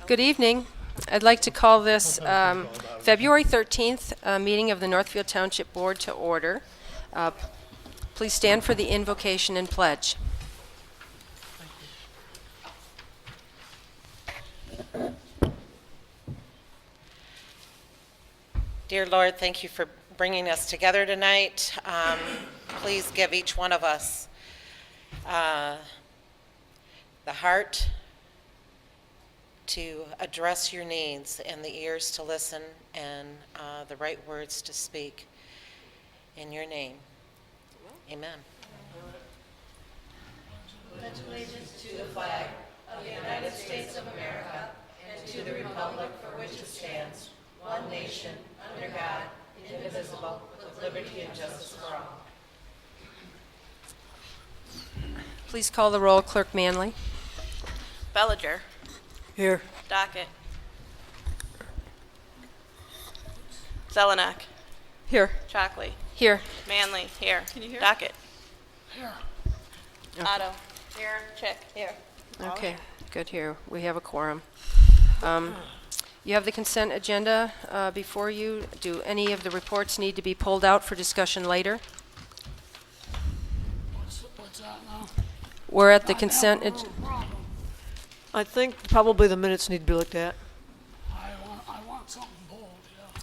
Good evening. I'd like to call this February 13th meeting of the Northfield Township Board to order. Please stand for the invocation and pledge. Dear Lord, thank you for bringing us together tonight. Please give each one of us the heart to address your needs and the ears to listen and the right words to speak. In your name, amen. Pledge allegiance to the flag of the United States of America and to the republic for which it stands, one nation, under God, indivisible, with liberty and justice for all. Please call the roll, Clerk Manley. Bellinger. Here. Dockett. Zelenak. Here. Chockley. Here. Manley. Here. Can you hear? Dockett. Here. Otto. Here. Chick. Here. Okay, good here. We have a quorum. You have the consent agenda before you. Do any of the reports need to be pulled out for discussion later? What's that now? We're at the consent. I think probably the minutes need to be looked at. I want something bold,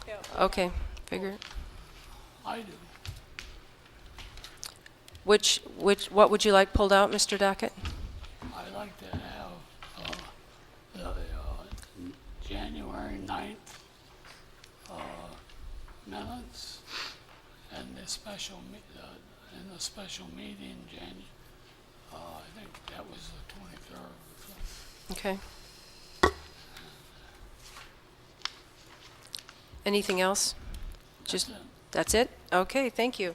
yeah. Okay, figure. I do. What would you like pulled out, Mr. Dockett? I like to have the January 9th minutes and the special meeting. I think that was the 23rd. Okay. Anything else? Just that's it? Okay, thank you.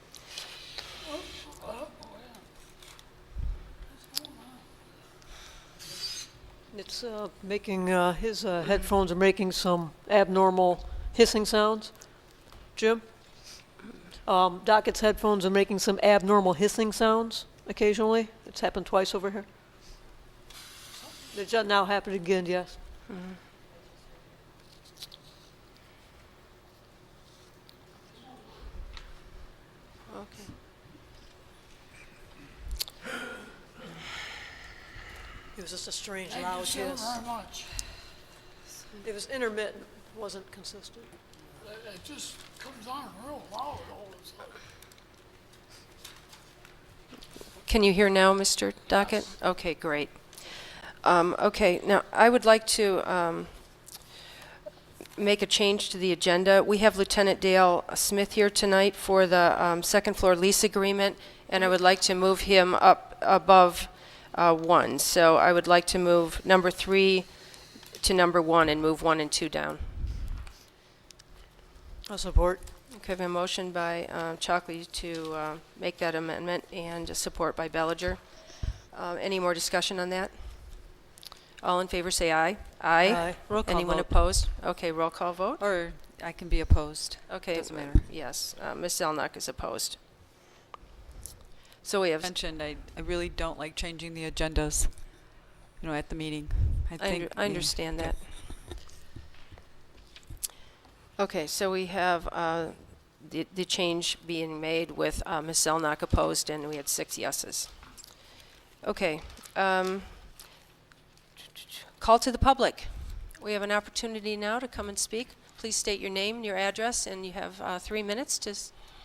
It's making, his headphones are making some abnormal hissing sounds. Jim? Dockett's headphones are making some abnormal hissing sounds occasionally. It's happened twice over here. It's just now happened again, yes. Mm-hmm. Okay. It was just a strange Thank loud you so hiss. very much. It was intermittent, wasn't consistent. It just comes on real loud all of a sudden. Can you hear now, Mr. Dockett? Okay, great. Okay, now I would like to make a change to the agenda. We have Lieutenant Dale Smith here tonight for the second floor lease agreement, and I would like to move him up above 1. So I would like to move number 3 to number 1 and move 1 and 2 down. I'll support. Okay, I have a motion by Chockley to make that amendment and a support by Bellinger. Any more discussion on that? All in favor say aye. Aye. Roll call Anyone vote. opposed? Okay, roll call vote. Or I can be opposed. Okay. Doesn't matter. Yes, Ms. Zelnok is opposed. So we have, Mentioned, I really don't like changing the agendas, at the meeting. I understand that. Okay, so we have the change being made with Ms. Zelnok opposed, and we had 6 yeses. Okay. Call to the public. We have an opportunity now to come and speak. Please state your name, your address, and you have 3 minutes to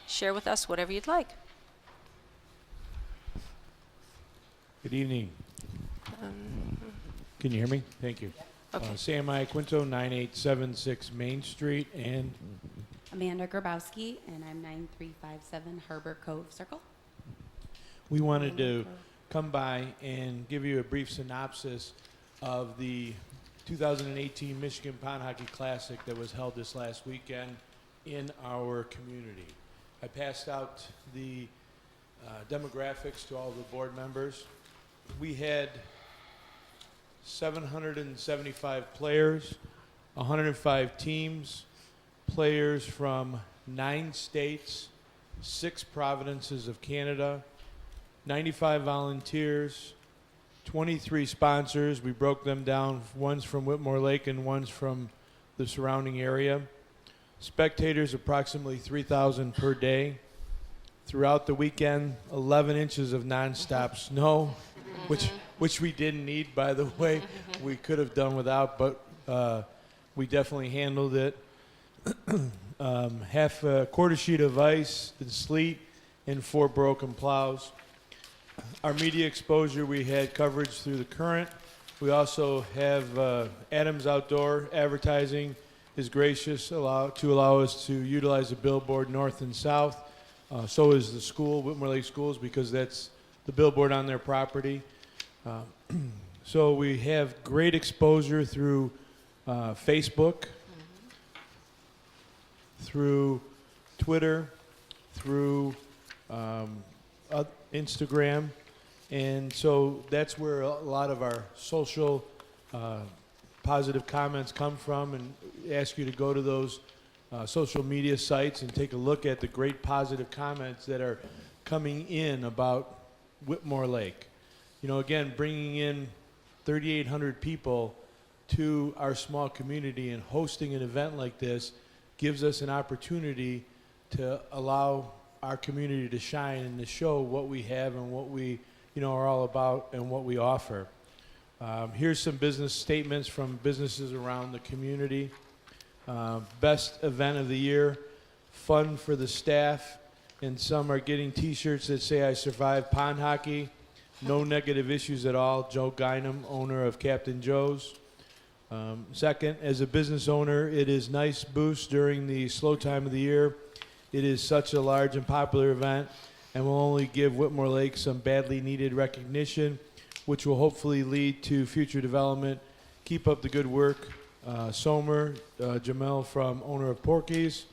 share with us whatever you'd like. Good evening. Can you hear me? Thank you. Okay. Sam Iaquinto, 9876 Main Street, and Amanda Grabowski, and I'm 9357 Harbor Cove Circle. we wanted to come by and give you a brief synopsis of the 2018 Michigan Pond Hockey Classic that was held this last weekend in our community. I passed out the demographics to all the board members. We had 775 players, 105 teams, players from 9 states, 6 provinces of Canada, 95 volunteers, 23 sponsors. We broke them down. One's from Whitmore Lake and one's from the surrounding area. Spectators, approximately 3,000 per day. Throughout the weekend, 11 inches of nonstop snow, which we didn't need, by the way. We could have done without, but we definitely handled it. Half a quarter sheet of ice and sleet and 4 broken plows. Our media exposure, we had coverage through the Current. We also have Adams Outdoor Advertising is gracious to allow us to utilize the billboard north and south. So is the school, Whitmore Lake Schools, because that's the billboard on their property. So we have great exposure through Facebook, through Twitter, through Instagram, and so that's where a lot of our social positive comments come from, and ask you to go to those social media sites and take a look at the great positive comments that are coming in about Whitmore Lake. You know, again, bringing in 3,800 people to our small community and hosting an event like this gives us an opportunity to allow our community to shine and to show what we have and what we, you know, are all about and what we offer. Here's some business statements from businesses around the community. Best event of the year, fun for the staff, and some are getting t-shirts that say I survived pond hockey. No negative issues at all. Joe Guynam, owner of Captain Joe's. Second, as a business owner, it is nice boost during the slow time of the year. It is such a large and popular event and will only give Whitmore Lake some badly needed recognition, which will hopefully lead to future development. Keep up the good work. Somer, Jamel from owner of Porky's.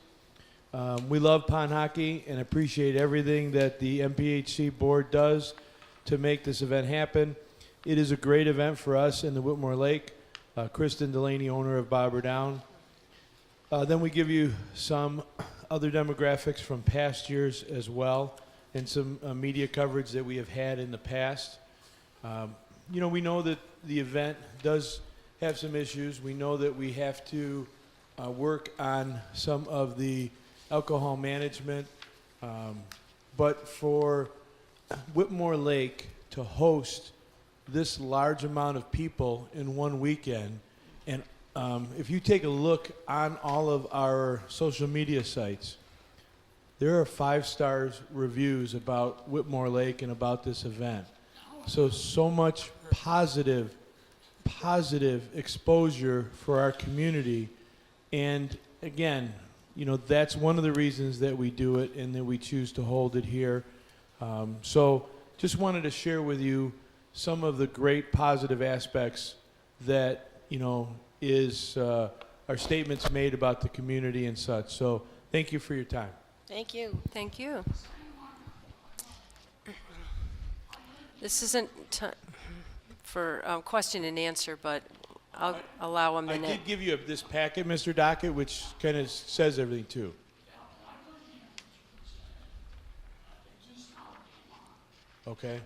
We love pond hockey and appreciate everything that the MPHC board does to make this event happen. It is a great event for us in the Whitmore Lake. Kristen Delaney, owner of Bobber Down. Then we give you some other demographics from past years as well, and some media coverage that we have had in the past. You know, we know that the event does have some issues. We know that we have to work on some of the alcohol management, but for Whitmore Lake to host this large amount of people in one weekend, and if you take a look on all of our social media sites, there are 5-star reviews about Whitmore Lake and about this event. So much positive exposure for our community. And again, you know, that's one of the reasons that we do it and that we choose to hold it here. So just wanted to share with you some of the great positive aspects that, you know, is our statements made about the community and such. So thank you for your time. Thank you. Thank you. This isn't for question and answer, but I'll allow a I minute. did give you this packet, Mr. Dockett, which kind of says everything too. Okay.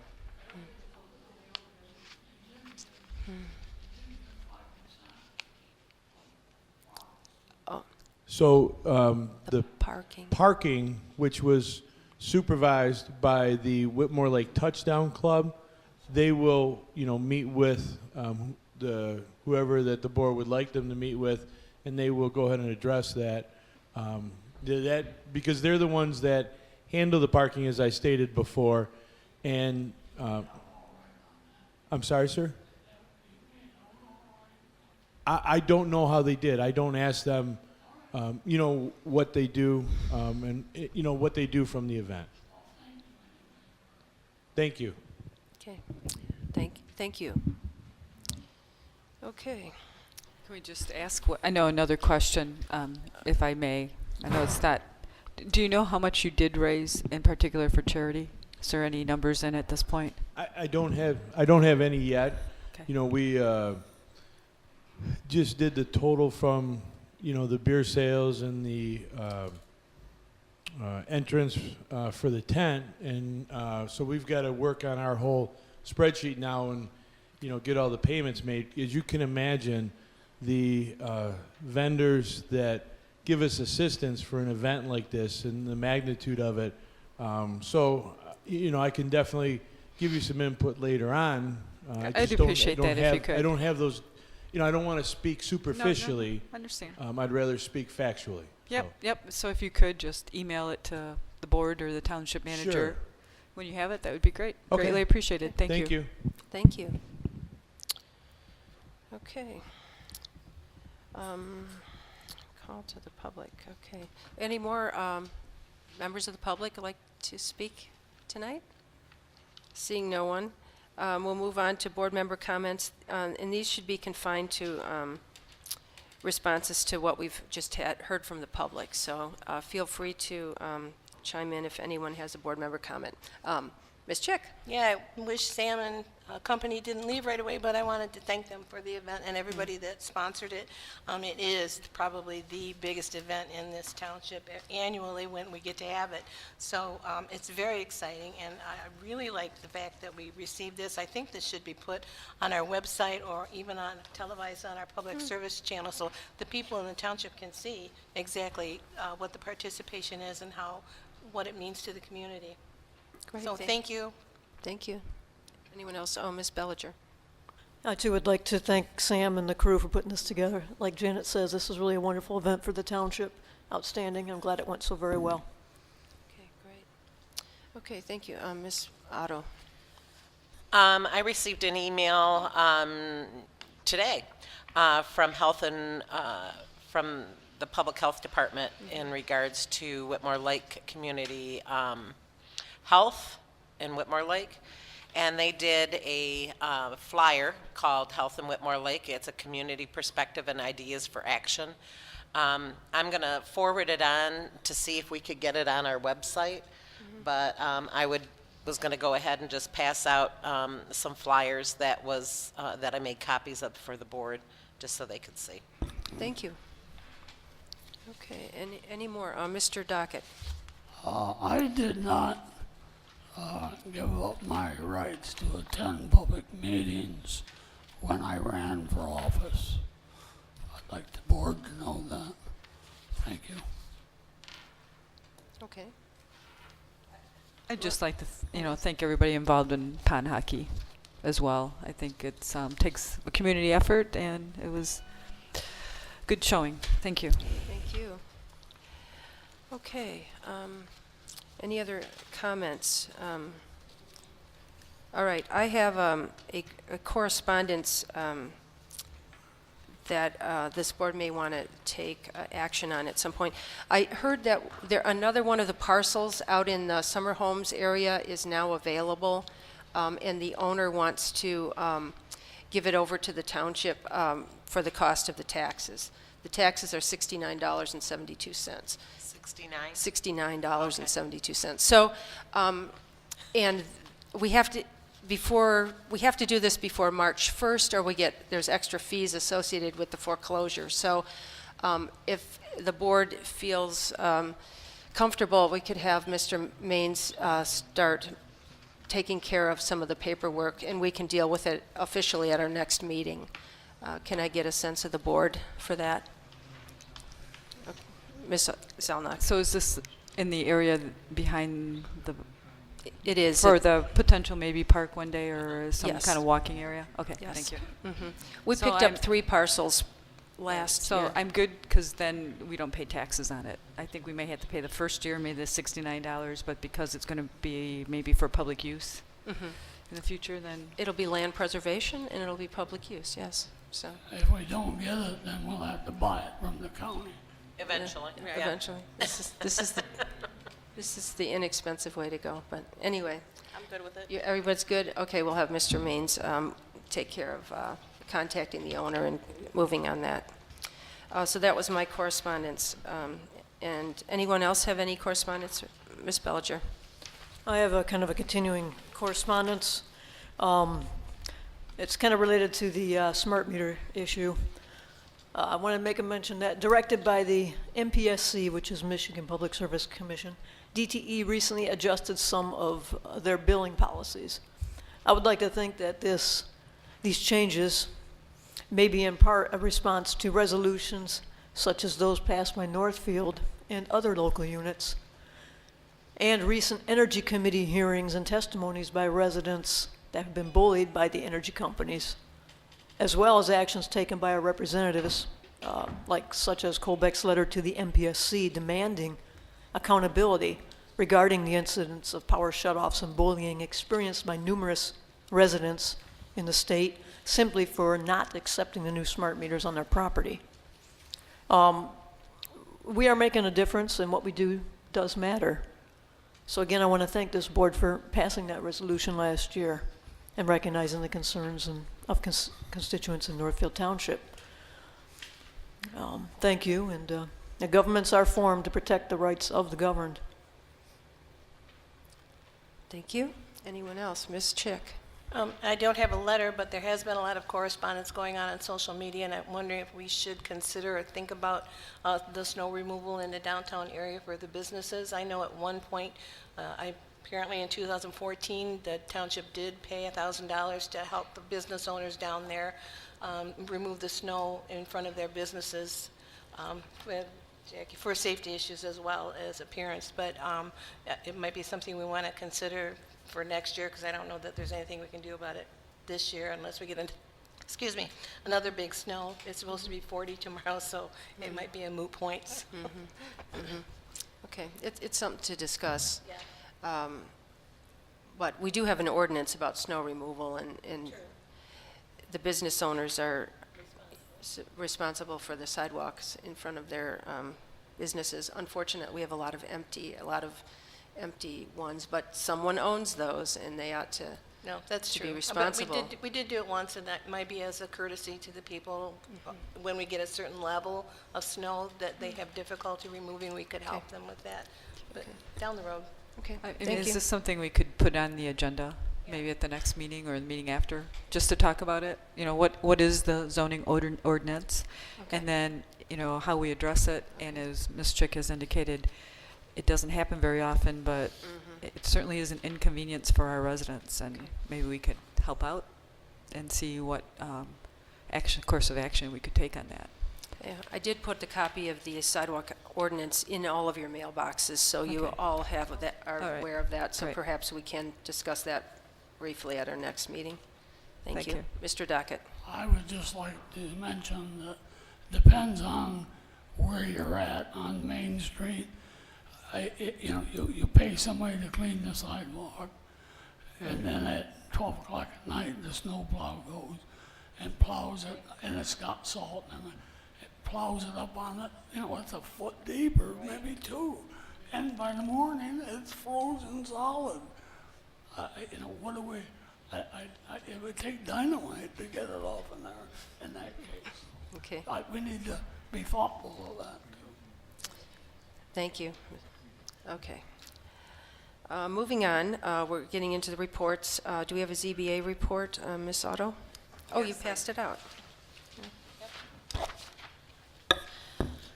So the parking, which was supervised by the Whitmore Lake Touchdown Club, they will, you know, meet with the whoever that the board would like them to meet with, and they will go ahead and address that. Because they're the ones that handle the parking, as I stated before. And I'm sorry, sir. I don't know how they did. I don't ask them. You know, what they do, and, you know, what they do from the event. Thank you. Okay. Thank you. Okay. Can we just ask, I know another question, if I may. I know it's not, do you know how much you did raise in particular for charity? Is there any numbers in at this point? I don't have any yet. Okay. You know, we just did the total from, you know, the beer sales and the entrance for the tent, and so we've got to work on our whole spreadsheet now and, you know, get all the payments made. As you can imagine, the vendors that give us assistance for an event like this and the magnitude of it. So, you know, I can definitely give you some input later on. I'd just don't- appreciate don't that if have- you could. I don't have those, you know, I don't want to speak superficially. I understand. I'd rather speak factually. Yep, So. yep. So if you could just email it to the board or the township manager Sure. when you have it, that would be great. Okay. Greatly appreciated. Thank you. Thank you. Thank you. Okay. Call to the public, okay. Any more members of the public like to speak tonight? Seeing no one, we'll move on to board member comments, and these should be confined to responses to what we've just heard from the public. So feel free to chime in if anyone has a board member comment. Ms. Chick? Yeah, I wish Sam and company didn't leave right away, but I wanted to thank them for the event and everybody that sponsored it. It is probably the biggest event in this township annually when we get to have it. So it's very exciting, and I really like the fact that we received this. I think this should be put on our website or even on televised on our public service channel, so the people in the township can see exactly what the participation is and what it means to the community. Great, So thank you. Thank you. Anyone else? Oh, Ms. Bellinger. I too would like to thank Sam and the crew for putting this together. Like Janet says, this is really a wonderful event for the township. Outstanding. I'm glad it went so very well. Okay, great. Okay, thank you. Ms. Otto. I received an email today from from the Public Health Department in regards to Whitmore Lake Community Health in Whitmore Lake. And they did a flyer called Health in Whitmore Lake. It's a community perspective and ideas for action. I'm going to forward it on to see if we could get it on our website. But I was going to go ahead and just pass out some flyers that I made copies of for the board, just so they could see. Thank you. Okay, any more? Mr. Dockett. I did not give up my rights to attend public meetings when I ran for office. I'd like the board to know that. Thank you. Okay. I'd just like to, thank everybody involved in pond hockey as well. I think it takes a community effort, and it was good showing. Thank you. Thank you. Okay. Any other comments? All right. I have a correspondence that this board may want to take action on at some point. I heard that another one of the parcels out in the Summer Homes area is now available, and the owner wants to give it over to the township for the cost of the taxes. The taxes are $69.72. $69.72. So, and we have to do this before March 1st, or there's extra fees associated with the foreclosure. So, if the board feels comfortable, we could have Mr. Maines start taking care of some of the paperwork, and we can deal with it officially at our next meeting. Can I get a sense of the board for that? Ms. Zelnok. So is this in the area behind the, It is. for the potential maybe park one day, or some Yes. kind of walking area? Okay, Yes. thank you. We So picked I'm- up 3 parcels last So year. I'm good, because then we don't pay taxes on it. I think we may have to pay the first year, maybe the $69, but because it's going to be maybe for public use in the future, then It'll be land preservation, and it'll be public use, yes. So, If we don't get it, then we'll have to buy it from the county. Eventually. Yeah. eventually. This is the inexpensive way to go, but anyway. I'm good with it. Everybody's good? Okay, we'll have Mr. Maines take care of contacting the owner and moving on that. So that was my correspondence. And anyone else have any correspondence? Ms. Bellinger? I have a kind of a continuing correspondence. It's kind of related to the smart meter issue. I want to make a mention that directed by the MPSC, which is Michigan Public Service Commission, DTE recently adjusted some of their billing policies. I would like to think that these changes may be in part a response to resolutions such as those passed by Northfield and other local units, and recent Energy Committee hearings and testimonies by residents that have been bullied by the energy companies, as well as actions taken by our representatives, such as Colbeck's letter to the MPSC demanding accountability regarding the incidents of power shutoffs and bullying experienced by numerous residents in the state simply for not accepting the new smart meters on their property. We are making a difference, and what we do does matter. So again, I want to thank this board for passing that resolution last year and recognizing the concerns of constituents in Northfield Township. Thank you, and the governments are formed to protect the rights of the governed. Thank you. Anyone else? Ms. Chick? I don't have a letter, but there has been a lot of correspondence going on social media, and I'm wondering if we should consider or think about the snow removal in the downtown area for the businesses. I know at one point, apparently in 2014, the township did pay $1,000 to help the business owners down there remove the snow in front of their businesses for safety issues as well as appearance. But it might be something we want to consider for next year, because I don't know that there's anything we can do about it this year unless we get into, another big snow. It's supposed to be 40 tomorrow, so it might be a moot point. Okay, it's something to discuss. But we do have an ordinance about snow removal, and the business owners are responsible for the sidewalks in front of their businesses. Unfortunately, we have a lot of empty ones, but someone owns those, and they ought to. No, that's to true. be responsible. But we did do it once, and that might be as a courtesy to the people. When we get a certain level of snow that they have difficulty removing, we could help them with that. But down the road. Okay, I mean, thank is you. this something we could put on the agenda, maybe at the next meeting or the meeting after, just to talk about it? You know, what is the zoning ordinance, and then, you know, how we address it. And as Ms. Chick has indicated, it doesn't happen very often, but it certainly is an inconvenience for our residents, and maybe we could help out and see what course of action we could take on that. Yeah, I did put the copy of the sidewalk ordinance in all of your mailboxes, so you all have that, are All right. aware of that. So Great. perhaps we can discuss that briefly at our next meeting. Thank you. Mr. Dockett. I would just like to mention that depends on where you're at on Main Street. You pay somebody to clean the sidewalk, and then at 12 o'clock at night, the snowplow goes and plows it, and it's got salt in it. It plows it up on it, it's a foot deep or maybe two. And by the morning, it's frozen solid. What do we, it would take dynamite to get it off in there, in that case. Okay, We need to be thoughtful of that, too. thank you. Okay. Moving on, we're getting into the reports. Do we have a ZBA report, Ms. Otto? Oh, you passed it out.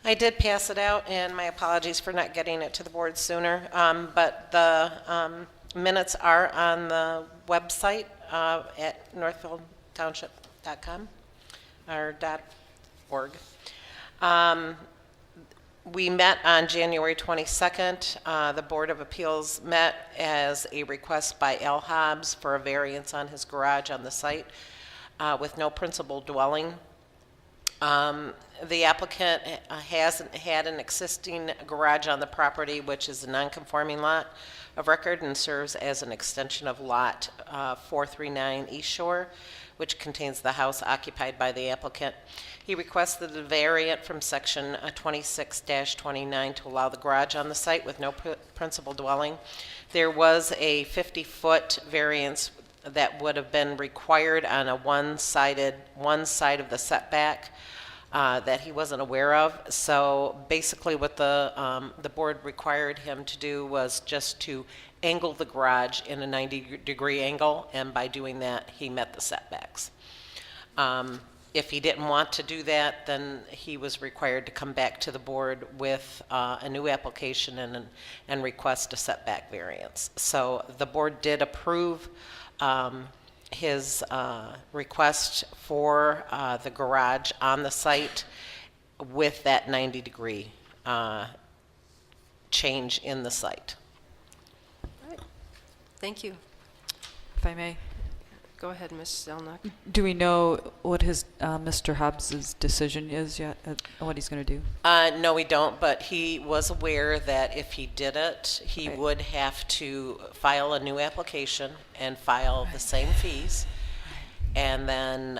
I did pass it out, and my apologies for not getting it to the board sooner. But the minutes are on the website at northfieldtownship.com or .org. We met on January 22nd. The Board of Appeals met as a request by Al Hobbs for a variance on his garage on the site with no principal dwelling. The applicant hasn't had an existing garage on the property, which is a non-conforming lot of record and serves as an extension of lot 439 East Shore, which contains the house occupied by the applicant. He requested a variant from section 26-29 to allow the garage on the site with no principal dwelling. There was a 50-foot variance that would have been required on a one side of the setback that he wasn't aware of. So basically what the board required him to do was just to angle the garage in a 90-degree angle, and by doing that, he met the setbacks. If he didn't want to do that, then he was required to come back to the board with a new application and request a setback variance. So the board did approve his request for the garage on the site with that 90-degree change in the site. Thank you. If I may, Go ahead, Ms. Zelnok. do we know what his Mr. Hobbs's decision is yet? What he's going to do? No, we don't, but he was aware that if he did it, he Right. would have to file a new application and file the same fees. And then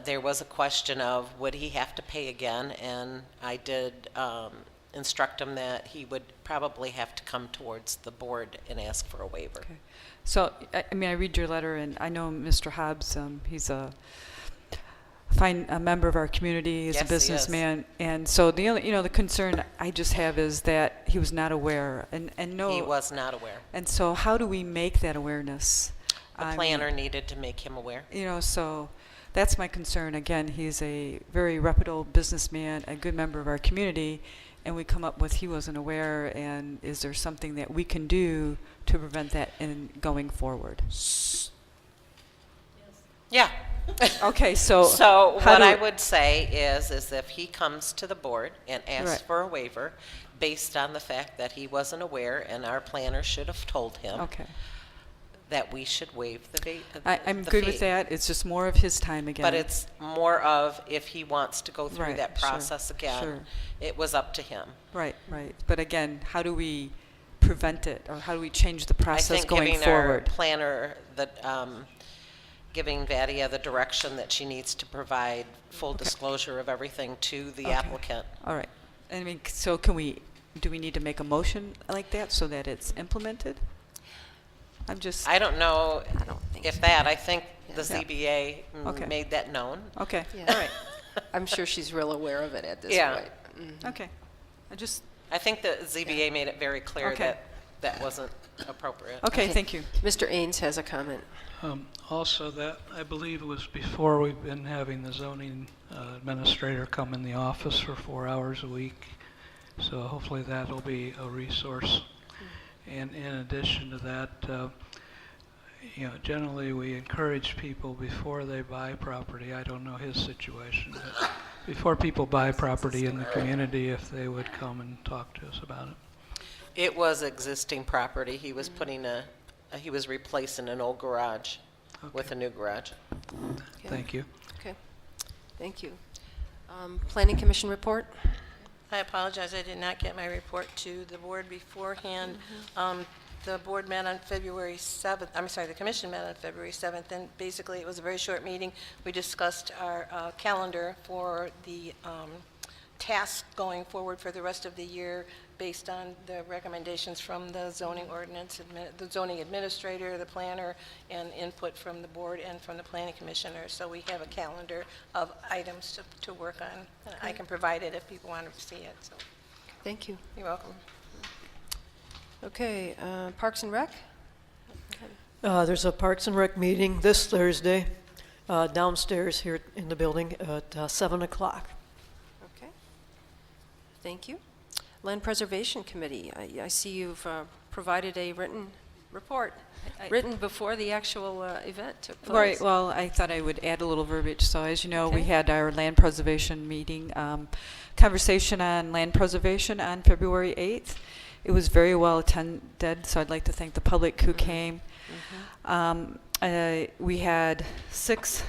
there was a question of would he have to pay again, and I did instruct him that he would probably have to come towards the board and ask for a waiver. Okay. So, I mean, I read your letter, and I know Mr. Hobbs, he's a fine member of our community. He's Yes, a he is. businessman. And so the only, the concern I just have is that he was not aware. And no. He was not aware. And so how do we make that awareness? The I mean, planner needed to make him aware. so that's my concern. Again, he's a very reputable businessman, a good member of our community, and we come up with he wasn't aware, and is there something that we can do to prevent that in going forward? Yeah. Okay, so So how what do- I would say is if he comes to the board and asks Right. for a waiver based on the fact that he wasn't aware and our planner should have told him Okay, that we should waive the fee. I'm good with that. It's just more of his time again. But it's more of if he wants to go through Right, that sure, process again, sure. it was up to him. Right. But again, how do we prevent it, or how do we change the I process think going giving our forward? planner giving Vadia the direction that she needs to provide full disclosure of everything to the Okay. applicant. All right. I mean, so do we need to make a motion like that so that it's implemented? I'm just, I don't know I don't think if so. that, I think the Yeah. ZBA Okay. made that known. okay, Yeah. all right, I'm sure she's real aware of it at this Yeah. point. okay. I just, I think the ZBA made it very clear Okay. that that wasn't appropriate. okay, Okay. thank you. Mr. Ains has a comment. Also, that I believe it was before we've been having the zoning administrator come in the office for 4 hours a week. So hopefully that'll be a resource. And in addition to that, generally we encourage people before they buy property. I don't know his situation, but before people buy property in the community, if they would come and talk to us about it. It was existing property. He was he was replacing an old garage with a new garage. Thank you. Okay, thank you. Planning Commission report? I apologize, I did not get my report to the board beforehand. The board met on February 7th, the commission met on February 7th, and basically it was a very short meeting. We discussed our calendar for the tasks going forward for the rest of the year based on the recommendations from the zoning ordinance, the zoning administrator, the planner, and input from the board and from the planning commissioner. So we have a calendar of items to work on. And I can provide it if people want to see it. So Thank you. you're welcome. Okay, Parks and Rec? There's a Parks and Rec meeting this Thursday downstairs here in the building at 7 o'clock. Okay, thank you. Land Preservation Committee, I see you've provided a written report, written before the actual event took place. Right, well, I thought I would add a little verbiage. So as you know, we Okay. had our land preservation meeting, conversation on land preservation on February 8th. It was very well attended, so I'd like to thank the public who came. We had 6,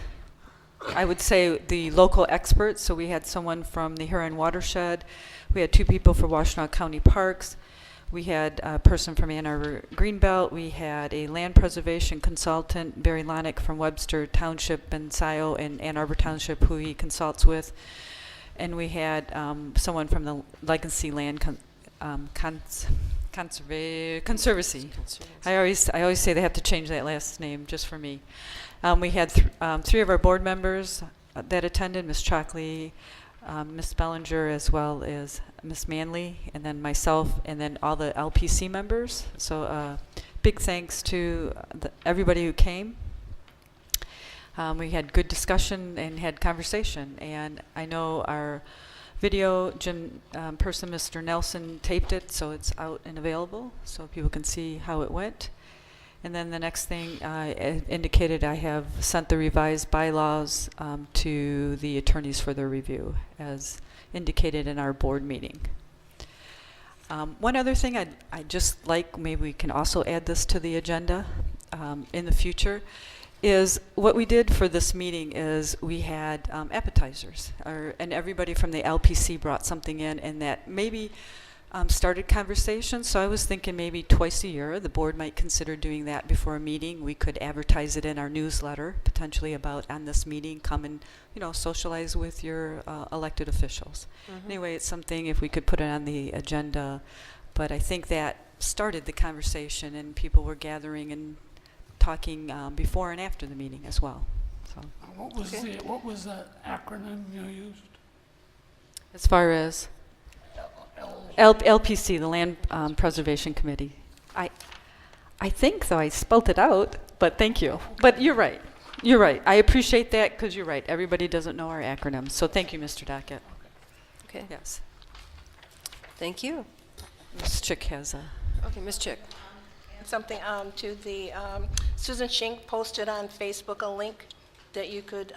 I would say, the local experts. So we had someone from the Huron Watershed. We had 2 people for Washtenaw County Parks. We had a person from Ann Arbor Greenbelt. We had a land preservation consultant, Barry Lonick from Webster Township and SIO in Ann Arbor Township, who he consults with. And we had someone from the Legacy Land Conservancy. I always say they have to change that last name just for me. We had 3 of our board members that attended, Ms. Chalkley, Ms. Bellinger, as well as Ms. Manley, and then myself, and then all the LPC members. So big thanks to everybody who came. We had good discussion and had conversation, and I know our video person, Mr. Nelson, taped it, so it's out and available, so people can see how it went. And then the next thing indicated, I have sent the revised bylaws to the attorneys for their review, as indicated in our board meeting. One other thing I'd just like, maybe we can also add this to the agenda in the future, is what we did for this meeting is we had appetizers, and everybody from the LPC brought something in, and that maybe started conversations. So I was thinking maybe twice a year the board might consider doing that before a meeting. We could advertise it in our newsletter, potentially about on this meeting, come and socialize with your elected officials. Anyway, it's something if we could put it on the agenda, but I think that started the conversation, and people were gathering and talking before and after the meeting as well. So What was that acronym you used? as far as LPC, the Land Preservation Committee, I think though I spelt it out, but thank you. But you're right. You're right. I appreciate that because you're right. Everybody doesn't know our acronyms. So thank you, Mr. Dockett. Okay. Yes. Thank you. Ms. Chick has a. Okay, Ms. Chick. Something to the, Susan Shink posted on Facebook a link that you could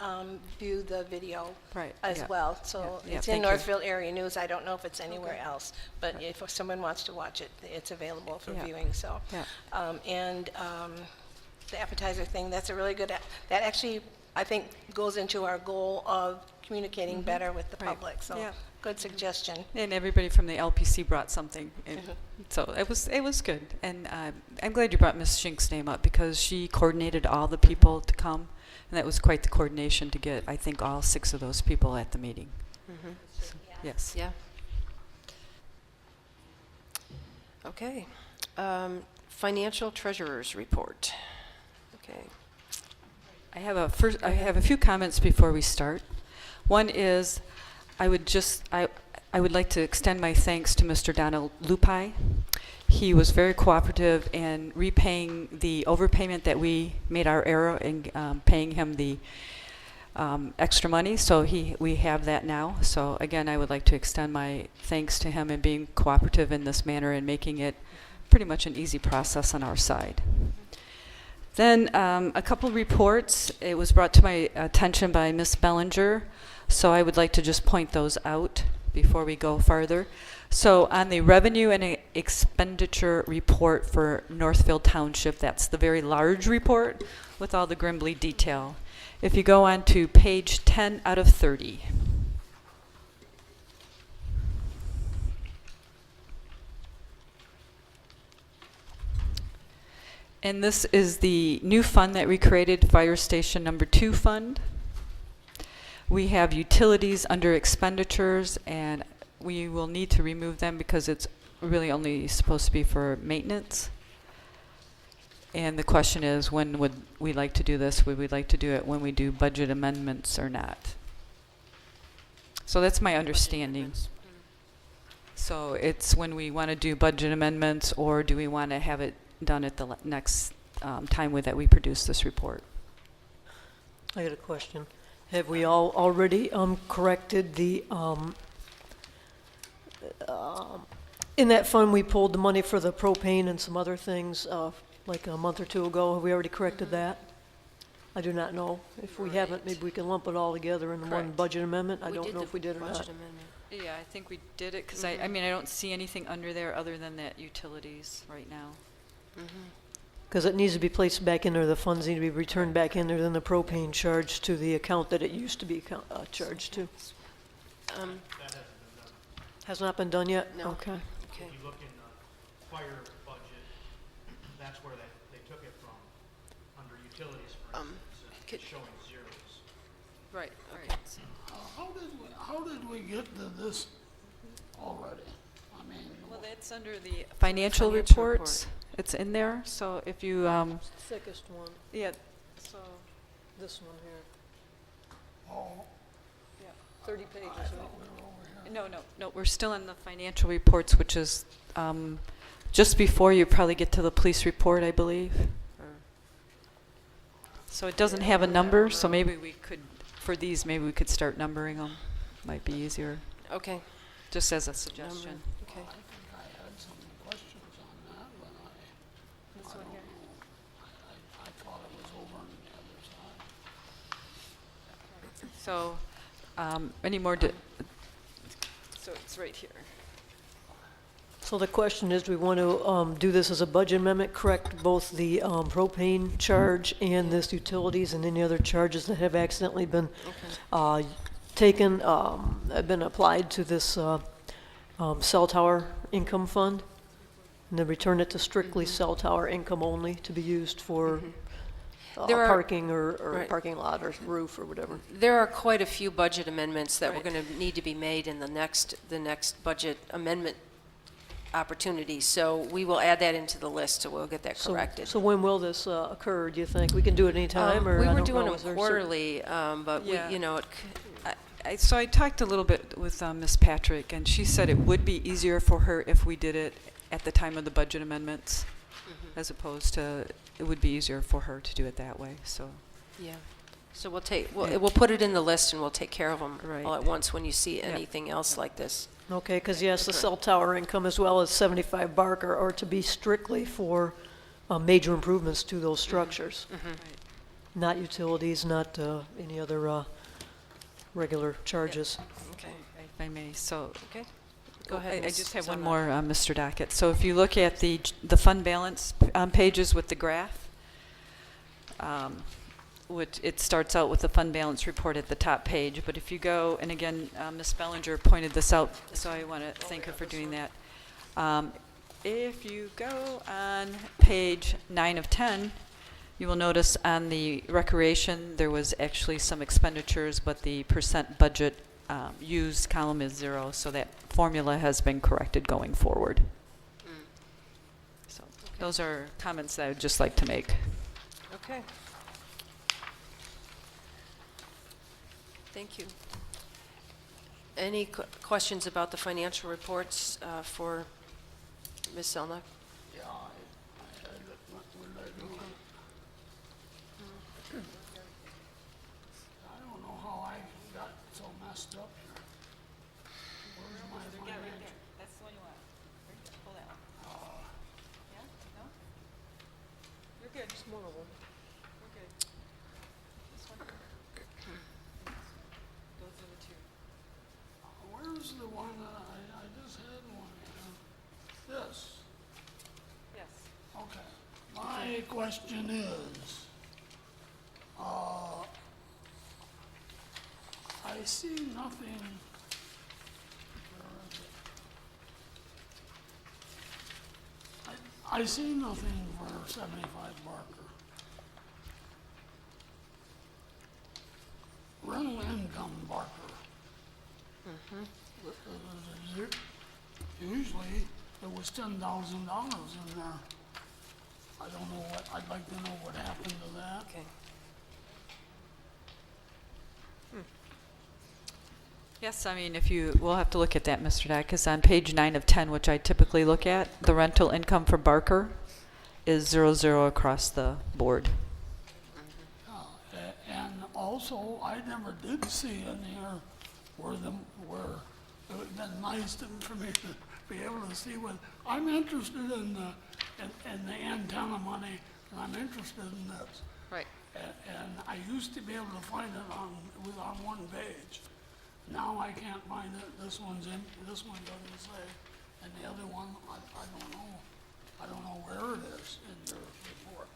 view the video Right, as yeah. well. So Yeah, it's thank in you. Northfield Area News. I don't know if it's anywhere else, but if someone wants to watch it, it's available for Yeah. viewing. So, Yeah. the appetizer thing, that's a really good, that actually, I think, goes into our goal of communicating better with the Right. public. So, Yeah. good suggestion. And everybody from the LPC brought something. And so it was good. And I'm glad you brought Ms. Shink's name up because she coordinated all the people to come. And that was quite the coordination to get, I think, all 6 of those people at the meeting. So, yes. Yeah. Okay. Financial treasurer's report. Okay. I have a few comments before we start. One is I would like to extend my thanks to Mr. Donald Lupi. He was very cooperative in repaying the overpayment that we made our error in paying him the extra money. So we have that now. So again, I would like to extend my thanks to him in being cooperative in this manner and making it pretty much an easy process on our side. Then a couple reports. It was brought to my attention by Ms. Bellinger. So I would like to just point those out before we go farther. So on the revenue and expenditure report for Northfield Township, that's the very large report with all the Grimbley detail. If you go on to page 10 out of 30. And this is the new fund that we created, Fire Station number 2 fund. We have utilities under expenditures, and we will need to remove them because it's really only supposed to be for maintenance. And the question is, when would we like to do this? Would we like to do it when we do budget amendments or not? So that's my understanding. So it's when we want to do budget amendments, or do we want to have it done at the next time that we produce this report? I got a question. Have we all already corrected the, in that fund, we pulled the money for the propane and some other things like a month or 2 ago. Have we already corrected that? I do not know. If we haven't, maybe we can lump it all together in one Correct. budget amendment. I don't know if we did or not. Budget amendment. Yeah, I think we did it because I mean, I don't see anything under there other than that utilities right now. Because it needs to be placed back in there, the funds need to be returned back in there, then the propane charged to the account that it used to be charged to. Has not been done yet? No. Okay. Okay. If you look in the fire budget, that's where they took it from, under utilities, for instance, and could- it's showing zeros. Right, Okay. How did we get to this already? I mean, Well, that's under the financial Financial reports. It's in there. So if you, Thickest one, yeah, so, this one here. oh, 30 pages. no, we're still in the financial reports, which is just before you probably get to the police report, I believe. So it doesn't have a number, so maybe we could, for these, maybe we could start numbering them. Might be easier, Okay. just as a suggestion. Okay. I think I had some questions on that when I don't know. I thought it was over on the other side. So, any more, so it's right here. So the question is, do we want to do this as a budget amendment, correct both the propane charge and this utilities and any other charges that have accidentally been taken, have been applied to this cell tower income fund? And then return it to strictly cell tower income only to be used for There are- parking or right. parking lot or roof or whatever. There are quite a few budget amendments that Right. we're going to need to be made in the next budget amendment opportunity. So we will add that into the list, so we'll get that corrected. So when will this occur, do you think? We can do it any time, or We I were don't doing know, is them there a certain- quarterly, but we, Yeah. you know, So I talked a little bit with Ms. Patrick, and she said it would be easier for her if we did it at the time of the budget amendments, as opposed to, it would be easier for her to do it that way, so. yeah. So we'll put it in the list and we'll take care of them Right. all at once when you see anything else like this. Okay, because yes, the cell tower income as well as 75 Barker are to be strictly for major improvements to those structures. Not utilities, not any other regular charges. Okay. If I may, so. Okay. Go ahead. I Ms. just have one Zelnok. more, Mr. Dockett. So if you look at the fund balance pages with the graph, which it starts out with the fund balance report at the top page, but if you go, and again, Ms. Bellinger pointed this out, so I want to thank her for doing that. If you go on page 9 of 10, you will notice on the recreation, there was actually some expenditures, but the percent budget used column is 0, so that formula has been corrected going forward. So those are comments that I would just like to make. Okay. Thank you. Any questions about the financial reports for Ms. Zelnok? Yeah, I had it, what would I do? I don't know how I got so messed up here. Where's my financial? That's the one you want. Pull that one. Yeah? No? You're good. Just one of them. We're good. This one? Those are the two. Where's the one that I just had one here? This, Yes. okay. My question is, I see nothing. Where is it? I see nothing for 75 Barker. Rental income Barker. Usually, it was $10,000 in there. I don't know what, I'd like to know what happened to that. Okay. Yes, I mean, we'll have to look at that, Mr. Dack, because on page 9 of 10, which I typically look at, the rental income for Barker is 00 across the board. And also, I never did see in here where it would have been nice for me to be able to see what, I'm interested in the antenna money, and I'm interested in this. Right. And I used to be able to find it was on one page. Now I can't find it, this one doesn't say, and the other one, I don't know where it is in your report.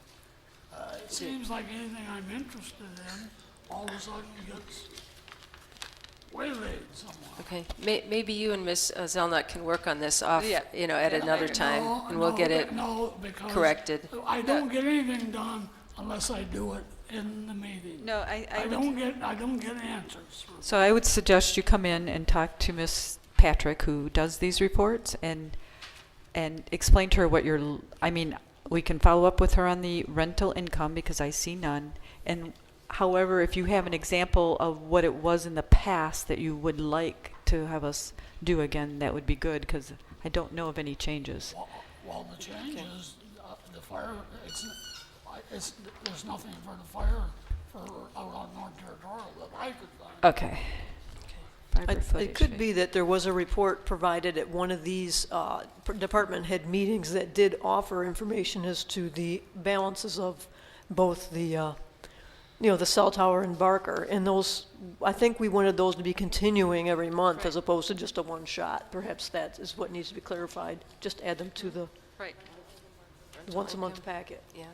It seems like anything I'm interested in, all of a sudden gets waylaid somewhere. Okay. Maybe you and Ms. Zelnok can work on this off, Yeah. at another time, and we'll get it because corrected. I don't get anything done unless I do it in the meeting. No, I don't get answers. So I would suggest you come in and talk to Ms. Patrick, who does these reports, and explain to her we can follow up with her on the rental income, because I see none. And however, if you have an example of what it was in the past that you would like to have us do again, that would be good, because I don't know of any changes. Well, the changes, the fire, there's nothing for the fire for out on North Territorial that I could find. Okay. Fiber footage It could fee. be that there was a report provided at one of these department head meetings that did offer information as to the balances of both the, the cell tower and Barker. And those, I think we wanted those to be continuing every month as opposed to just a one shot. Perhaps that is what needs to be clarified. Just add them to the Right. once a month packet. Yeah.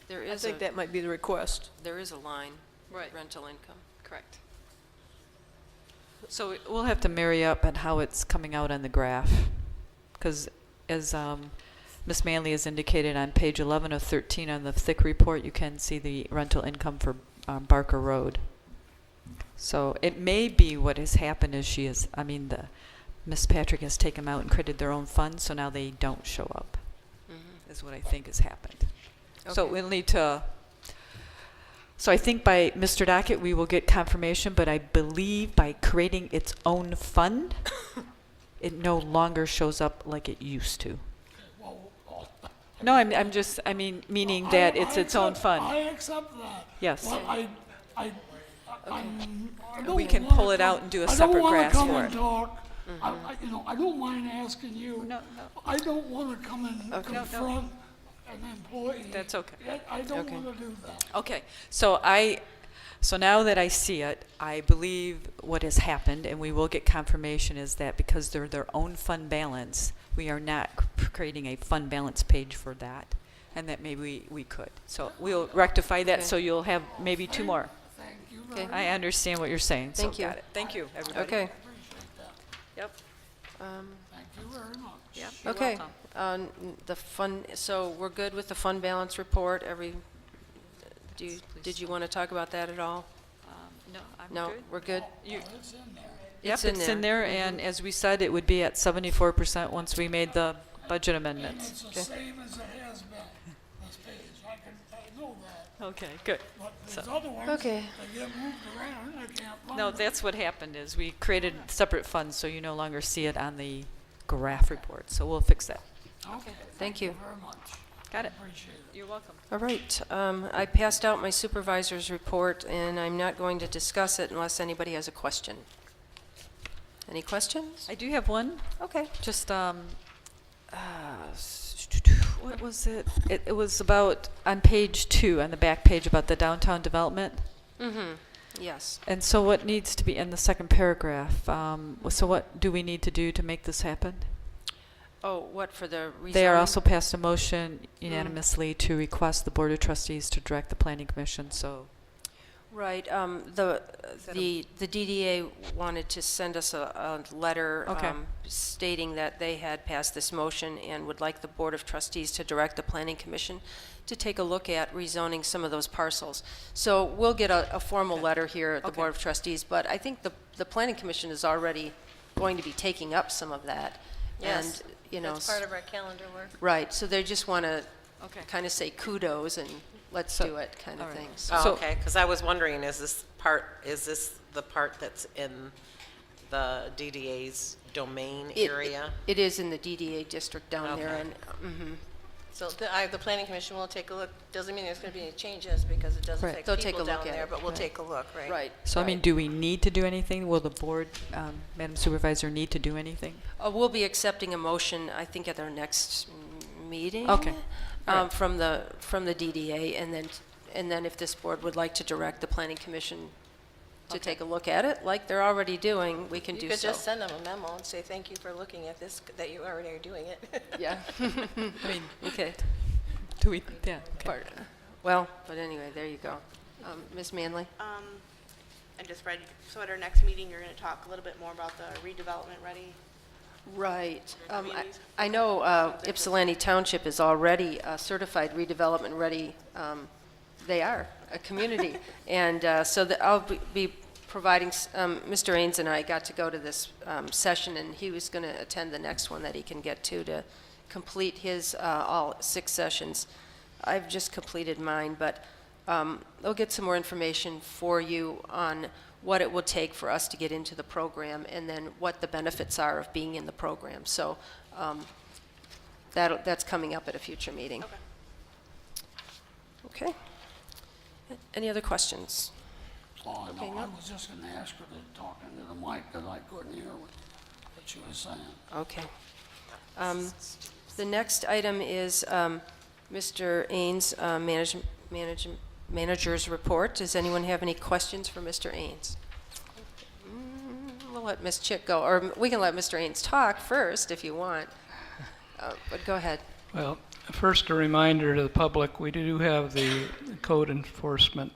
There I is think that might be the request. there is a line, Right. rental income. Correct. So we'll have to marry up at how it's coming out on the graph, because as Ms. Manley has indicated on page 11 of 13 on the thick report, you can see the rental income for Barker Road. So it may be what has happened is Ms. Patrick has taken them out and created their own fund, so now they don't show up, is what I think has happened. So Okay. we'll need to, so I think by Mr. Dockett, we will get confirmation, but I believe by creating its own fund, it no longer shows up like it used to. No, meaning that it's its own fund. I accept that. Yes. But I don't We can wanna pull it come- out and do a separate graph I don't for want it. to come and talk. I don't mind asking you. No. I don't want to come and confront an employee. That's okay. I don't Okay. want to do that. Okay, so now that I see it, I believe what has happened, and we will get confirmation, is that because they're their own fund balance, we are not creating a fund balance page for that, and that maybe we could. So we'll rectify that, Okay. so you'll have maybe two more. Thank you Okay. I understand what you're saying, so Thank you. got it. Thank you, everybody. Okay. Appreciate that. Yep. Thank you very much. Yep, you're Okay. welcome. The fund, so we're good with the fund balance report. Did you want to talk about that at all? No, I'm No, good. we're good? It's in there. Yep, It's in it's in there, and as we said, it would be at 74% once we made the budget And amendments. it's the same as it has been, this page. I know that. Okay, good. But there's other ones, Okay. they get moved around, I can't find No, them. that's what happened, is we created separate funds, so you no longer see it on the graph report, so we'll fix that. Okay. Thank you. Very much. Got it. Appreciate it. You're welcome. All right. I passed out my supervisor's report, and I'm not going to discuss it unless anybody has a question. Any questions? I do have one, Okay. just, what was it? It was about, on page 2, on the back page, about the downtown development. Yes. And so what needs to be in the second paragraph? So what do we need to do to make this happen? Oh, what, for the rezoning? They are also passed a motion unanimously to request the Board of Trustees to direct the Planning Commission, so. Right. The DDA wanted to send us a letter Okay. stating that they had passed this motion and would like the Board of Trustees to direct the Planning Commission to take a look at rezoning some of those parcels. So we'll get a formal letter here at the Okay. Board of Trustees, but I think the Planning Commission is already going to be taking up some of that. Yes, And, you know, that's part of our calendar work. right, so they just want to Okay. kind of say kudos and let's do it kind of all right. thing. So- Oh, okay, because I was wondering, is this the part that's in the DDA's domain area? It is in the DDA district down there, Okay. and, So the planning commission will take a look. Doesn't mean there's going to be any changes because it does Right. affect They'll take people a look down at there, it. but we'll Right. take a look, right? right. So, I mean, right. do we need to do anything? Will the board, Madam Supervisor, need to do anything? We'll be accepting a motion, I think, at our next meeting. Okay. All right. From the DDA, and then if this board would like to direct the planning commission to take a look at it, like they're already doing, we can do You so. could just send them a memo and say, thank you for looking at this, that you already are doing it. Yeah. I mean, Okay. do we, yeah, okay. Part- Well, but anyway, there you go. Ms. Manley? I just read, so at our next meeting, you're going to talk a little bit more about the redevelopment ready. Right. communities? I know Ypsilanti Township is already certified redevelopment ready. They are a community. And so I'll be providing, Mr. Ains and I got to go to this session, and he was going to attend the next one that he can get to complete his all 6 sessions. I've just completed mine, but they'll get some more information for you on what it will take for us to get into the program, and then what the benefits are of being in the program. So that's coming up at a future meeting. Okay. Okay. Any other questions? Oh, Okay, no, no. I was just gonna ask her to talk into the mic, because I couldn't hear what she was saying. Okay. The next item is Mr. Ains' manager's report. Does anyone have any questions for Mr. Ains? We'll let Ms. Chick go, or we can let Mr. Ains talk first if you want. But go ahead. Well, first a reminder to the public, we do have the code enforcement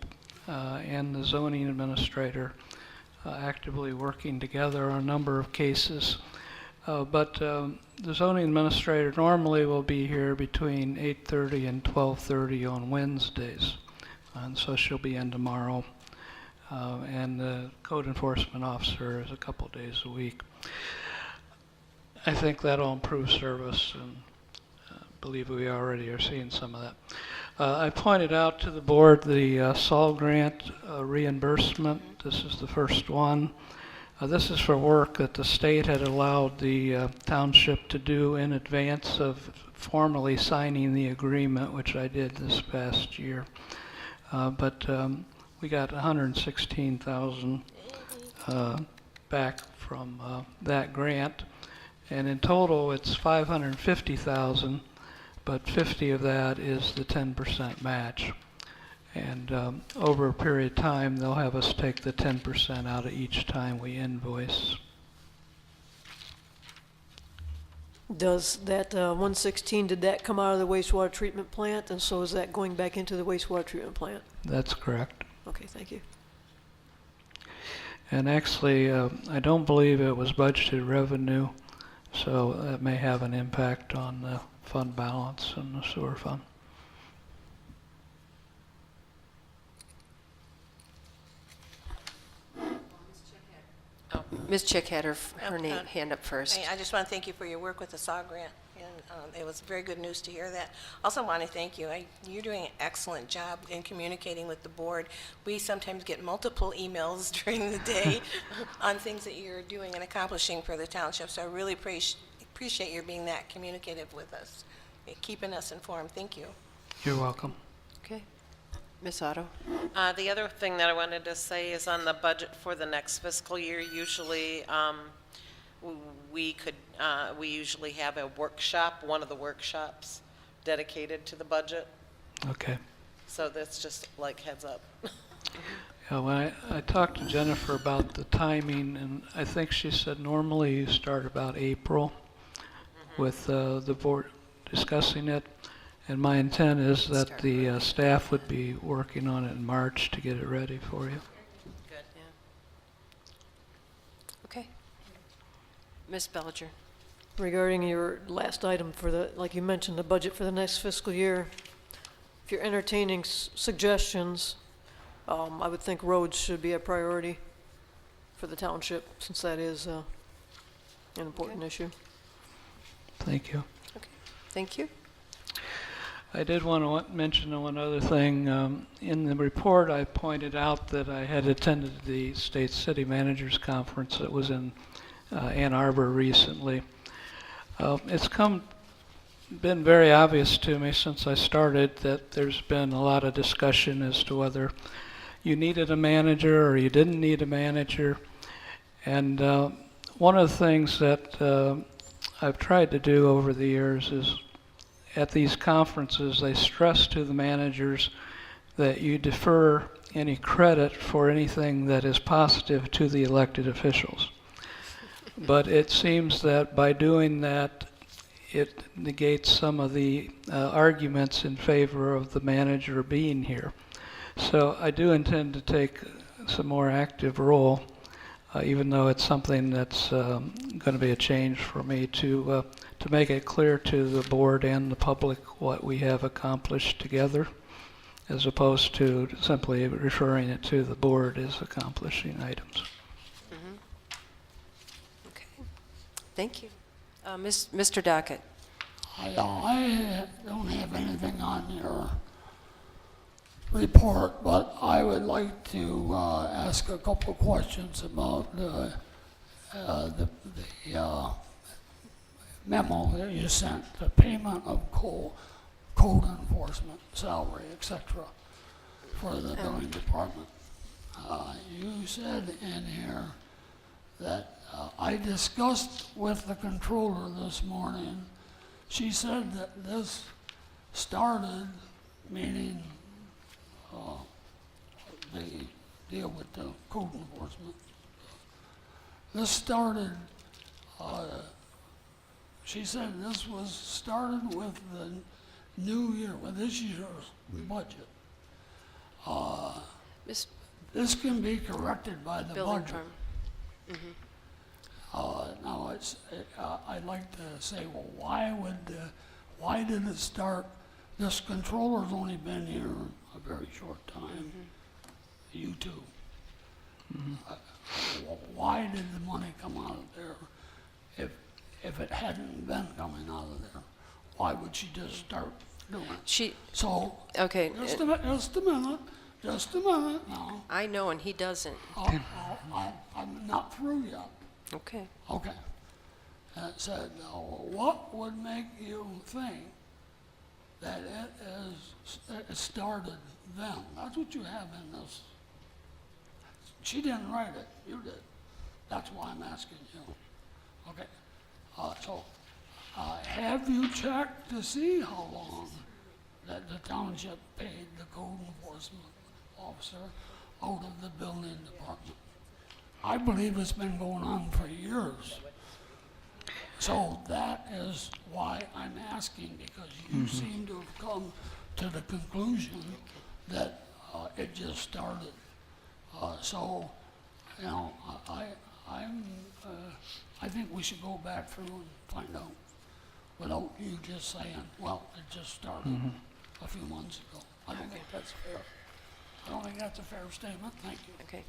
and the zoning administrator actively working together on a number of cases. But the zoning administrator normally will be here between 8:30 and 12:30 on Wednesdays. And so she'll be in tomorrow. And the code enforcement officer is a couple days a week. I think that'll improve service, and believe we already are seeing some of that. I pointed out to the board the SAL grant reimbursement. This is the first one. This is for work that the state had allowed the township to do in advance of formally signing the agreement, which I did this past year. But we got $116,000 back from that grant, and in total it's $550,000, but 50 of that is the 10% match. And over a period of time, they'll have us take the 10% out of each time we invoice. Does that 116, did that come out of the wastewater treatment plant? And so is that going back into the wastewater treatment plant? That's correct. Okay, thank you. And actually, I don't believe it was budgeted revenue, so that may have an impact on the fund balance in the sewer fund. Ms. Chick had her hand up first. I just want to thank you for your work with the SAW grant, and it was very good news to hear that. Also want to thank you. You're doing an excellent job in communicating with the board. We sometimes get multiple emails during the day on things that you're doing and accomplishing for the township, so I really appreciate your being that communicative with us, keeping us informed. Thank you. You're welcome. Okay. Ms. Otto? The other thing that I wanted to say is on the budget for the next fiscal year, usually we usually have a workshop, one of the workshops dedicated to the budget. Okay. So that's just like heads up. Yeah, when I talked to Jennifer about the timing, and I think she said normally you start about April with the board discussing it. And my intent is that the staff would be working on it in March to get it ready for you. Good. Yeah. Okay. Ms. Bellinger? Regarding your last item for the, like you mentioned, the budget for the next fiscal year, if you're entertaining suggestions, I would think roads should be a priority for the township, since that is an important issue. Thank you. Okay. Thank you. I did want to mention one other thing. In the report, I pointed out that I had attended the State City Managers Conference that was in Ann Arbor recently. It's been very obvious to me since I started that there's been a lot of discussion as to whether you needed a manager or you didn't need a manager. And one of the things that I've tried to do over the years is at these conferences, they stress to the managers that you defer any credit for anything that is positive to the elected officials. But it seems that by doing that, it negates some of the arguments in favor of the manager being here. So I do intend to take some more active role, even though it's something that's going to be a change for me to make it clear to the board and the public what we have accomplished together, as opposed to simply referring it to the board as accomplishing items. Okay. Thank you. Mr. Dockett? I don't have anything on your report, but I would like to ask a couple of questions about the memo that you sent, the payment of code enforcement, salary, etc., for the building department. You said in here that I discussed with the controller this morning. She said that this started, meaning the deal with the code enforcement. This started, she said this was started with the new year, with this year's budget. Miss This can be corrected by the Building budget. Department. Now, I'd like to say, well, why did it start? This controller's only been here a very short time. You too. Why did the money come out of there? If it hadn't been coming out of there, why would she just start doing it? So, Okay. just a minute now. I know, and he doesn't. I'm not through yet. Okay. Okay. And it said, what would make you think that it started then? That's what you have in this. She didn't write it, you did. That's why I'm asking you. Okay. Have you checked to see how long that the township paid the code enforcement officer out of the building department? I believe it's been going on for years. So that is why I'm asking, because you seem to have come to the conclusion that it just started. So, you know, I think we should go back through and find out, without you just saying, well, it just started a few months ago. I don't think that's fair. I don't think that's a fair statement. Thank you. Okay.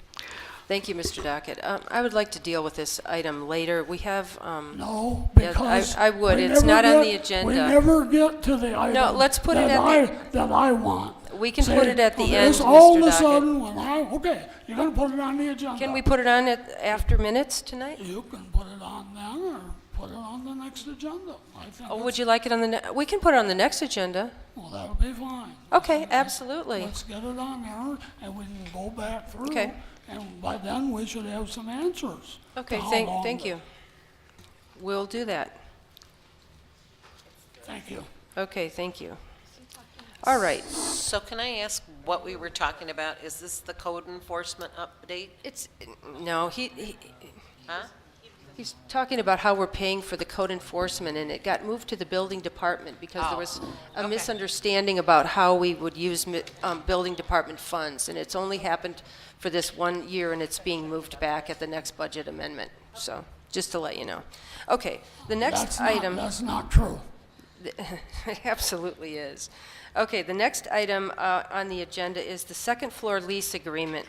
Thank you, Mr. Dockett. I would like to deal with this item later. We have, No, yeah, because I would. we It's never not on get- the agenda. We never get to the item. No, let's put it that at that I want. We can put it at the okay, end, so all Mr. of a Dockett. sudden, okay, you're gonna put it on the agenda. Can we put it on after minutes tonight? You can put it on then, or put it on the next agenda. I think. Oh, would you like it on the, we can put it on the next agenda. Well, that'll be fine. Okay, absolutely. Let's get it on there, and we can go back through. Okay. And by then, we should have some answers. to Okay, how thank long you. We'll do that. Thank you. Okay, thank you. All right. So can I ask what we were talking about? Is this the code enforcement update? No, Huh? he's talking about how we're paying for the code enforcement, and it got moved to the building department because there was a okay. misunderstanding about how we would use building department funds, and it's only happened for this 1 year, and it's being moved back at the next budget amendment. So, just to let you know. Okay, the next item. That's not true. It absolutely is. Okay, the next item on the agenda is the second floor lease agreement.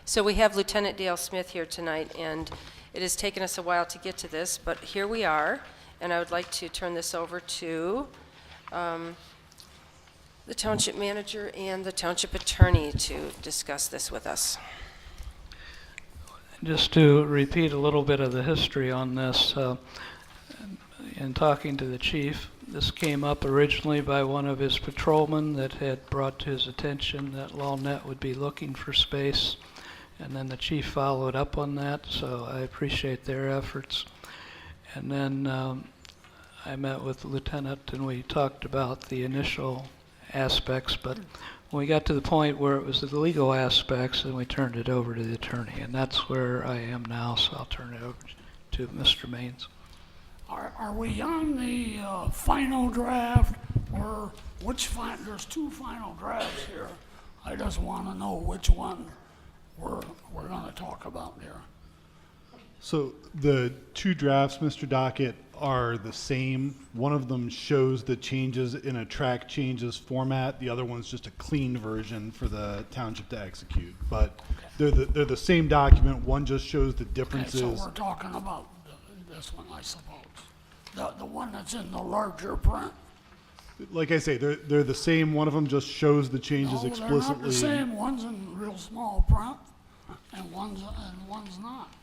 So we have Lieutenant Dale Smith here tonight, and it has taken us a while to get to this, but here we are, and I would like to turn this over to the township manager and the township attorney to discuss this with us. Just to repeat a little bit of the history on this, in talking to the chief, this came up originally by one of his patrolmen that had brought to his attention that LawNet would be looking for space, and then the chief followed up on that, so I appreciate their efforts. And then I met with the lieutenant and we talked about the initial aspects, but when we got to the point where it was the legal aspects, then we turned it over to the attorney, and that's where I am now, so I'll turn it over to Mr. Maines. Are we on the final draft, or there's two final drafts here. I just want to know which one we're going to talk about here. So the two drafts, Mr. Dockett, are the same. One of them shows the changes in a track changes format. The other one's just a clean version for the township to execute. But they're the same document. One just shows the differences. Okay, so we're talking about this one, I suppose. The one that's in the larger print. Like I say, they're the same. One of them just shows the changes No, explicitly. they're not the same. One's in real small print, and one's not.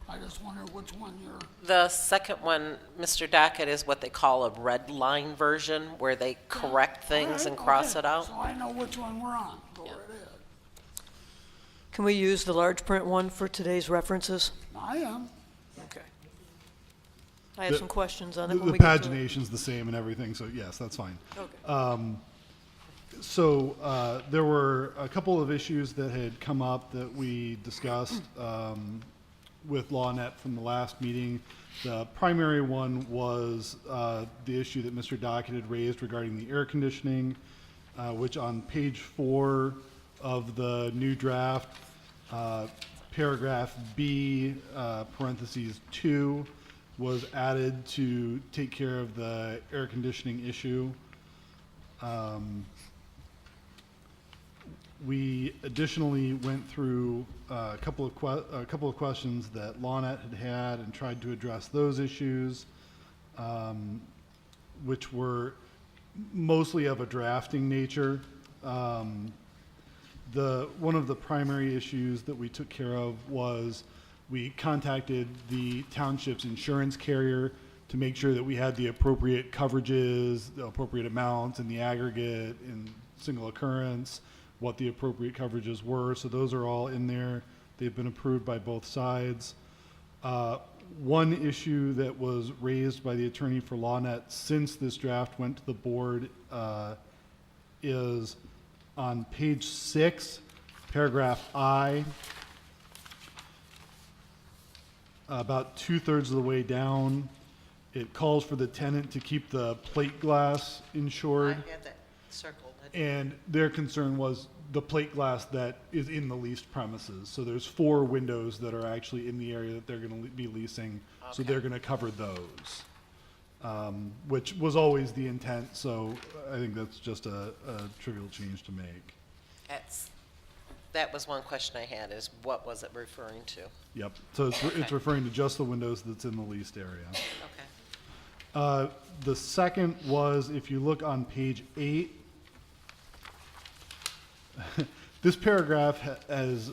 I just wonder which one you're, The second one, Mr. Dockett, is what they call a red line version, where they correct things and cross it out. so I know which one we're on. Go right ahead. Can we use the large print one for today's references? I am. Okay. I have The- some questions on it The when we get to it. pagination's the same and everything, so yes, that's fine. Okay. So there were a couple of issues that had come up that we discussed with LawNet from the last meeting. The primary one was the issue that Mr. Dockett had raised regarding the air conditioning, which on page 4 of the new draft, paragraph B, parentheses 2, was added to take care of the air conditioning issue. We additionally went through a couple of questions that LawNet had and tried to address those issues, which were mostly of a drafting nature. One of the primary issues that we took care of was we contacted the township's insurance carrier to make sure that we had the appropriate coverages, the appropriate amounts in the aggregate, in single occurrence, what the appropriate coverages were. So those are all in there. They've been approved by both sides. One issue that was raised by the attorney for LawNet since this draft went to the board is on page 6, paragraph I, about 2/3 of the way down. It calls for the tenant to keep the plate glass insured. I had that circled. And their concern was the plate glass that is in the leased premises. So there's 4 windows that are actually in the area that they're going to be leasing. So Okay. they're going to cover those, which was always the intent. So I think that's just a trivial change to make. That was one question I had, is what was it referring to? Yep. So it's referring to just the windows that's in the leased area. Okay. The second was, if you look on page 8, this paragraph is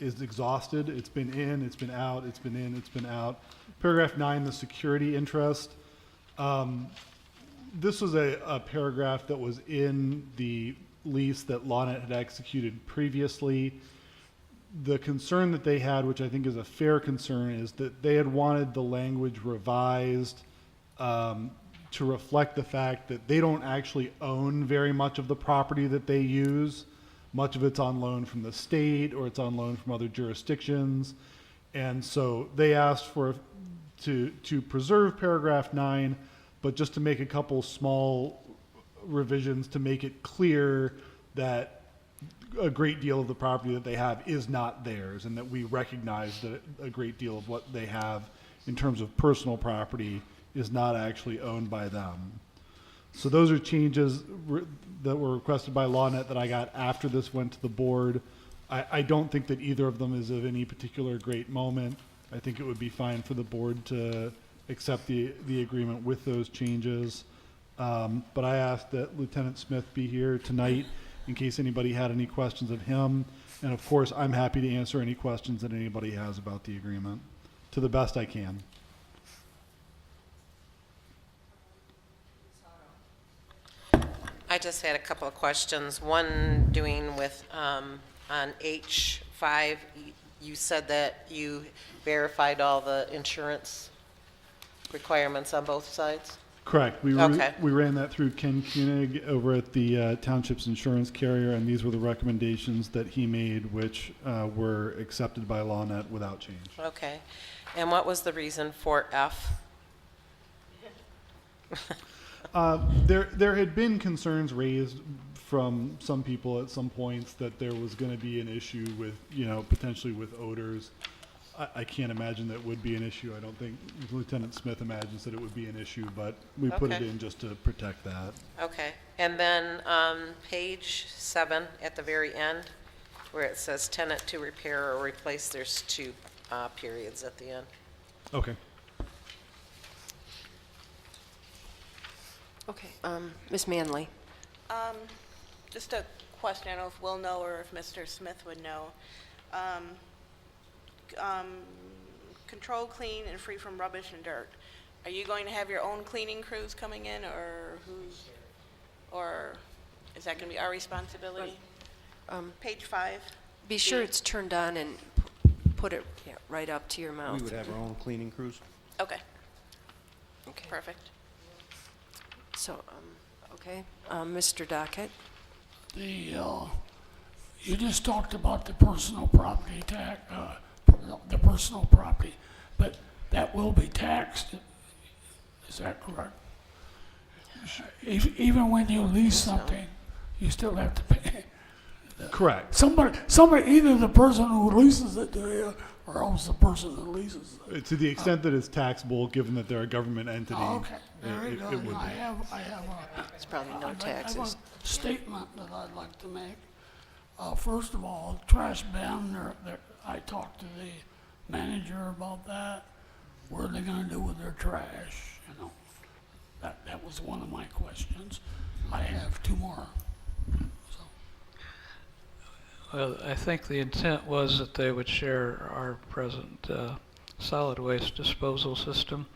exhausted. It's been in, it's been out, it's been in, it's been out. Paragraph 9, the security interest. This was a paragraph that was in the lease that LawNet had executed previously. The concern that they had, which I think is a fair concern, is that they had wanted the language revised to reflect the fact that they don't actually own very much of the property that they use. Much of it's on loan from the state, or it's on loan from other jurisdictions. And so they asked to preserve paragraph 9, but just to make a couple small revisions to make it clear that a great deal of the property that they have is not theirs, and that we recognize that a great deal of what they have in terms of personal property is not actually owned by them. So those are changes that were requested by LawNet that I got after this went to the board. I don't think that either of them is of any particular great moment. I think it would be fine for the board to accept the agreement with those changes. But I asked that Lieutenant Smith be here tonight in case anybody had any questions of him. And of course, I'm happy to answer any questions that anybody has about the agreement to the best I can. I just had a couple of questions. One doing with, on H5, you said that you verified all the insurance requirements on both sides? Correct. We Okay. ran that through Ken Koenig over at the township's insurance carrier, and these were the recommendations that he made, which were accepted by LawNet without change. Okay. And what was the reason for F? There had been concerns raised from some people at some points that there was going to be an issue with, potentially with odors. I can't imagine that would be an issue. I don't think Lieutenant Smith imagines that it would be an issue, but we put it Okay. in just to protect that. Okay. And then page 7 at the very end, where it says tenant to repair or replace, there's 2 periods at the end. Okay. Okay, Ms. Manley. Just a question, I don't know if we'll know or if Mr. Smith would know. controlled, clean, and free from rubbish and dirt. Are you going to have your own cleaning crews coming in, or or is that going to be our responsibility? Page 5. Be sure it's turned on and put it right up to your mouth. We would have our own cleaning crews. Okay, Okay. perfect. So, okay, Mr. Dockett? You just talked about the personal property tax, the personal property, but that will be taxed. Is that correct? Even when you lease something, you still have to pay. Correct. Somebody, either the person who leases it to you, or else the person who leases it. To the extent that it's taxable, given that they're a government entity. Okay, very good. would be. I have a. It's probably no I have taxes. a statement that I'd like to make. First of all, trash bin, I talked to the manager about that. What are they gonna do with their trash, you know? That was one of my questions. I have 2 more. So, Well, I think the intent was that they would share our present solid waste disposal system,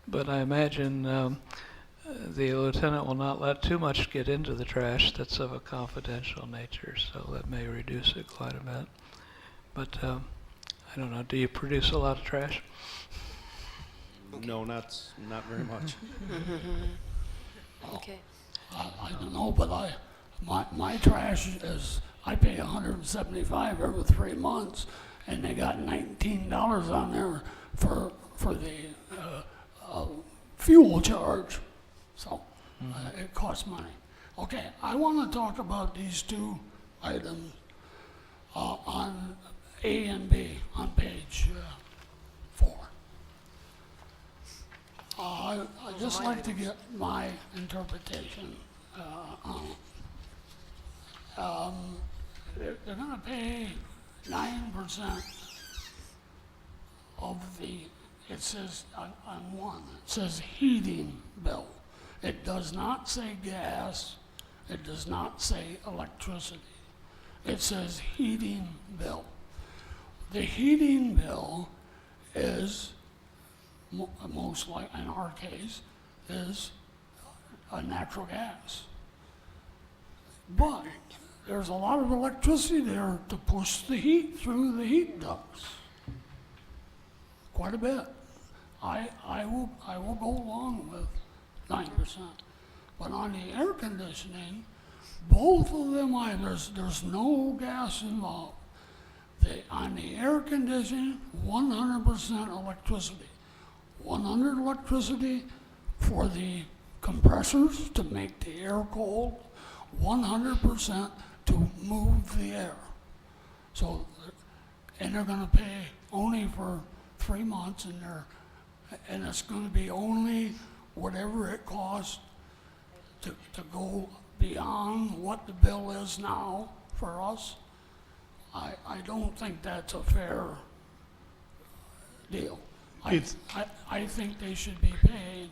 but I imagine the lieutenant will not let too much get into the trash that's of a confidential nature, so that may reduce it quite a bit. But I don't know, do you produce a lot of trash? No, not very much. Okay. I don't know, but my trash is, I pay $175 every 3 months, and they got $19 on there for the fuel charge. So it costs money. Okay, I want to talk about these 2 items on A and B on page 4. I'd just like to get my interpretation on it. They're going to pay 9% of the, it says on one, it says heating bill. It does not say gas. It does not say electricity. It says heating bill. The heating bill is, most like in our case, is a natural gas. But there's a lot of electricity there to push the heat through the heat ducts. Quite a bit. I will go along with 9%. But on the air conditioning, both of them, there's no gas involved. On the air conditioning, 100% electricity. 100 electricity for the compressors to make the air cold, 100% to move the air. So, and they're going to pay only for 3 months, and it's going to be only whatever it costs to go beyond what the bill is now for us. I don't think that's a fair deal. I think they should be paying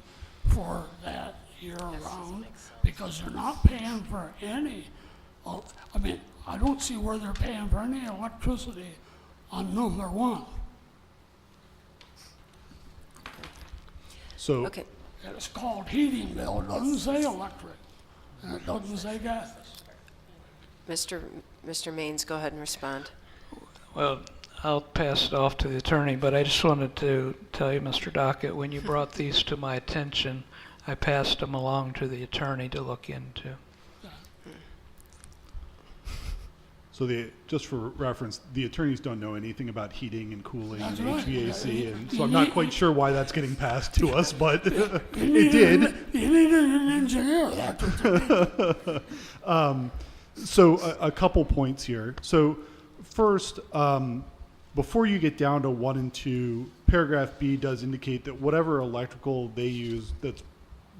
for that year-round, because they're not paying for any, I mean, I don't see where they're paying for any electricity on number 1. So, Okay. It's called heating bill, it doesn't say electric, and it doesn't say gas. Mr. Maines, go ahead and respond. Well, I'll pass it off to the attorney, but I just wanted to tell you, Mr. Dockett, when you brought these to my attention, I passed them along to the attorney to look into. so just for reference, the attorneys don't know anything about heating and cooling and That's right. HVAC, and so I'm not quite sure why that's getting passed to us, but it did. You needed an engineer, that's what you need. So a couple points here. So first, before you get down to 1 and 2, paragraph B does indicate that whatever electrical they use that's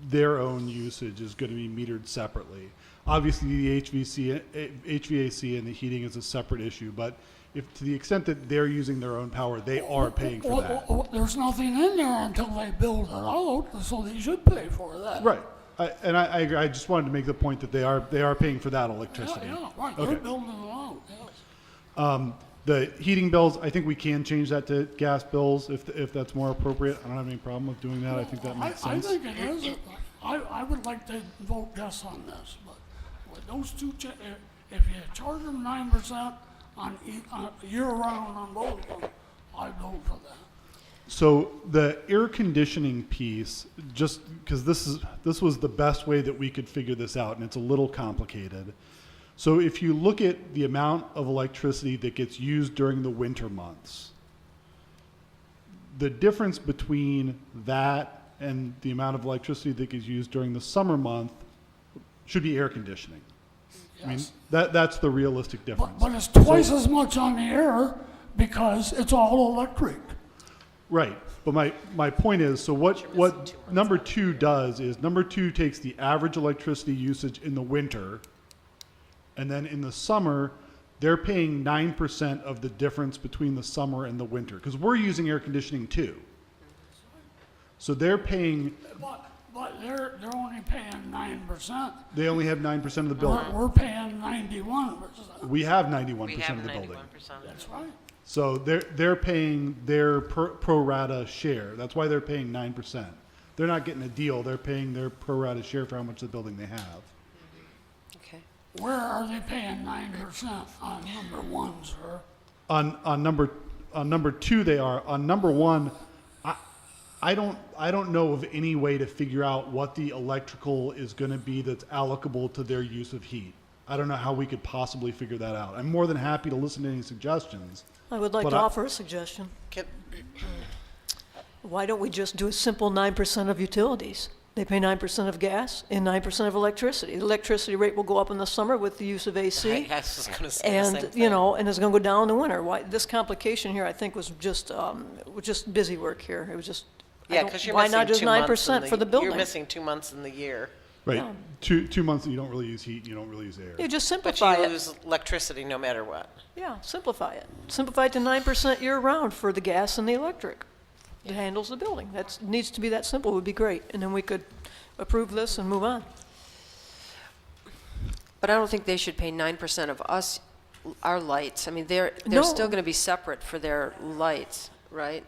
their own usage is going to be metered separately. Obviously, the HVAC and the heating is a separate issue, but if to the extent that they're using their own power, they are paying for that. There's nothing in there until they build it out, so they should pay for that. Right. I agree. I just wanted to make the point that they are paying for that electricity. Yeah, right. Okay. They're building it out. Yes. The heating bills, I think we can change that to gas bills if that's more appropriate. I don't have any problem with doing that. I think that makes sense. I think it is. I would like to vote yes on this, but with those two, if you charge them 9% on year-round on both of them, I'd vote for that. So the air conditioning piece, just because this was the best way that we could figure this out, and it's a little complicated. So if you look at the amount of electricity that gets used during the winter months, the difference between that and the amount of electricity that gets used during the summer month should be air conditioning. Yes. I mean, that's the realistic difference. But it's twice as much on the air because it's all electric. Right, but my point is, so what number 2 does is number 2 takes the average electricity usage in the winter, and then in the summer, they're paying 9% of the difference between the summer and the winter, because we're using air conditioning too. So they're paying, But they're only paying 9%. they only have 9% of the building. We're paying 91%. We have 91% We have of the 91%. building. That's right. So they're paying their pro rata share. That's why they're paying 9%. They're not getting a deal. They're paying their pro rata share for how much of the building they have. Okay. Where are they paying 9% on number 1, sir? On number 2 they are. On number 1, I don't know of any way to figure out what the electrical is going to be that's allocable to their use of heat. I don't know how we could possibly figure that out. I'm more than happy to listen to any suggestions. I would like But to I- offer a suggestion. Can- Why don't we just do a simple 9% of utilities? They pay 9% of gas and 9% of electricity. The electricity rate will go up in the summer with the use of AC. I was just going to say the same And, thing. you know, and it's going to go down in the winter. Why, this complication here, I think, was just busy work here. It was just, I Yeah, don't- because you're why missing not just 2 months 9% for the building? You're missing 2 months in the year. Right. Yeah. 2 months that you don't really use heat, you don't really use air. You just But simplify you it. lose electricity no matter what. Yeah, simplify it. Simplify it to 9% year-round for the gas and the electric. It handles the building. That needs to be that simple, would be great. And then we could approve this and move on. But I don't think they should pay 9% of our lights. I mean, they're No. still going to be separate for their lights, right?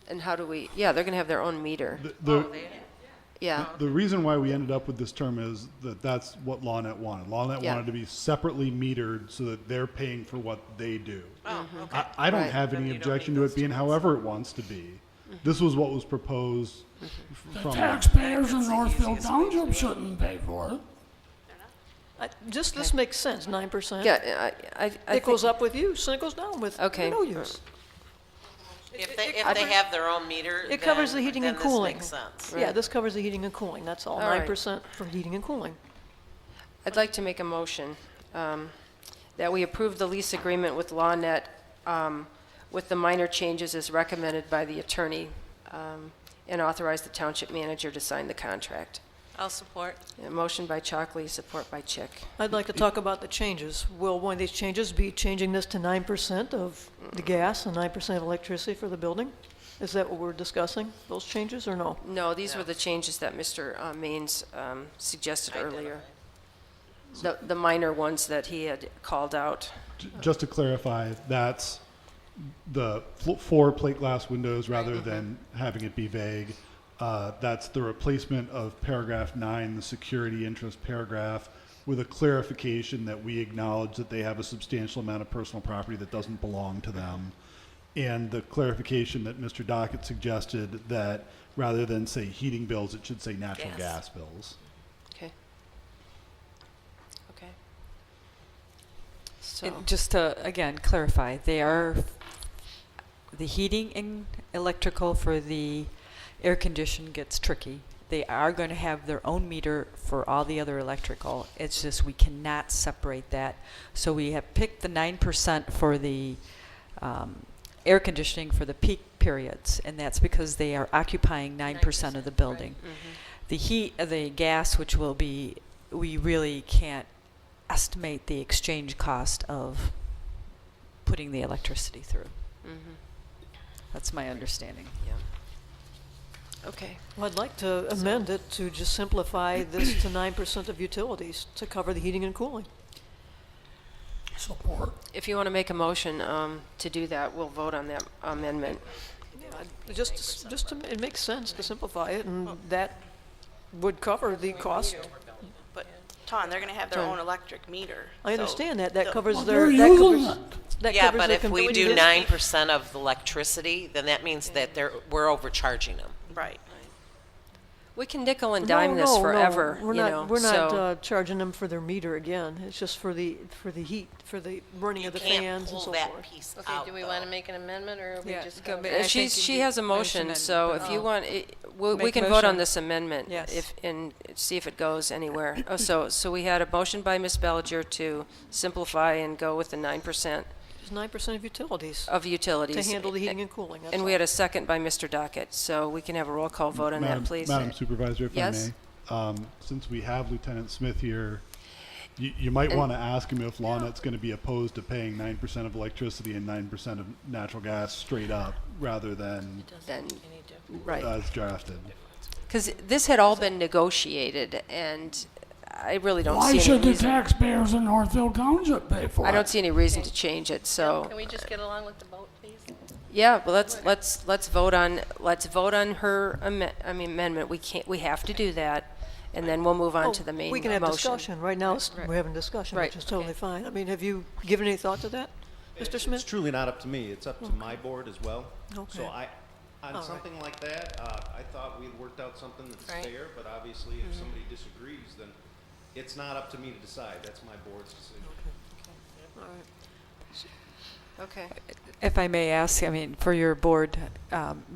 And how do we, yeah, they're going to have their own meter. Yeah, The reason why we ended up with this term is that that's what LawNet wanted. LawNet Yeah. wanted to be separately metered so that they're paying for what they do. Oh, okay. I don't Right. have Then any you don't objection need to those it being 2 however it wants to be. This was what was proposed The from. taxpayers in That's the Northfield easiest way to do Township it. shouldn't pay for it. This makes sense, 9%. yeah, I It think, goes up with use, and it goes down with Okay. no use. If they have their own meter, It covers the then- heating then and cooling. This makes sense. Yeah, this covers the heating and cooling, that's all. All right. 9% for heating and cooling. I'd like to make a motion that we approve the lease agreement with LawNet with the minor changes as recommended by the attorney and authorize the township manager to sign the contract. I'll support. A motion by Chalkley, support by Chick. I'd like to talk about the changes. Will one of these changes be changing this to 9% of the gas and 9% of electricity for the building? Is that what we're discussing, those changes, or no? No, these were the changes that Mr. Maines suggested earlier. The minor ones that he had called out. Just to clarify, that's the 4 plate glass windows rather than having it be vague. That's the replacement of paragraph 9, the security interest paragraph, with a clarification that we acknowledge that they have a substantial amount of personal property that doesn't belong to them. And the clarification that Mr. Dockett suggested that rather than say heating bills, it should say natural gas bills. Okay. Okay. So, And just to, again, clarify, they are, the heating and electrical for the air condition gets tricky. They are going to have their own meter for all the other electrical. It's just we cannot separate that. So we have picked the 9% for the air conditioning for the peak periods, and that's because they are occupying 9% of the building. The heat, the gas, which will be, we really can't estimate the exchange cost of putting the electricity through. That's my understanding. okay. Well, I'd like to amend it to just simplify this to 9% of utilities to cover the heating and cooling. support. If you want to make a motion to do that, we'll vote on that amendment. It makes sense to simplify it, and that would cover the cost. But, Ton, they're gonna have their own electric meter. I so understand that, that the- covers Well, their, they're that using covers, it. that Yeah, covers but their if we do convenience. 9% of the electricity, then that means that we're overcharging them. Right. We can nickel and dime this No, forever, we're you not, know, we're not so, charging them for their meter again. It's just for the heat, for the running of the fans and so You can't forth. pull that piece Okay, out, do we want to though. make an amendment, or are we Yeah, just go going ma- I to? think she you has a motion motion, and- so if you want, we Make can a vote on motion. this amendment. Yes. And see if it goes anywhere. So we had a motion by Ms. Bellinger to simplify and go with the 9% It's 9% of utilities of utilities. to handle the heating and cooling, that's And we all. had a second by Mr. Dockett, so we can have a roll call vote on that, please. Madam Supervisor, if Yes? I may, since we have Lieutenant Smith here, you might want to ask him if LawNet's going to be opposed to paying 9% of electricity and 9% of natural gas straight up, rather than Then, right. as drafted. Because this had all been negotiated, and I really don't Why see should any the reason. taxpayers in Northfield Township pay for it? I don't see any reason to change it, so. Can we just get along with the vote, please? Yeah, well, let's vote on her amendment. We have to do that, and then we'll move on to the main motion. We can have discussion. Right now, we're having discussion, Right. which is totally fine. I mean, have you given any thought to that, Mr. It's Smith? truly not up to me. It's up to my board as well. Okay. So All on right. something like that, I thought we'd worked out something that's Right. fair, but obviously if somebody disagrees, then it's not up to me to decide. That's my board's decision. All right. Okay. If I may ask, I mean, for your board,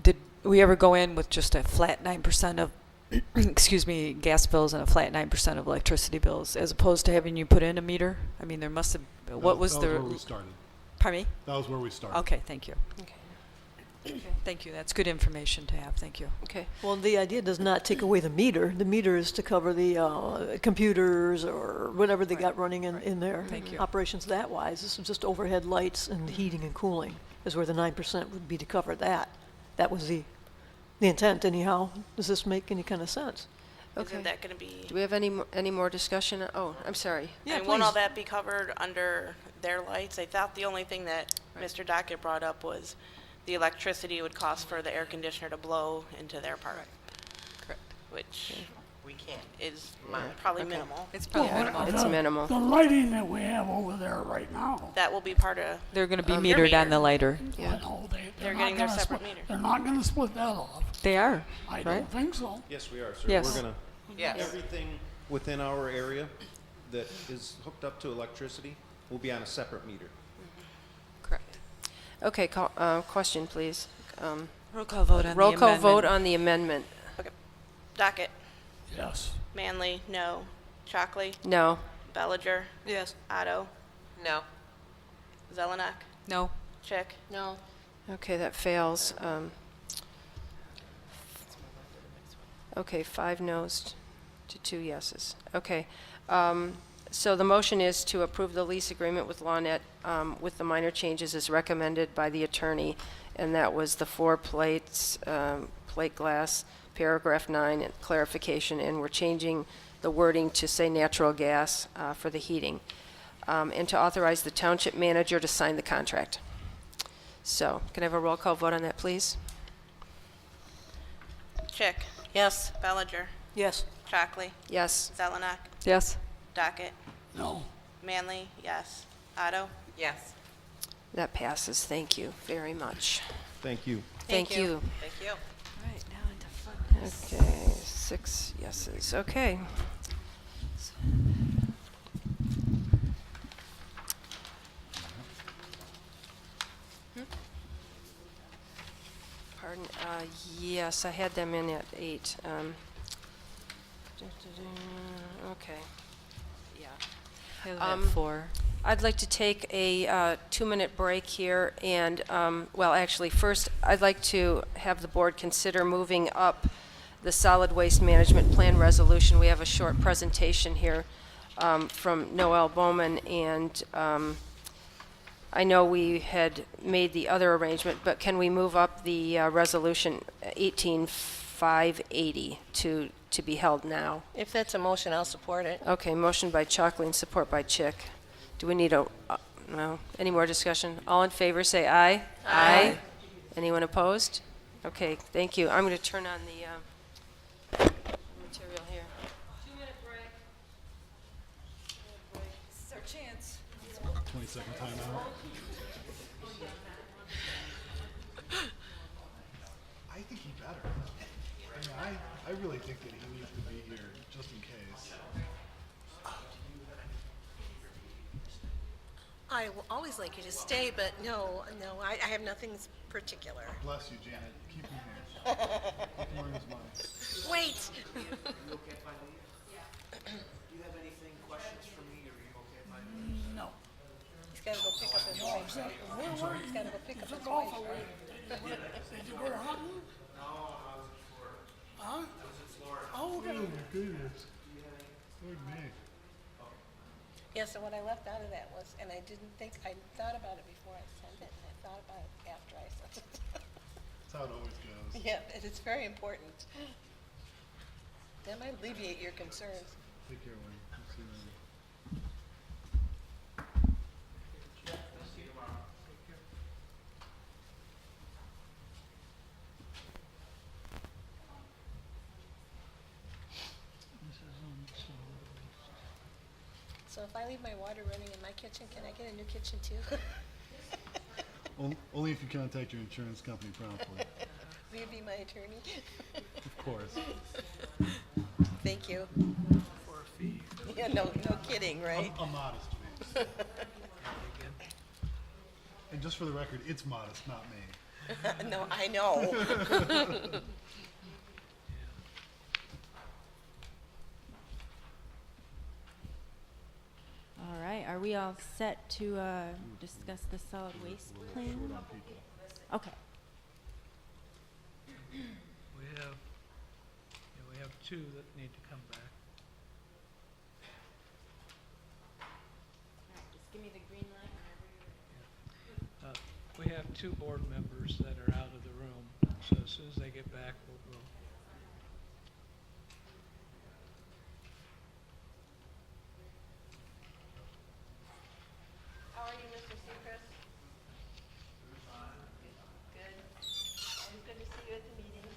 did we ever go in with just a flat 9% of, excuse me, gas bills and a flat 9% of electricity bills, as opposed to having you put in a meter? I mean, there must have, what was that the? was where we started. Pardon me? That was where we started. Okay, thank you. Okay. Thank you, that's good information to have, thank you. Okay. Well, the idea does not take away the meter. The meter is to cover the computers or whatever they got running in their Thank you. operations that wise. This is just overhead lights and heating and cooling is where the 9% would be to cover that. That was the intent anyhow. Does this make any kind of sense? Okay. Isn't that gonna be, Do we have any more discussion? Oh, I'm sorry. Yeah, and won't all please. that be covered under their lights? I thought the only thing that Mr. Dockett brought up was the electricity would cost for the air conditioner to blow into their part. Correct. Which We can't. is probably minimal. It's probably Well, minimal. It's minimal. The lighting that we have over there right now, That will be part of, They're gonna be Your metered on meter. the lighter. you know, They're not getting their gonna separate split- meter. They're not gonna split that off. They are, I right? don't think so. Yes, we are, sir. Yes. We're gonna, Yes. everything within our area that is hooked up to electricity will be on a separate meter. Correct. Okay, question, please. Roll call vote on the Roll call vote amendment. on the amendment. Dockett, Yes. Manley, no. Chockley, No. Bellinger, Yes. Otto, No. Zelenak, No, Chick. No. Okay, that fails. Okay, 5 noes to 2 yeses. Okay. So the motion is to approve the lease agreement with LawNet with the minor changes as recommended by the attorney, and that was the 4 plates, plate glass, paragraph 9, and clarification, and we're changing the wording to say natural gas for the heating, and to authorize the township manager to sign the contract. So, can I have a roll call vote on that, please? Chick, Yes. Bellinger, Yes. Chockley, Yes. Zelenak, yes, Dockett, No. Manley, yes. Otto, Yes. That passes. Thank you very much. Thank you. Thank you. Thank you. right, now into fundness. Okay, 6 yeses. Okay. Pardon, yes, I had them in at 8. Okay, yeah. I have Um, 4. I'd like to take a 2-minute break here, and, well, actually, first, I'd like to have the board consider moving up the solid waste management plan resolution. We have a short presentation here from Noel Bowman, and I know we had made the other arrangement, but can we move up the resolution 18580 to be held now? If that's a motion, I'll support it. Okay, motion by Chalkley and support by Chick. Do we need a No. Any more discussion? All in favor, say aye. Aye. Anyone opposed? Okay, thank you. I'm going to turn on the material here. 2-minute break. This is our chance. 20-second timeout. I think he better. I mean, I really think that he needs to be here just in case. I will always like you to stay, but no, I have nothing particular. Bless you, Janet. Keep him here. Keep him earn his money. Wait. You have anything, questions for me, or are you okay if I leave? No. He's got to go pick up his wife. He's got to go pick up his wife. Did you go hunting? No, I was in Florida. Huh? I was in Florida. Oh, okay. Oh my goodness. Good man. Yeah, so what I left out of that was, and I didn't think, I thought about it before I sent it, and I thought about it after I sent it. That's how it always goes. Yeah, and it's very important. That might alleviate your concerns. Take care, Wayne. We'll see you later. So if I leave my water running in my kitchen, can I get a new kitchen too? Only if you contact your insurance company promptly. Will you be my attorney? Of course. Thank you. For a fee. Yeah, no kidding, right? A modest fee. And just for the record, it's modest, not me. No, I know. All right, are we all set to discuss the solid waste plan? Okay. We have two that need to come back. All right, just give me the green light whenever you're We have two board members that are out of the room, so as soon as they get back, we'll How are you, Mr. Seacrest? Good. Always good to see you at the meetings.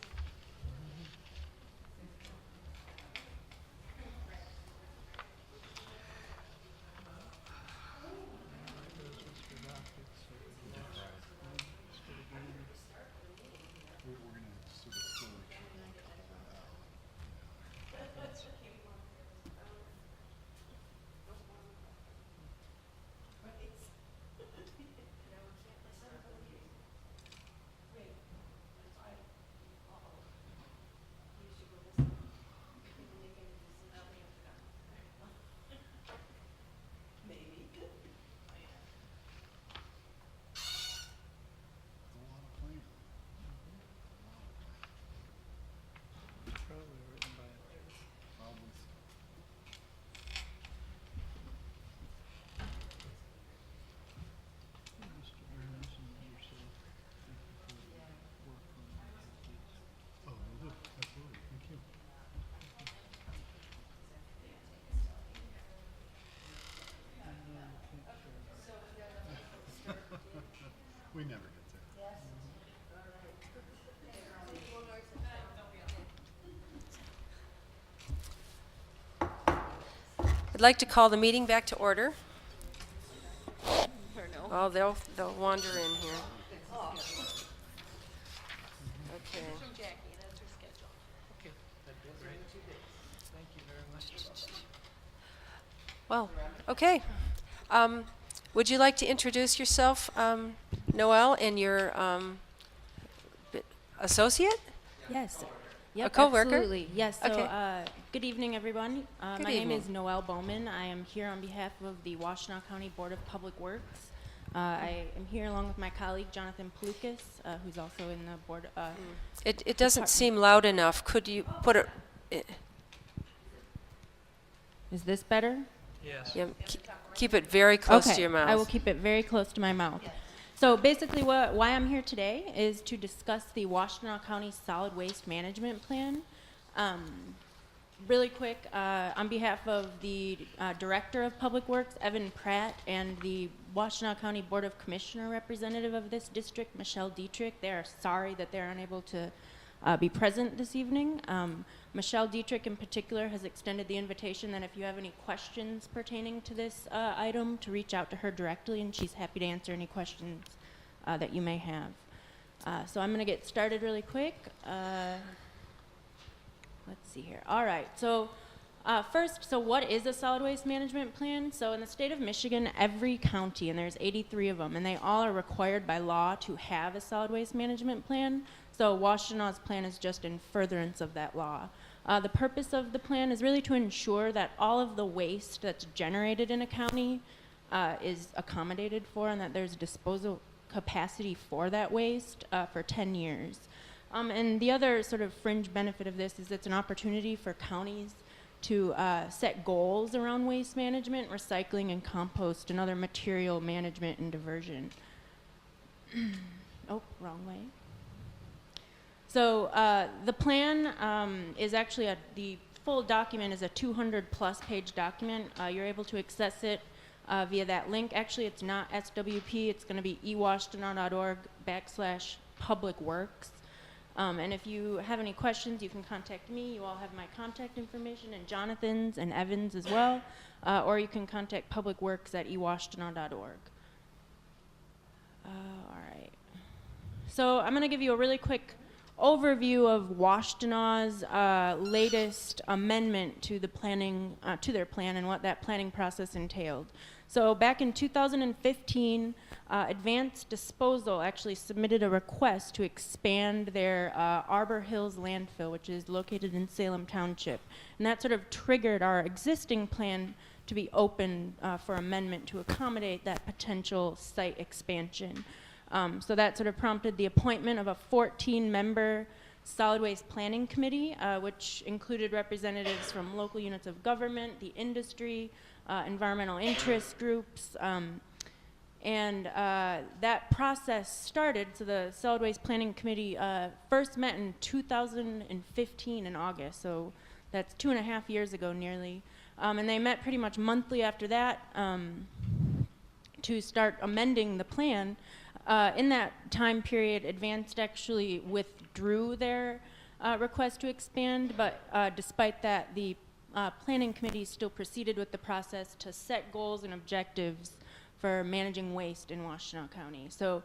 We're gonna sort of slowly trend out. A lot of planning. probably written by Probably so. Mr. Burns and yourself. Thank you for work on this. Oh, will do. Absolutely. Thank you. We never get there. I'd like to call the meeting back to order. Oh, they'll wander in here. Okay. Jackie, that's her schedule. Okay, that'd be great. Thank you very much. Well, okay. Would you like to introduce yourself, Noel, and your associate? Yes. Yep, coworker? absolutely. Yes. So, Okay. good evening, everyone. Good My evening. name is Noelle Bowman. I am here on behalf of the Washtenaw County Board of Public Works. I am here along with my colleague Jonathan Palukas, who's also in the board. It doesn't seem loud enough. Could you put it? Is this better? Yes. Yeah, keep it very close Okay, to your mouth. I will keep it very close to my mouth. So basically why I'm here today is to discuss the Washtenaw County Solid Waste Management Plan. Really quick, on behalf of the Director of Public Works, Evan Pratt, and the Washtenaw County Board of Commissioner representative of this district, Michelle Dietrich. They are sorry that they're unable to be present this evening. Michelle Dietrich in particular has extended the invitation that if you have any questions pertaining to this item, to reach out to her directly, and she's happy to answer any questions that you may have. So I'm going to get started really quick. Let's see here. All right. So first, what is a solid waste management plan? So in the state of Michigan, every county, and there's 83 of them, and they all are required by law to have a solid waste management plan. So Washtenaw's plan is just in furtherance of that law. The purpose of the plan is really to ensure that all of the waste that's generated in a county is accommodated for, and that there's disposal capacity for that waste for 10 years. And the other sort of fringe benefit of this is it's an opportunity for counties to set goals around waste management, recycling, and compost, and other material management and diversion. Oh, wrong way. So the plan is actually the full document is a 200+ page document. You're able to access it via that link. Actually, it's not SWP. It's going to be ewashtenaw.org/publicworks. And if you have any questions, you can contact me. You all have my contact information, and Jonathan's and Evan's as well. Or you can contact publicworks@ewashtenaw.org. All right. So I'm going to give you a really quick overview of Washtenaw's latest amendment to the planning, to their plan, and what that planning process entailed. So back in 2015, Advanced Disposal actually submitted a request to expand their Arbor Hills landfill, which is located in Salem Township. And that sort of triggered our existing plan to be open for amendment to accommodate that potential site expansion. So that sort of prompted the appointment of a 14-member solid waste planning committee, which included representatives from local units of government, the industry, environmental interest groups, and that process started. So the solid waste planning committee first met in 2015 in August, so that's 2.5 years ago nearly, and they met pretty much monthly after that to start amending the plan. In that time period, Advanced actually withdrew their request to expand, but despite that, the planning committee still proceeded with the process to set goals and objectives for managing waste in Washtenaw County. So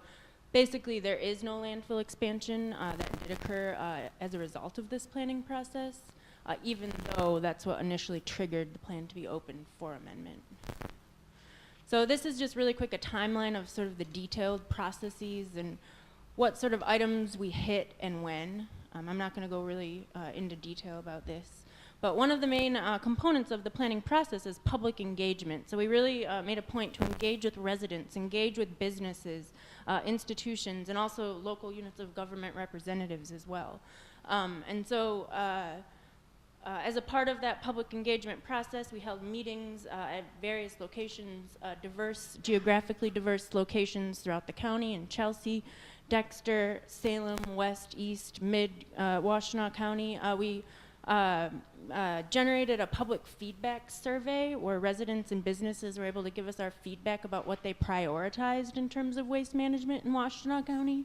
basically, there is no landfill expansion that did occur as a result of this planning process, even though that's what initially triggered the plan to be open for amendment. So this is just really quick a timeline of sort of the detailed processes and what sort of items we hit and when. I'm not going to go really into detail about this. But one of the main components of the planning process is public engagement. So we really made a point to engage with residents, engage with businesses, institutions, and also local units of government representatives as well. And so as a part of that public engagement process, we held meetings at various locations, geographically diverse locations throughout the county in Chelsea, Dexter, Salem, West, East, Mid, Washtenaw County. We generated a public feedback survey where residents and businesses were able to give us our feedback about what they prioritized in terms of waste management in Washtenaw County.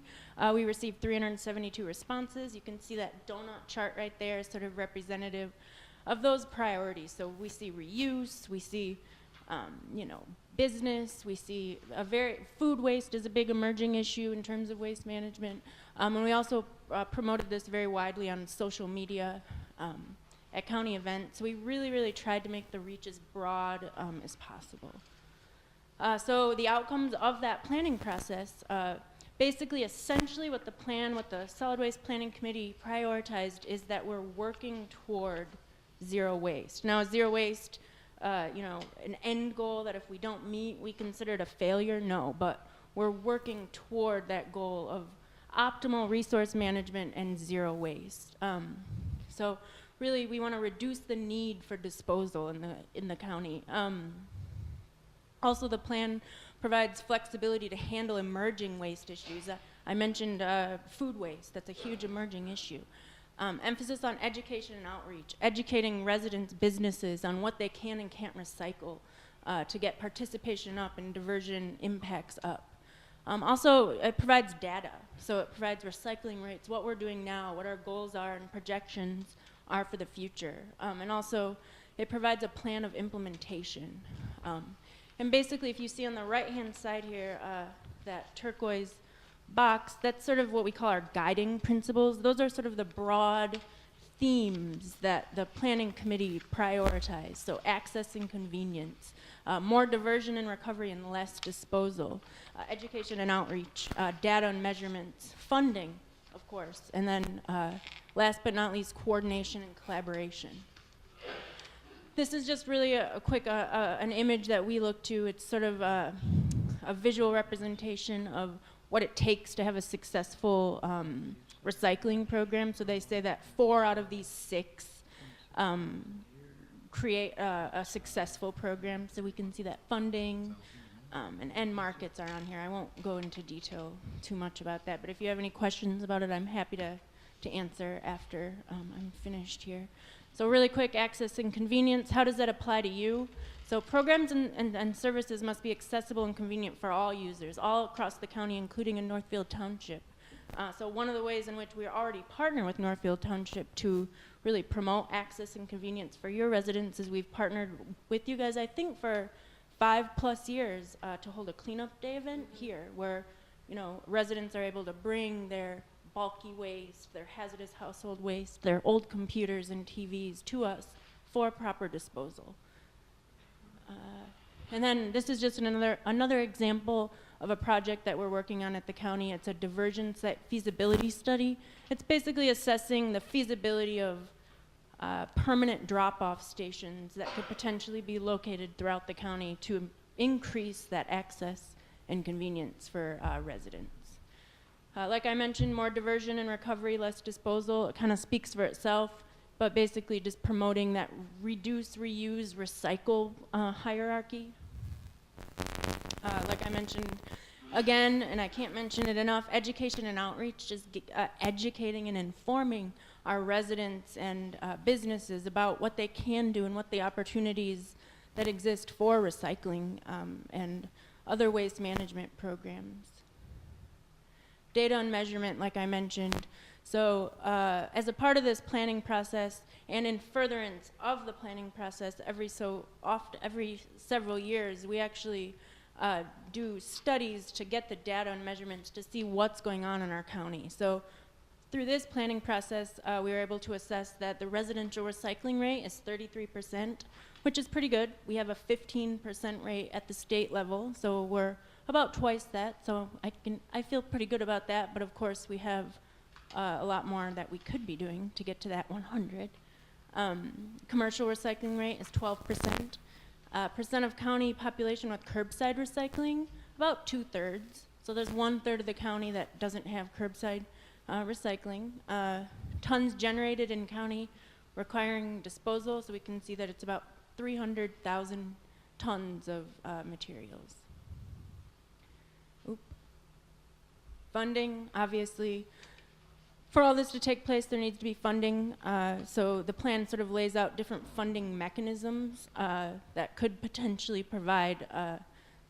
We received 372 responses. You can see that donut chart right there is sort of representative of those priorities. So we see reuse, we see business, we see food waste is a big emerging issue in terms of waste management. And we also promoted this very widely on social media at county events. So we really, really tried to make the reach as broad as possible. So the outcomes of that planning process, basically, essentially what the Solid Waste Planning Committee prioritized is that we're working toward zero waste. Now, zero waste, an end goal that if we don't meet, we consider it a failure? No, but we're working toward that goal of optimal resource management and zero waste. So really, we want to reduce the need for disposal in the county. Also, the plan provides flexibility to handle emerging waste issues. I mentioned food waste. That's a huge emerging issue. Emphasis on education and outreach, educating residents, businesses on what they can and can't recycle. to get participation up and diversion impacts up. Also, it provides data. So it provides recycling rates, what we're doing now, what our goals are and projections are for the future. And also, it provides a plan of implementation. And basically, if you see on the right-hand side here, that turquoise box, that's sort of what we call our guiding principles. Those are sort of the broad themes that the planning committee prioritized. So access and convenience, more diversion and recovery and less disposal, education and outreach, data and measurements, funding, of course, and then last but not least, coordination and collaboration. This is just really a quick an image that we look to. It's sort of a visual representation of what it takes to have a successful recycling program. So they say that 4 out of these 6 create a successful program. So we can see that funding and end markets are on here. I won't go into detail too much about that, but if you have any questions about it, I'm happy to answer after I'm finished here. So really quick, access and convenience, how does that apply to you? So programs and services must be accessible and convenient for all users, all across the county, including in Northfield Township. So one of the ways in which we already partner with Northfield Township to really promote access and convenience for your residents is we've partnered with you guys, I think, for 5+ years to hold a cleanup day event here where, you know, residents are able to bring their bulky waste, their hazardous household waste, their old computers and TVs to us for proper disposal. And then this is just another example of a project that we're working on at the county. It's a diversion site feasibility study. It's basically assessing the feasibility of permanent drop-off stations that could potentially be located throughout the county to increase that access and convenience for residents. Like I mentioned, more diversion and recovery, less disposal. It kind of speaks for itself, but basically just promoting that reduce, reuse, recycle hierarchy. Like I mentioned again, and I can't mention it enough, education and outreach, just educating and informing our residents and businesses about what they can do and what the opportunities that exist for recycling and other waste management programs. Data and measurement, like I mentioned. So as a part of this planning process and in furtherance of the planning process, every several years, we actually do studies to get the data and measurements to see what's going on in our county. So through this planning process, we were able to assess that the residential recycling rate is 33%, which is pretty good. We have a 15% rate at the state level, so we're about twice that. So I feel pretty good about that, but of course we have a lot more that we could be doing to get to that 100. Commercial recycling rate is 12%. Percent of county population with curbside recycling, about 2/3. So there's 1/3 of the county that doesn't have curbside recycling. Tons generated in county requiring disposal, so we can see that it's about 300,000 tons of materials. Funding, obviously, for all this to take place, there needs to be funding. So the plan sort of lays out different funding mechanisms that could potentially provide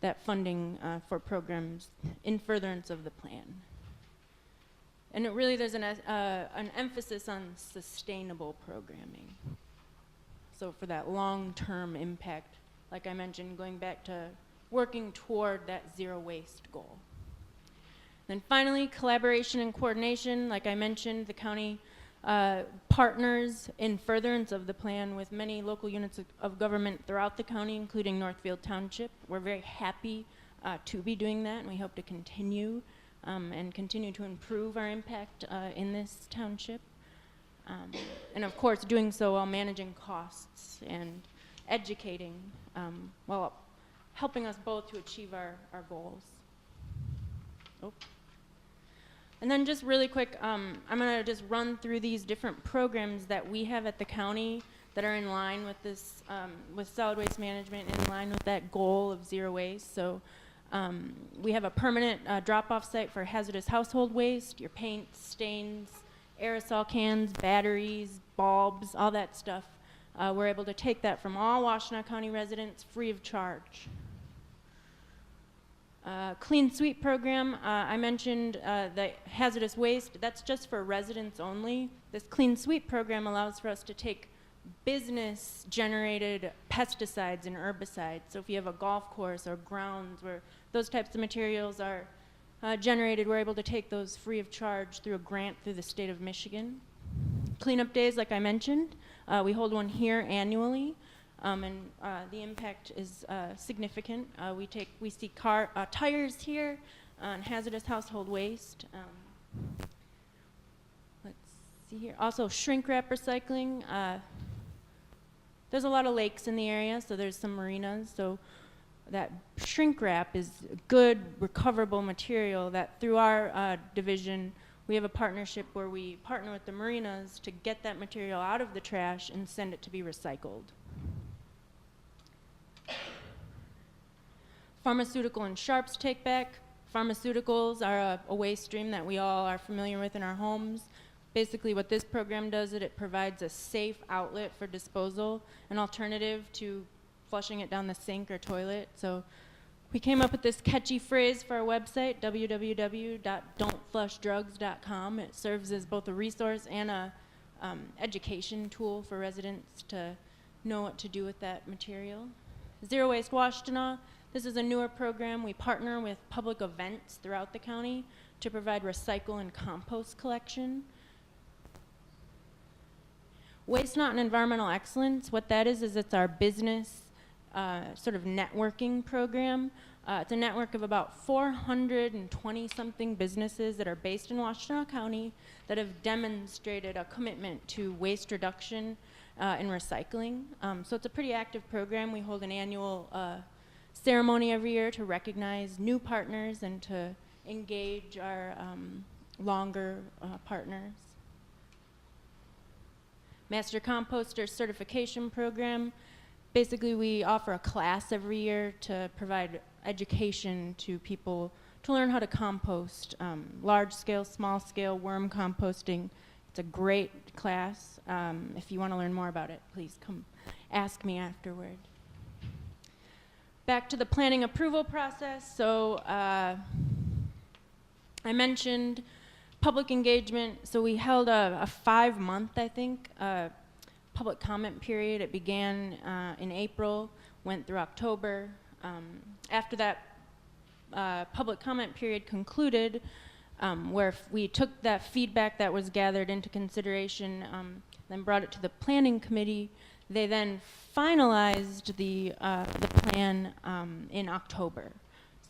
that funding for programs in furtherance of the plan. And it really, there's an emphasis on sustainable programming. So for that long-term impact, like I mentioned, going back to working toward that zero waste goal. Then finally, collaboration and coordination. Like I mentioned, the county partners in furtherance of the plan with many local units of government throughout the county, including Northfield Township. We're very happy to be doing that, and we hope to continue and continue to improve our impact in this township. And of course, doing so while managing costs and educating, while helping us both to achieve our goals. Oh. And then just really quick, I'm going to just run through these different programs that we have at the county that are in line with this, with solid waste management, in line with that goal of zero waste. So we have a permanent drop-off site for hazardous household waste, your paints, stains, aerosol cans, batteries, bulbs, all that stuff. we're able to take that from all Washtenaw County residents free of charge. Clean Sweep program, I mentioned the hazardous waste, that's just for residents only. This Clean Sweep program allows for us to take business-generated pesticides and herbicides. So if you have a golf course or grounds where those types of materials are generated, we're able to take those free of charge through a grant through the state of Michigan. Cleanup days, like I mentioned, we hold one here annually. And the impact is significant. We see tires here and hazardous household waste. Let's see here. Also, shrink wrap recycling. There's a lot of lakes in the area, so there's some marinas. So that shrink wrap is good, recoverable material that through our division, we have a partnership where we partner with the marinas to get that material out of the trash and send it to be recycled. Pharmaceutical and sharps take back. Pharmaceuticals are a waste stream that we all are familiar with in our homes. Basically what this program does is it provides a safe outlet for disposal, an alternative to flushing it down the sink or toilet. So we came up with this catchy phrase for our website, www.don'tflushdrugs.com. It serves as both a resource and a education tool for residents to know what to do with that material. Zero Waste Washtenaw. This is a newer program. We partner with public events throughout the county to provide recycle and compost collection. Waste Not and Environmental Excellence, what that is it's our business sort of networking program. It's a network of about 420-something businesses that are based in Washtenaw County that have demonstrated a commitment to waste reduction and recycling. So it's a pretty active program. We hold an annual ceremony every year to recognize new partners and to engage our longer partners. Master Composter Certification Program. Basically, we offer a class every year to provide education to people to learn how to compost, large-scale, small-scale worm composting. It's a great class. If you want to learn more about it, please come ask me afterward. Back to the planning approval process. So I mentioned public engagement. So we held a 5-month, I think, public comment period. It began in April, went through October. After that public comment period concluded, where we took that feedback that was gathered into consideration, then brought it to the planning committee. They then finalized the plan in October.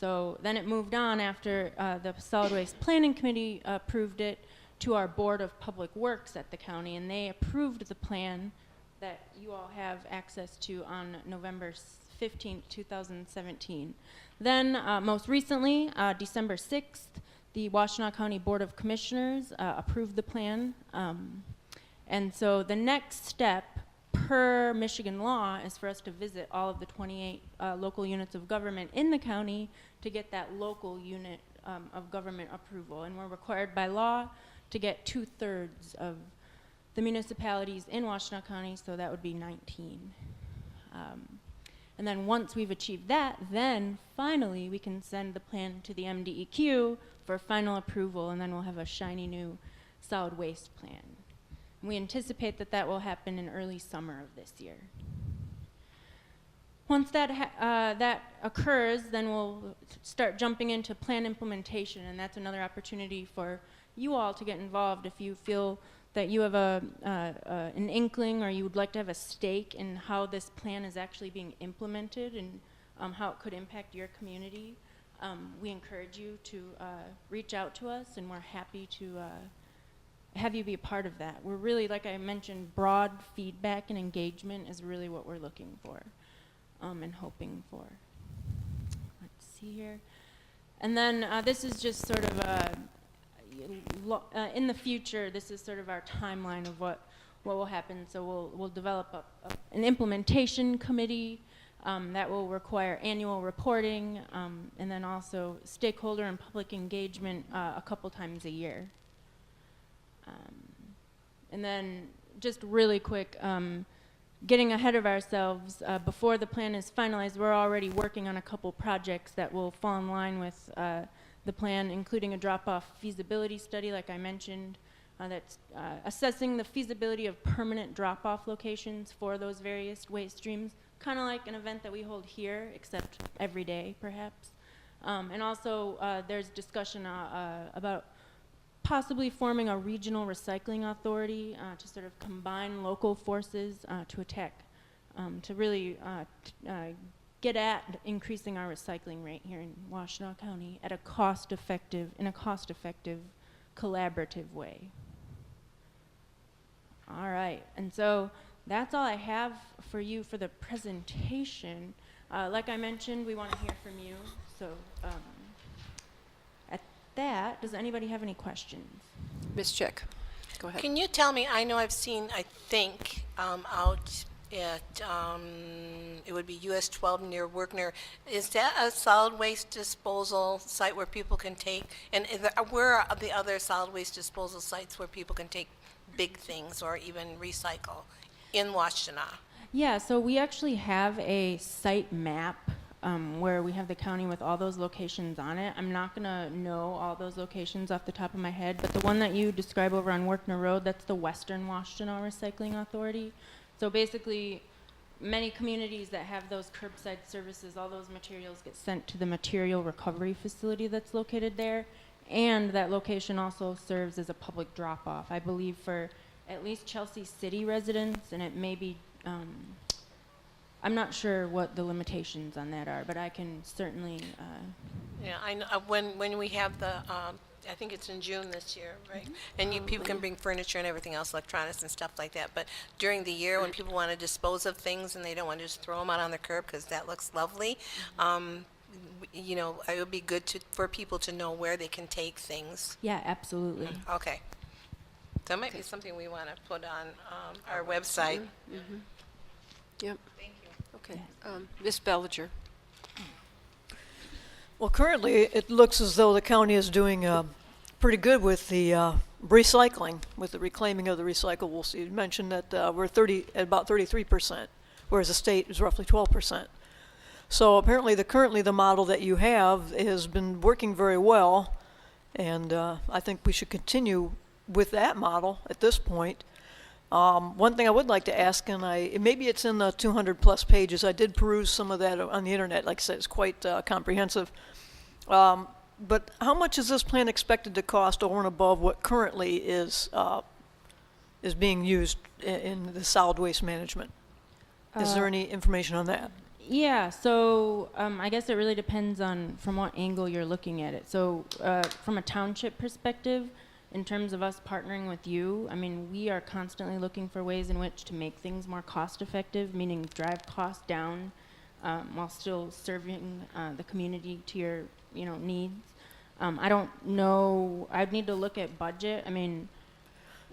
So then it moved on after the Solid Waste Planning Committee approved it to our Board of Public Works at the county, and they approved the plan that you all have access to on November 15th, 2017. Then most recently, December 6th, the Washtenaw County Board of Commissioners approved the plan. And so the next step per Michigan law is for us to visit all of the 28 local units of government in the county to get that local unit of government approval. And we're required by law to get 2/3 of the municipalities in Washtenaw County, so that would be 19. And then once we've achieved that, then finally we can send the plan to the MDEQ for final approval, and then we'll have a shiny new solid waste plan. We anticipate that that will happen in early summer of this year. Once that occurs, then we'll start jumping into plan implementation, and that's another opportunity for you all to get involved if you feel that you have an inkling or you would like to have a stake in how this plan is actually being implemented and how it could impact your community. We encourage you to reach out to us, and we're happy to have you be a part of that. We're really, like I mentioned, broad feedback and engagement is really what we're looking for and hoping for. Let's see here. And then this is just sort of in the future, this is sort of our timeline of what will happen. So we'll develop an implementation committee that will require annual reporting and then also stakeholder and public engagement a couple times a year. And then just really quick, getting ahead of ourselves, before the plan is finalized, we're already working on a couple projects that will fall in line with the plan, including a drop-off feasibility study, like I mentioned, that's assessing the feasibility of permanent drop-off locations for those various waste streams, kind of like an event that we hold here, except every day, perhaps. And also, there's discussion about possibly forming a regional recycling authority to sort of combine local forces to attack, to really get at increasing our recycling rate here in Washtenaw County at a cost-effective, collaborative way. All right, and so that's all I have for you for the presentation. Like I mentioned, we want to hear from you. So at that, does anybody have any questions? Ms. Chick, go ahead. Can you tell me, I know I've seen, I think, out at, it would be US 12 near Werkner, is that a solid waste disposal site where people can take, and where are the other solid waste disposal sites where people can take big things or even recycle in Washtenaw? Yeah, so we actually have a site map where we have the county with all those locations on it. I'm not gonna know all those locations off the top of my head, but the one that you describe over on Werkner Road, that's the Western Washtenaw Recycling Authority. So basically, many communities that have those curbside services, all those materials get sent to the material recovery facility that's located there, and that location also serves as a public drop-off, I believe, for at least Chelsea City residents, and it may be, I'm not sure what the limitations on that are, but I can certainly, Yeah, I know, when we have the, I think it's in June this year, right? And people can bring furniture and everything else, electronics and stuff like that. But during the year, when people want to dispose of things and they don't want to just throw them out on the curb because that looks lovely, you know, it would be good for people to know where they can take things. yeah, absolutely. Okay. That might be something we want to put on our website. Yep. Thank you. Okay. Ms. Bellinger. Well, currently, it looks as though the county is doing pretty good with the recycling, with the reclaiming of the recyclables. You mentioned that we're at about 33%, whereas the state is roughly 12%. So apparently, currently the model that you have has been working very well, and I think we should continue with that model at this point. One thing I would like to ask, and maybe it's in the 200 plus pages, I did peruse some of that on the internet. Like I said, it's quite comprehensive. But how much is this plan expected to cost over and above what currently is being used in the solid waste management? Is there any information on that? Yeah, so I guess it really depends on from what angle you're looking at it. So from a township perspective, in terms of us partnering with you, I mean, we are constantly looking for ways in which to make things more cost effective, meaning drive costs down while still serving the community to your needs. I don't know, I'd need to look at budget. I mean,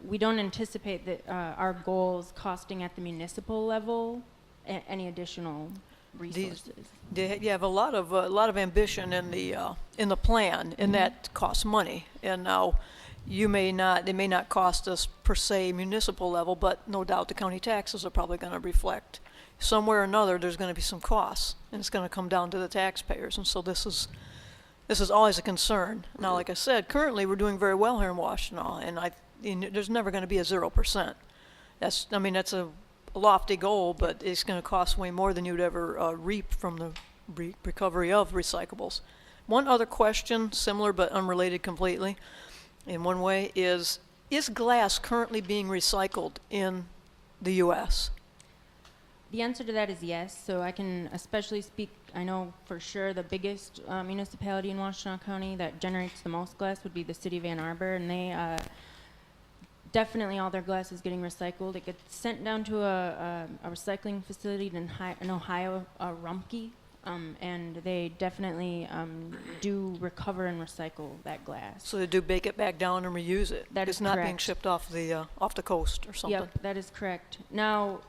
we don't anticipate that our goals costing at the municipal level any additional resources. You have a lot of ambition in the plan, and that costs money. And now, it may not cost us per se municipal level, but no doubt the county taxes are probably going to reflect somewhere or another. There's going to be some costs, and it's going to come down to the taxpayers. And so this is always a concern. Now, like I said, currently we're doing very well here in Washtenaw, and there's never going to be a 0%. That's a lofty goal, but it's going to cost way more than you'd ever reap from the recovery of recyclables. One other question, similar but unrelated completely, in one way, is glass currently being recycled in the U.S.? The answer to that is yes. So I can especially speak, I know for sure the biggest municipality in Washtenaw County that generates the most glass would be the city of Ann Arbor, and they definitely all their glass is getting recycled. It gets sent down to a recycling facility in Ohio, Rumpke, and they definitely do recover and recycle that glass. So they do bake it back down and reuse it. That is It's not being correct. shipped off the coast or something. Yep, that is correct. Now,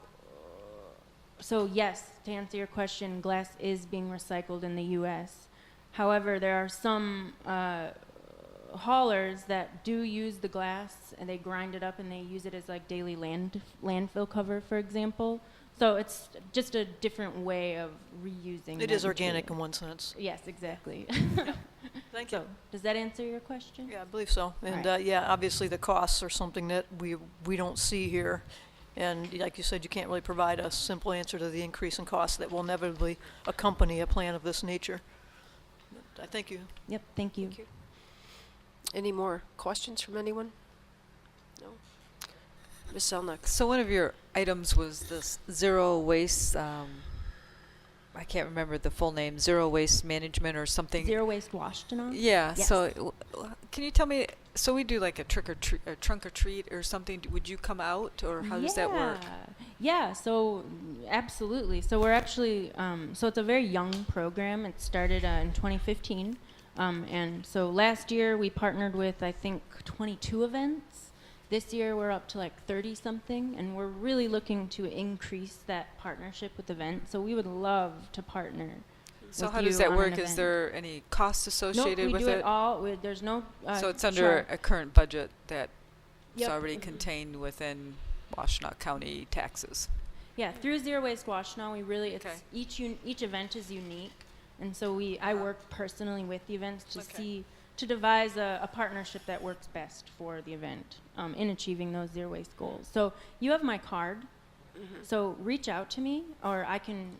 so yes, to answer your question, glass is being recycled in the U.S. However, there are some haulers that do use the glass and they grind it up and they use it as like daily landfill cover, for example. So it's just a different way of reusing. It that is organic material. in one sense. Yes, exactly. Thank you. So, does that answer your question? Yeah, I believe so. And, Right. yeah, obviously the costs are something that we don't see here. And like you said, you can't really provide a simple answer to the increase in costs that will inevitably accompany a plan of this nature. But I thank you. Yep, thank you. Any more questions from anyone? No? Ms. Zelnick? So one of your items was this zero waste, I can't remember the full name, zero waste management or something. Zero waste Washtenaw? Yeah, Yes. so can you tell me, so we do like a trunk or treat or something, would you come out or how does that work? Yeah, so absolutely. So we're actually, so it's a very young program. It started in 2015. And so last year we partnered with, I think, 22 events. This year we're up to like 30 something, and we're really looking to increase that partnership with events. So we would love to partner. So with how does you that on an work? Is event. there any costs associated Nope, with we do it? it all. There's no. So it's under sure. a current budget that's Yep. already contained within Washtenaw County taxes. Yeah, through Zero Waste Washtenaw, we really it's Okay. each event is unique, and so I work personally with the events to Okay. see to devise a partnership that works best for the event in achieving those zero waste goals. So you have my card, so reach out to me, or I can.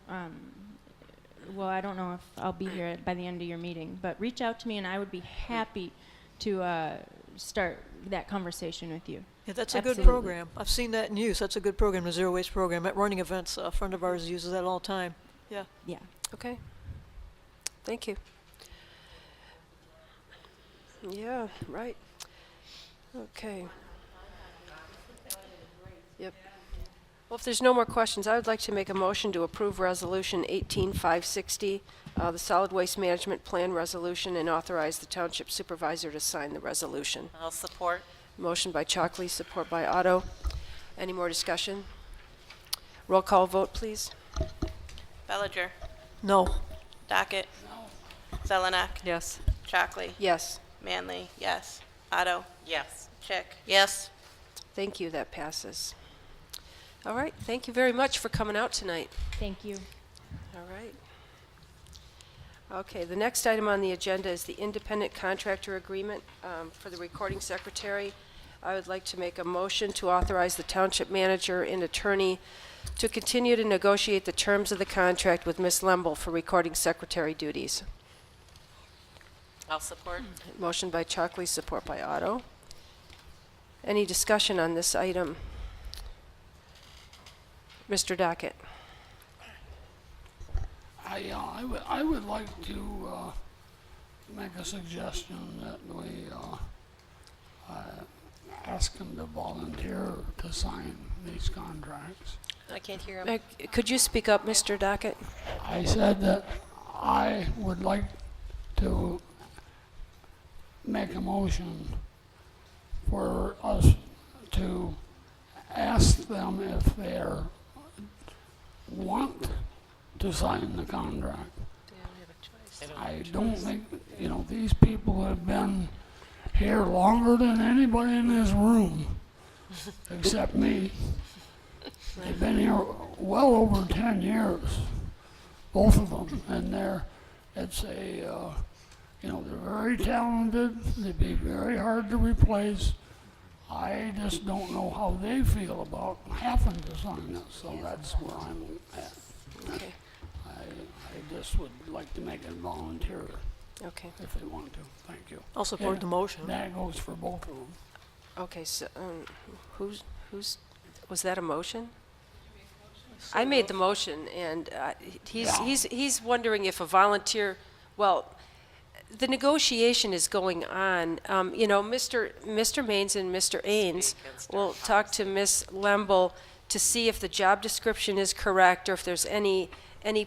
Well, I don't know if I'll be here by the end of your meeting, but reach out to me, and I would be happy to start that conversation with you. Yeah, that's a Absolutely. good program. I've seen that in use. That's a good program, the zero waste program. At running events, a friend of ours uses that all the time. Yeah. Yeah. Okay. Thank you. Yeah, right. Okay. Yep. Well, if there's no more questions, I would like to make a motion to approve Resolution 18560, the Solid Waste Management Plan Resolution, and authorize the Township Supervisor to sign the resolution. I'll support. Motion by Chalkley, support by Otto. Any more discussion? Roll call vote, please. Bellinger, No. Docket, Zelenak, Yes. Chockley, Yes. Manley, yes. Otto, Yes. Chick. Yes. Thank you, that passes. All right, thank you very much for coming out tonight. Thank you. All right. Okay, the next item on the agenda is the independent contractor agreement for the recording secretary. I would like to make a motion to authorize the township manager and attorney to continue to negotiate the terms of the contract with Ms. Lemble for recording secretary duties. I'll support. Motion by Chalkley, support by Otto. Any discussion on this item? Mr. Dockett. I would like to make a suggestion that we ask him to volunteer to sign these contracts. I can't hear him. Could you speak up, Mr. Dockett? I said that I would like to make a motion for us to ask them if they want to sign the contract. I don't think, these people have been here longer than anybody in this room, except me. They've been here well over 10 years, both of them, and they're very talented. They'd be very hard to replace. I just don't know how they feel about having to sign it, so that's where I'm at. Okay. I just would like to make it volunteer Okay. if they want to. Thank you. I'll support Yeah, the motion. That goes for both of them. Okay, so was that a motion? I made the motion, and he's wondering if a volunteer, well, the negotiation is going on. Mr. Maines and Mr. Ains will talk to Ms. Lemble to see if the job description is correct or if there's any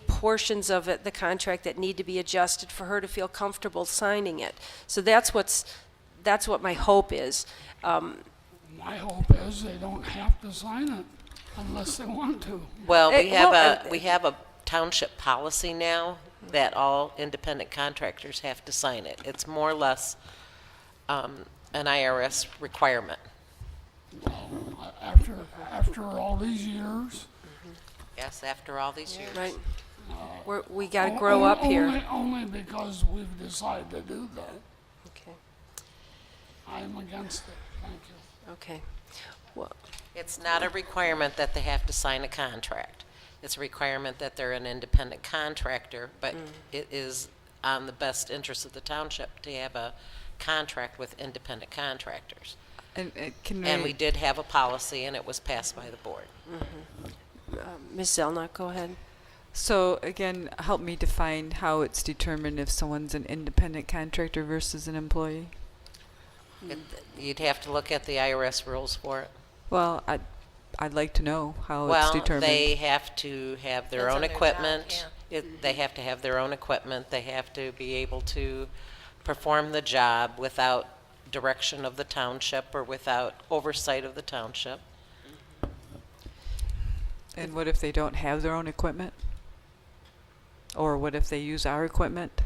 portions of it, the contract, that need to be adjusted for her to feel comfortable signing it. So that's what my hope is. My hope is they don't have to sign it unless they want to. Well, we have a township policy now that all independent contractors have to sign it. It's more or less an IRS requirement. After all these years? Yes, after all these years. Right. We got to grow up here. Only because we've decided to do that. Okay. I'm against it. Thank you. Okay. Well, It's not a requirement that they have to sign a contract. It's a requirement that they're an independent contractor, but it is on the best interest of the township to have a contract with independent contractors. And And we did have a policy, and it was passed by the board. Ms. Zelnok, go ahead. So again, help me define how it's determined if someone's an independent contractor versus an employee. You'd have to look at the IRS rules for it. Well, I'd like to know how it's Well, determined. they have to have their Depends own on their job, equipment. yeah. They have to have their own equipment. They have to be able to perform the job without direction of the township or without oversight of the township. And what if they don't have their own equipment? Or what if they use our equipment?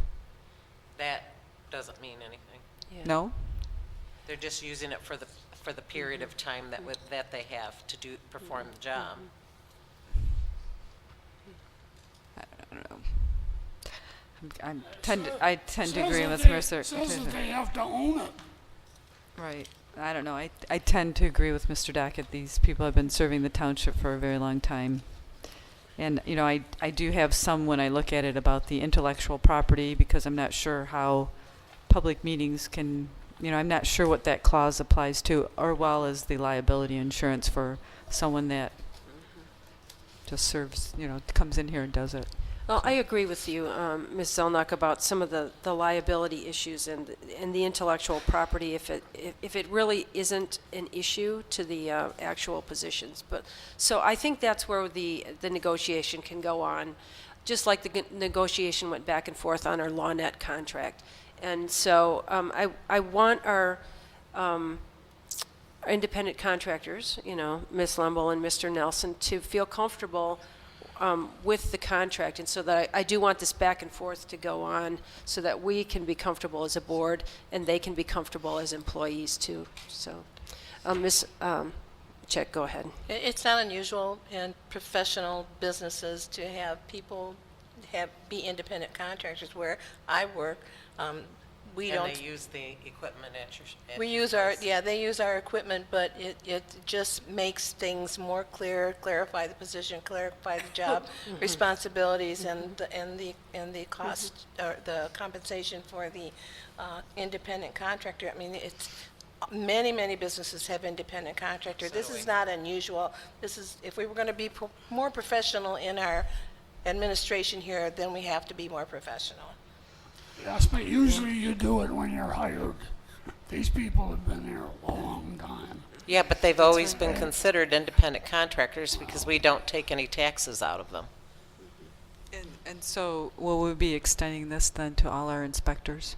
That doesn't mean anything. Yeah. No? They're just using it for the period of time that they have to perform the job. I don't know. I tend to agree with Mr. Says that they have to own it. Right. I don't know. I tend to agree with Mr. Dockett. These people have been serving the township for a very long time. And, you know, I do have some when I look at it about the intellectual property because I'm not sure how public meetings can, you know, I'm not sure what that clause applies to, or well as the liability insurance for someone that just serves, you know, comes in here and does it. Well, I agree with you, Ms. Zelnok, about some of the liability issues and the intellectual property if it really isn't an issue to the actual positions. But so I think that's where the negotiation can go on, just like the negotiation went back and forth on our LawNet contract. And so I want our independent contractors, you know, Ms. Lumble and Mr. Nelson, to feel comfortable with the contract, and so that I do want this back and forth to go on so that we can be comfortable as a board and they can be comfortable as employees too. So, Ms. Check, go ahead. It's not unusual in professional businesses to have people be independent contractors. Where I work, we And don't. they use the equipment at your We use they use our equipment, but it just makes things more clear, clarify the position, clarify the job responsibilities and the cost or the compensation for the independent contractor. I mean, it's many businesses have independent contractor. This is not unusual. This is, if we were going to be more professional in our administration here, then we have to be more professional. Yes, but usually you do it when you're hired. These people have been here a long time. Yeah, but they've always been considered independent contractors because we don't take any taxes out of them. And so will we be extending this then to all our inspectors?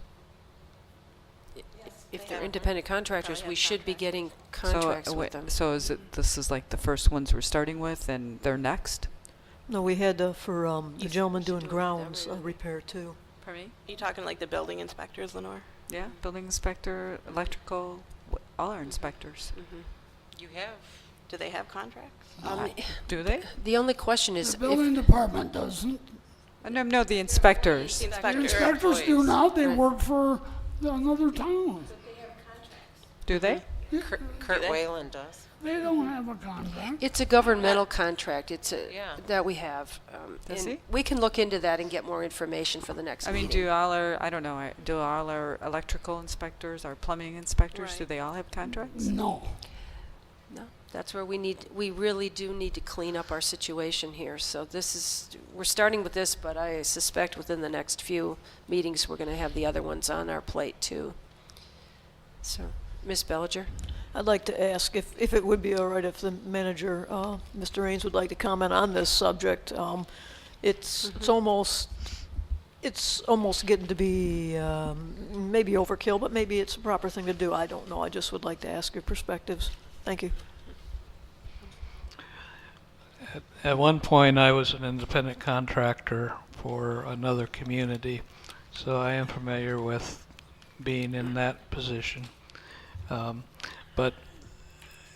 If they're independent contractors, we should be getting contracts with them. So this is like the first ones we're starting with and they're next? No, we had for the gentleman doing grounds repair too. Pardon me? Are you talking like the building inspectors, Lenore? Yeah, building inspector, electrical, all our inspectors. You have. Do they have contracts? Do they? The only question is The building department doesn't. No, the inspectors. The inspectors do now. They work for another town. Do they? Kurt Whalen does. They don't have a contract. It's a governmental contract. It's Yeah. that we have. Does And he? we can look into that and get more information for the next I mean, meeting. do all our electrical inspectors, our plumbing inspectors, do they all have contracts? No. No, that's where we really do need to clean up our situation here. So we're starting with this, but I suspect within the next few meetings, we're going to have the other ones on our plate too. So, Ms. Bellinger? I'd like to ask if it would be all right if the manager, Mr. Raines, would like to comment on this subject. It's almost getting to be maybe overkill, but maybe it's a proper thing to do. I don't know. I just would like to ask your perspectives. Thank you. At one point, I was an independent contractor for another community, so I am familiar with being in that position. But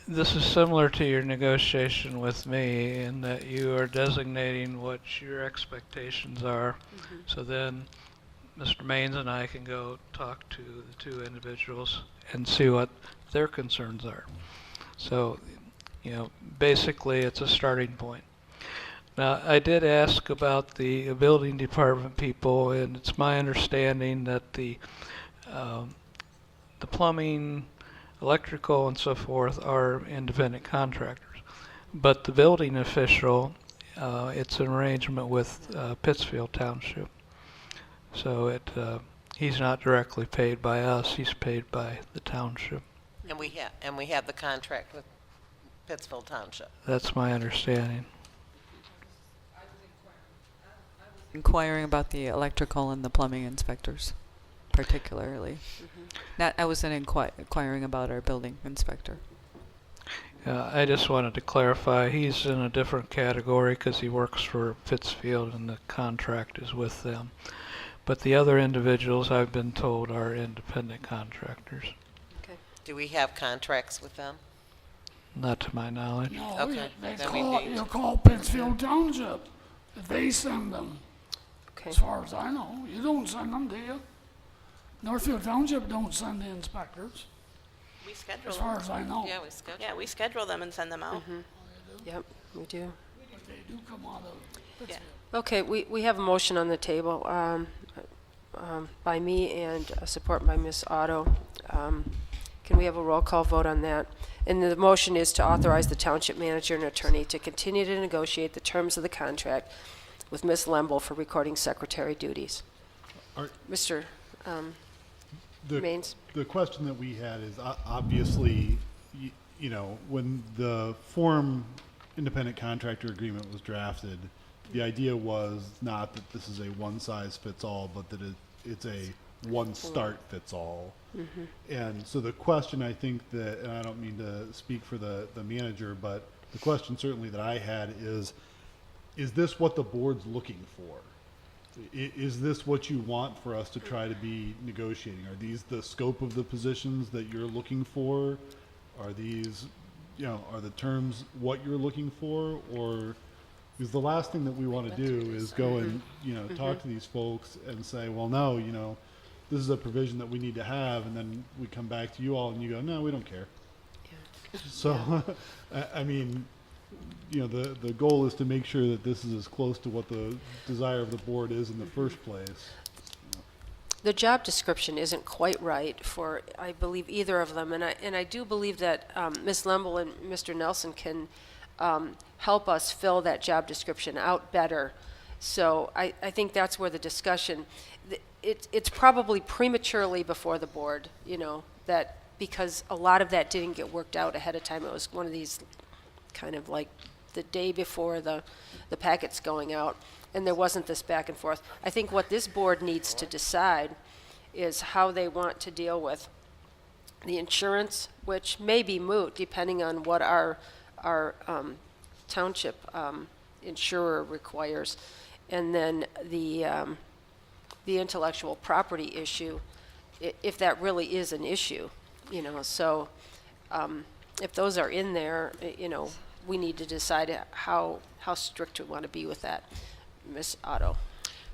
this is similar to your negotiation with me in that you are designating what your expectations are. So then Mr. Maines and I can go talk to the two individuals and see what their concerns are. So, basically it's a starting point. Now, I did ask about the building department people, and it's my understanding that the plumbing, electrical, and so forth are independent contractors. But the building official, it's an arrangement with Pittsfield Township. So he's not directly paid by us, he's paid by the township. And we have the contract with Pittsfield Township. That's my understanding. Inquiring about the electrical and the plumbing inspectors, particularly. I wasn't inquiring about our building inspector. I just wanted to clarify, he's in a different category because he works for Pittsfield and the contract is with them. But the other individuals, I've been told, are independent contractors. Okay. Do we have contracts with them? Not to my knowledge. No, Okay, then we need you call Pittsfield Township. They send them. Okay. As far as I know, you don't send them, do you? Northfield Township don't send the inspectors, We schedule as them. far as I know. Yeah, we schedule. Yeah, we schedule them and send them out. Yep, we do. But they do come out of Pittsfield. Okay, we have a motion on the table by me and support by Ms. Otto. Can we have a roll call vote on that? And the motion is to authorize the township manager and attorney to continue to negotiate the terms of the contract with Ms. Lemble for recording secretary duties. Mr. Maines? The question that we had is obviously, when the form independent contractor agreement was drafted, the idea was not that this is a one-size-fits-all, but that it's a one-start-fits-all. And so the question, I think that, and I don't mean to speak for the manager, but the question certainly that I had is this what the board's looking for? Is this what you want for us to try to be negotiating? Are these the scope of the positions that you're looking for? Are these, are the terms what you're looking for? Or is the last thing that we want to do is go and, talk to these folks and say, well, no, this is a provision that we need to have, and then we come back to you all and you go, no, we don't care. So, I mean, the goal is to make sure that this is as close to what the desire of the board is in the first place. The job description isn't quite right for, I believe, either of them, and I do believe that Ms. Lemble and Mr. Nelson can help us fill that job description out better. So I think that's where the discussion, it's probably prematurely before the board, that because a lot of that didn't get worked out ahead of time. It was one of these kind of like the day before the packet's going out, and there wasn't this back and forth. I think what this board needs to decide is how they want to deal with the insurance, which may be moot depending on what our township insurer requires, and then the intellectual property issue, if that really is an issue, So if those are in there, we need to decide how strict we want to be with that. Ms. Otto.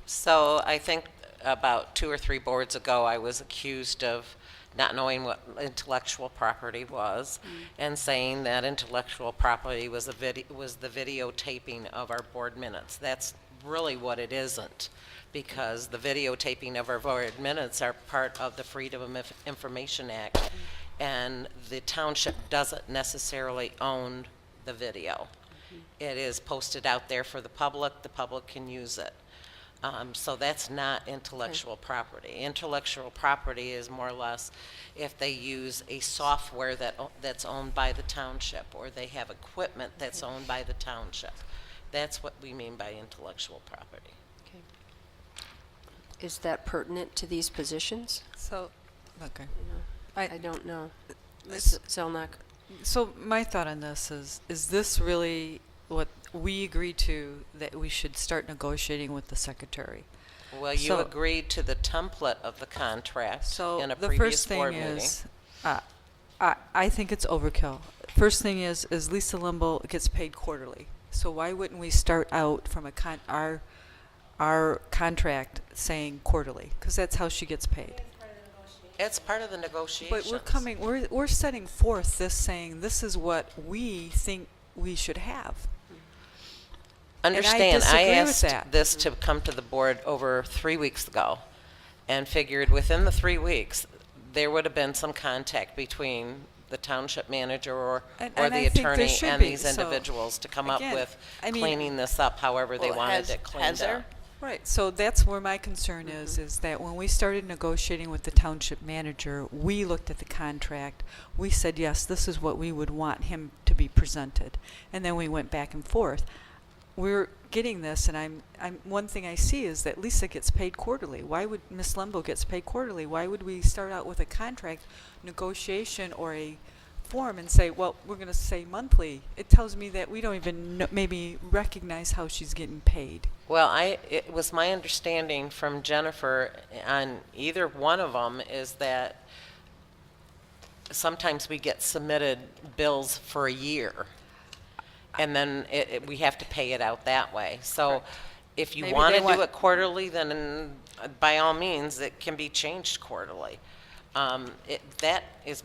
So I think about 2 or 3 boards ago, I was accused of not knowing what intellectual property was, and saying that intellectual property was the videotaping of our board minutes. That's really what it isn't, because the videotaping of our board minutes are part of the Freedom of Information Act, and the township doesn't necessarily own the video. It is posted out there for the public can use it. So that's not intellectual property. Intellectual property is more or less if they use a software that's owned by the township, or they have equipment that's owned by the township. That's what we mean by intellectual property. Okay. Is that pertinent to these positions? So, okay. I don't know. Ms. Zelnok. So my thought on this is this really what we agreed to, that we should start negotiating with the secretary? Well, you agreed to the template of the contract So in a the previous first thing board meeting. is, I think it's overkill. First thing is Lisa Limble gets paid quarterly. So why wouldn't we start out from our contract saying quarterly? Because that's how she gets paid. It's part of the negotiations. But we're setting forth this, saying this is what we think we should have. Understand, I disagree with asked that. this to come to the board over 3 weeks ago and figured within the 3 weeks, there would have been some contact between the township manager or And the I think there attorney should and be. these So, individuals to come up again, with I mean- cleaning this up however they Well, wanted has- it cleaned has there? up. Right, so that's where my concern is that when we started negotiating with the township manager, we looked at the contract, we said, yes, this is what we would want him to be presented. And then we went back and forth. We're getting this, and one thing I see is that Lisa gets paid quarterly. Why would Miss Lembo gets paid quarterly? Why would we start out with a contract negotiation or a form and say, well, we're going to say monthly? It tells me that we don't even maybe recognize how she's getting paid. Well, it was my understanding from Jennifer on either one of them is that sometimes we get submitted bills for a year, and then we have to pay it out that way. So if you Maybe want they to do want- it quarterly, then by all means, it can be changed quarterly. That is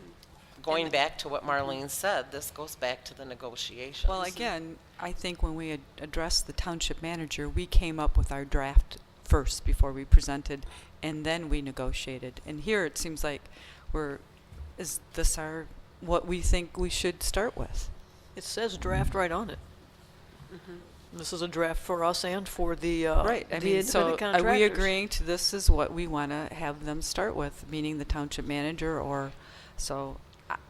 going back to what Marlene said. This goes back to the negotiations. Well, again, I think when we addressed the township manager, we came up with our draft first before we presented, and then we negotiated. And here it seems like is this what we think we should start with? It says draft right on it. This is a draft for us and for the Right, I the mean, so independent are we contractors. agreeing to this is what we want to have them start with, meaning the township manager or, so,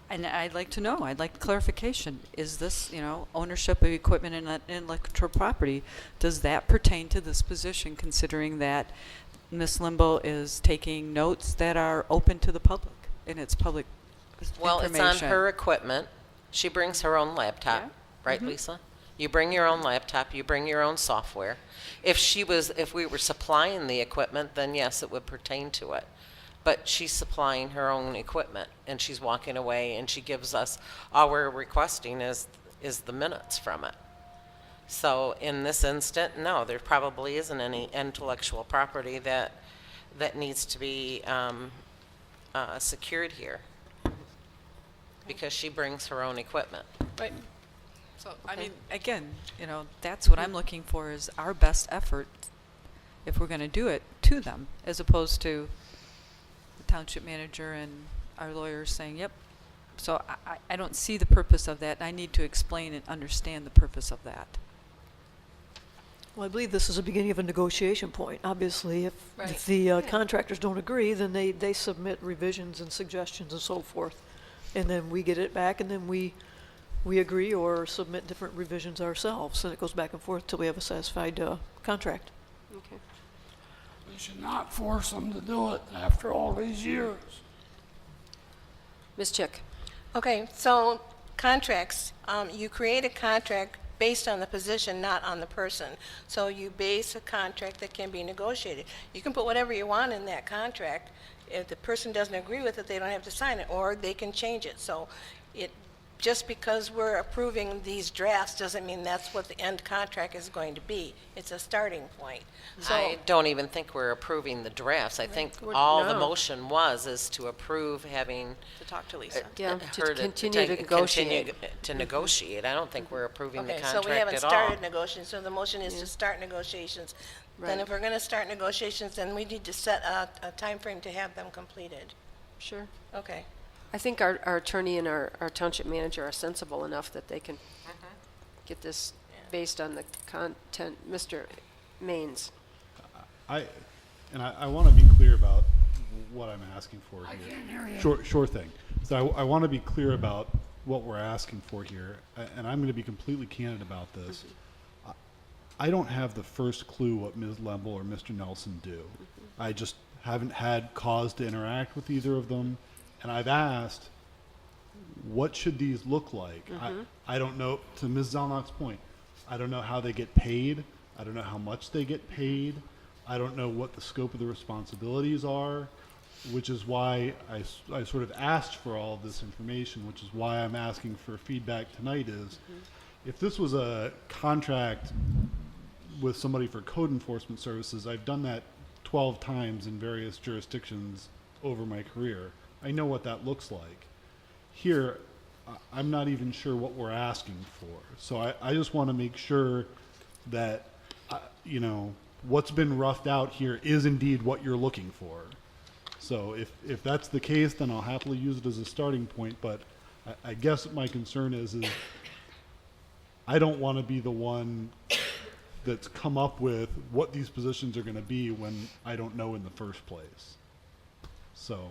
and I'd like to know, I'd like clarification. Is this, ownership of equipment and intellectual property, does that pertain to this position, considering that Ms. Limbo is taking notes that are open to the public, and it's public Well, it's information? on her equipment. She brings her own laptop, Yeah. right, Lisa? You bring your own laptop, you bring your own software. If we were supplying the equipment, then yes, it would pertain to it. But she's supplying her own equipment, and she's walking away, and she gives us, all we're requesting is the minutes from it. So in this instant, no, there probably isn't any intellectual property that needs to be secured here, because she brings her own equipment. Right. So, I mean, again, that's what I'm looking for is our best effort, if we're going to do it, to them, as opposed to the township manager and our lawyers saying, yep. So I don't see the purpose of that. I need to explain and understand the purpose of that. Well, I believe this is the beginning of a negotiation point. Obviously, if the contractors don't agree, then they submit revisions and suggestions and so forth. And then we get it back, and then we agree or submit different revisions ourselves, and it goes back and forth till we have a satisfied contract. Okay. We should not force them to do it after all these years. Ms. Chick? Okay, so contracts, you create a contract based on the position, not on the person. So you base a contract that can be negotiated. You can put whatever you want in that contract. If the person doesn't agree with it, they don't have to sign it, or they can change it. So just because we're approving these drafts doesn't mean that's what the end contract is going to be. It's a starting point. So I don't even think we're approving the drafts. I think We're- all the no. motion is to approve having To talk to Lisa. Yeah, her to continue to negotiate. continue to negotiate. I don't think we're approving the Okay, so contract we haven't at all. started negotiations, so the motion is to start negotiations. Then Right. if we're going to start negotiations, then we need to set a timeframe to have them completed. Sure. Okay. I think our attorney and our township manager are sensible enough that they can get this based on the content. Mr. Maines? I want to be clear about what I'm asking for here. Sure thing. So I want to be clear about what we're asking for here, and I'm going to be completely candid about this. I don't have the first clue what Ms. Lemble or Mr. Nelson do. I just haven't had cause to interact with either of them, and I've asked, what should these look like? I don't know, to Ms. Zelnock's point, I don't know how they get paid. I don't know how much they get paid. I don't know what the scope of the responsibilities are. which is why I sort of asked for all of this information, which is why I'm asking for feedback tonight is, if this was a contract with somebody for code enforcement services, I've done that 12 times in various jurisdictions over my career. I know what that looks like. Here, I'm not even sure what we're asking for. So I just want to make sure that, you know, what's been roughed out here is indeed what you're looking for. So if that's the case, then I'll happily use it as a starting point. But I guess my concern is I don't want to be the one that's come up with what these positions are going to be when I don't know in the first place. So.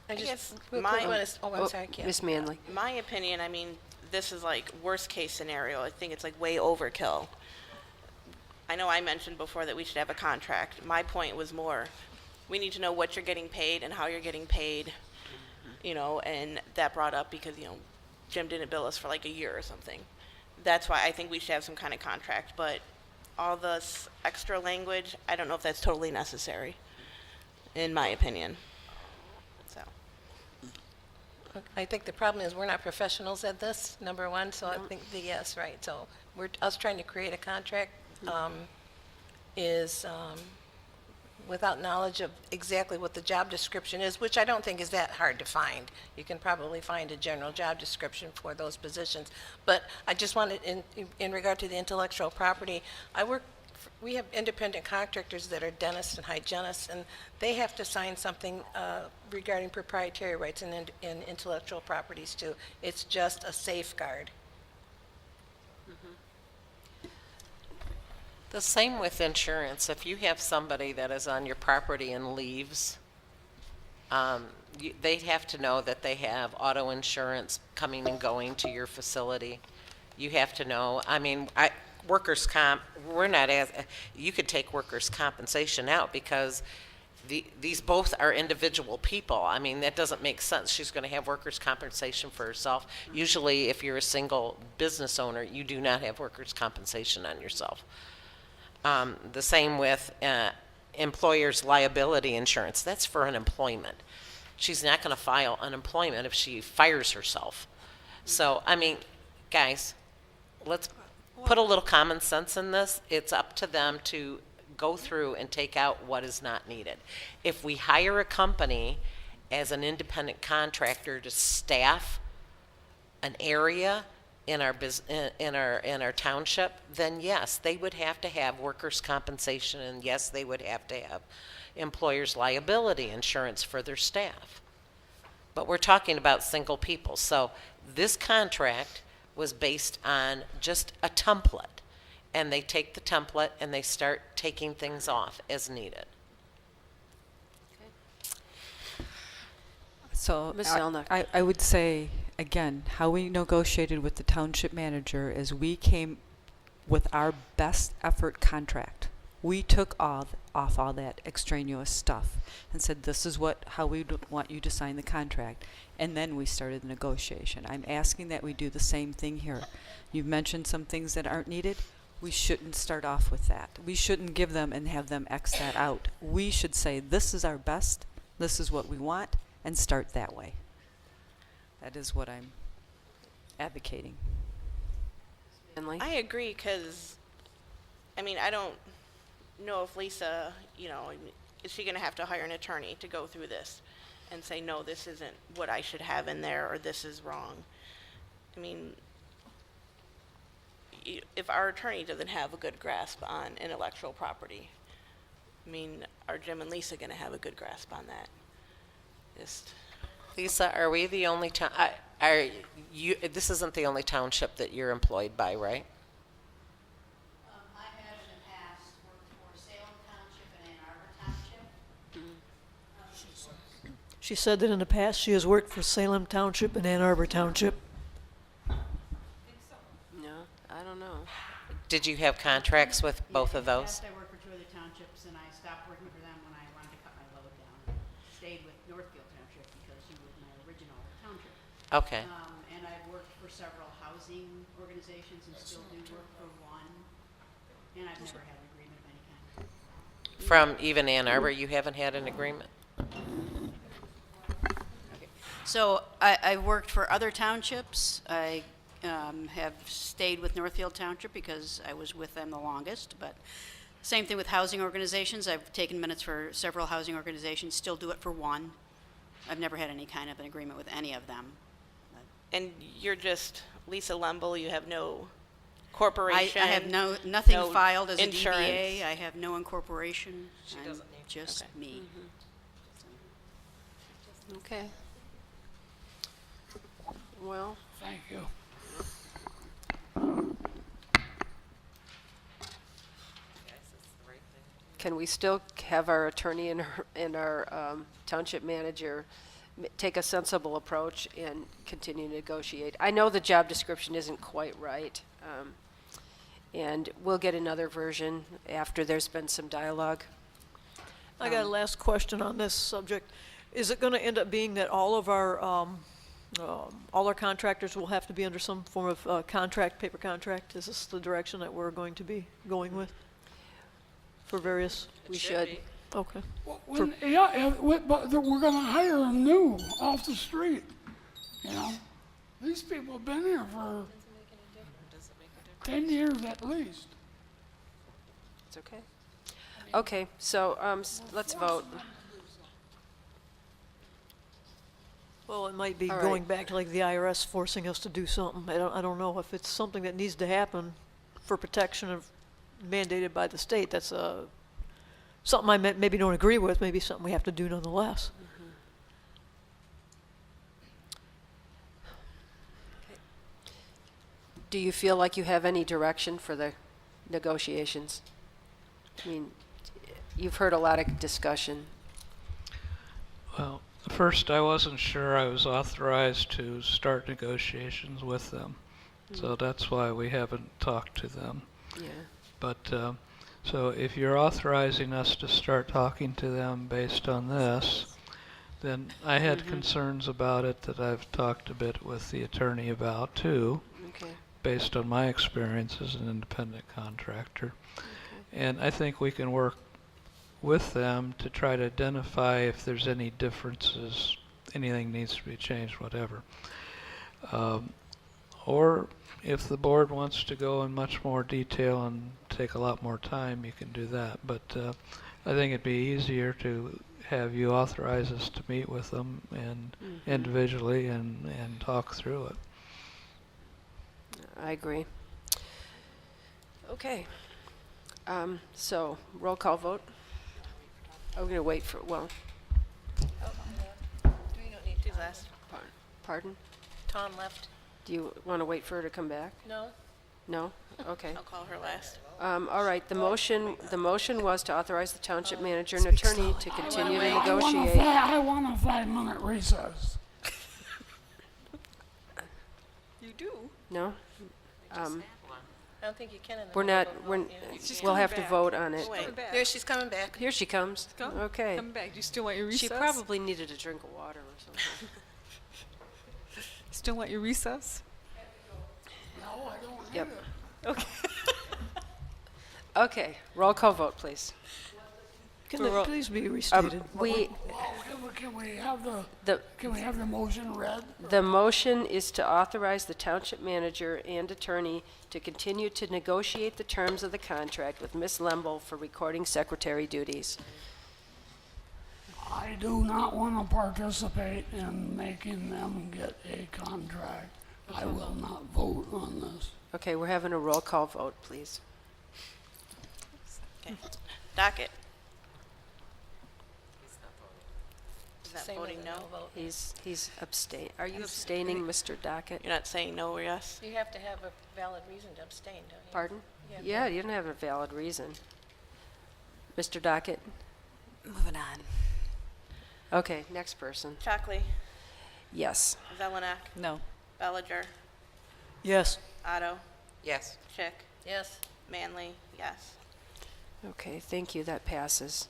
I guess I'm sorry, Kim. Ms. Manley. my opinion, I mean, this is like worst case scenario. I think it's like way overkill. I know I mentioned before that we should have a contract. My point was more, we need to know what you're getting paid and how you're getting paid, you know, and that brought up because, you know, Jim didn't bill us for like a year or something. That's why I think we should have some kind of contract, but all this extra language, I don't know if that's totally necessary, in my opinion. So. I think the problem is we're not professionals at this, number one, so I think yes, right. So us trying to create a contract is without knowledge of exactly what the job description is, which I don't think is that hard to find. You can probably find a general job description for those positions. But I just wanted, in regard to the intellectual property, we have independent contractors that are dentists and hygienists, and they have to sign something regarding proprietary rights and intellectual properties too. It's just a safeguard. The same with insurance. If you have somebody that is on your property and leaves, they have to know that they have auto insurance coming and going to your facility. You have to know, I mean, workers' comp, you could take workers' compensation out because these both are individual people. I mean, that doesn't make sense. She's going to have workers' compensation for herself. Usually, if you're a single business owner, you do not have workers' compensation on yourself. The same with employer's liability insurance. That's for unemployment. She's not going to file unemployment if she fires herself. So, I mean, guys, let's put a little common sense in this. It's up to them to go through and take out what is not needed. If we hire a company as an independent contractor to staff an area in our township, then yes, they would have to have workers' compensation, and yes, they would have to have employer's liability insurance for their staff. But we're talking about single people. So this contract was based on just a template, and they take the template and they start taking things off as needed. So Ms. Zelnick. I would say, again, how we negotiated with the township manager is we came with our best effort contract. We took off all that extraneous stuff and said, this is how we want you to sign the contract. And then we started the negotiation. I'm asking that we do the same thing here. You've mentioned some things that aren't needed. We shouldn't start off with that. We shouldn't give them and have them X that out. We should say, this is our best, this is what we want, and start that way. That is what I'm advocating. Manley. I agree, because, I mean, I don't know if Lisa, you know, is she going to have to hire an attorney to go through this and say, no, this isn't what I should have in there, or this is wrong? I mean, if our attorney doesn't have a good grasp on intellectual property, I mean, are Jim and Lisa going to have a good grasp on that? Just... Lisa, are we the only town? This isn't the only township that you're employed by, right? I have in the past worked for Salem Township and Ann Arbor Township. She said that in the past she has worked for Salem Township and Ann Arbor Township. No, I don't know. Did you have contracts with both of those? I worked for two other townships, and I stopped working for them when I wanted to cut my load down. Stayed with Northfield Township because he was my original township. Okay. And I've worked for several housing organizations and still do work for one. And I've never had an agreement From even Ann Arbor, you haven't had an agreement? So I've worked for other townships. I have stayed with Northfield Township because I was with them the longest, but same thing with housing organizations. I've taken minutes for several housing organizations, still do it for one. I've never had any kind of an agreement with any of them. And you're just Lisa Lemble, you have no corporation? I have nothing no filed as an insurance. DBA. I have no incorporation. She I'm doesn't need- just okay. me. Okay. Well, Thank you. can we still have our attorney and our township manager take a sensible approach and continue to negotiate? I know the job description isn't quite right, and we'll get another version after there's been some dialogue. I got a last question on this subject. Is it going to end up being that all our contractors will have to be under some form of contract, paper contract? Is this the direction that we're going to be going with for various? We should. Okay. But we're gonna hire them new off the street, you know? These people have been here for 10 years at least. It's okay. Okay, so let's vote. Well, it might be All going right. back to like the IRS forcing us to do something. I don't know if it's something that needs to happen for protection of mandated by the state. That's something I maybe don't agree with, maybe something we have to do nonetheless. Do you feel like you have any direction for the negotiations? I mean, you've heard a lot of discussion. Well, first, I wasn't sure I was authorized to start negotiations with them. So that's why we haven't talked to them. Yeah. But, so if you're authorizing us to start talking to them based on this, then I had concerns about it that I've talked a bit with the attorney about too, Okay. based on my experience as an independent contractor. And I think we can work with them to try to identify if there's any differences, anything needs to be changed, whatever. Or if the board wants to go in much more detail and take a lot more time, you can do that. But I think it'd be easier to have you authorize us to meet with them and individually and talk through it. I agree. Okay. So, roll call vote. Are we going to wait for, well, Who's last? pardon? Tom left? Do you want to wait for her to come back? No. No? Okay. I'll call her last. All right, the motion was to authorize the township manager and attorney to continue to negotiate. I want a 5-minute recess. You do? No? I don't think you can. We're not, we'll have to vote on it. Wait, There, she's coming back. Here she comes. Okay. Come back. Do you still want your recess? She probably needed a drink of water or something. Still want your recess? No, I don't need Yep. it. Okay. Okay, roll call vote, please. Can that please be restated? Can we have the motion read? The motion is to authorize the township manager and attorney to continue to negotiate the terms of the contract with Ms. Lemble for recording secretary duties. I do not want to participate in making them get a contract. I will not vote on this. Okay, we're having a roll call vote, please. Okay. Docket. Is that Same voting as a no? vote. He's abstain. Are you abstaining, Mr. Dockett? You're not saying no or yes? You have to have a valid reason to abstain, don't you? Pardon? Yeah, Yeah, you don't have a valid reason. Mr. Dockett? Moving on. Okay, next person. Chockley, Yes. Zelenak, No. Bellinger, Yes. Otto, Yes. Chick, Yes. Manley, yes. Okay, thank you, that passes.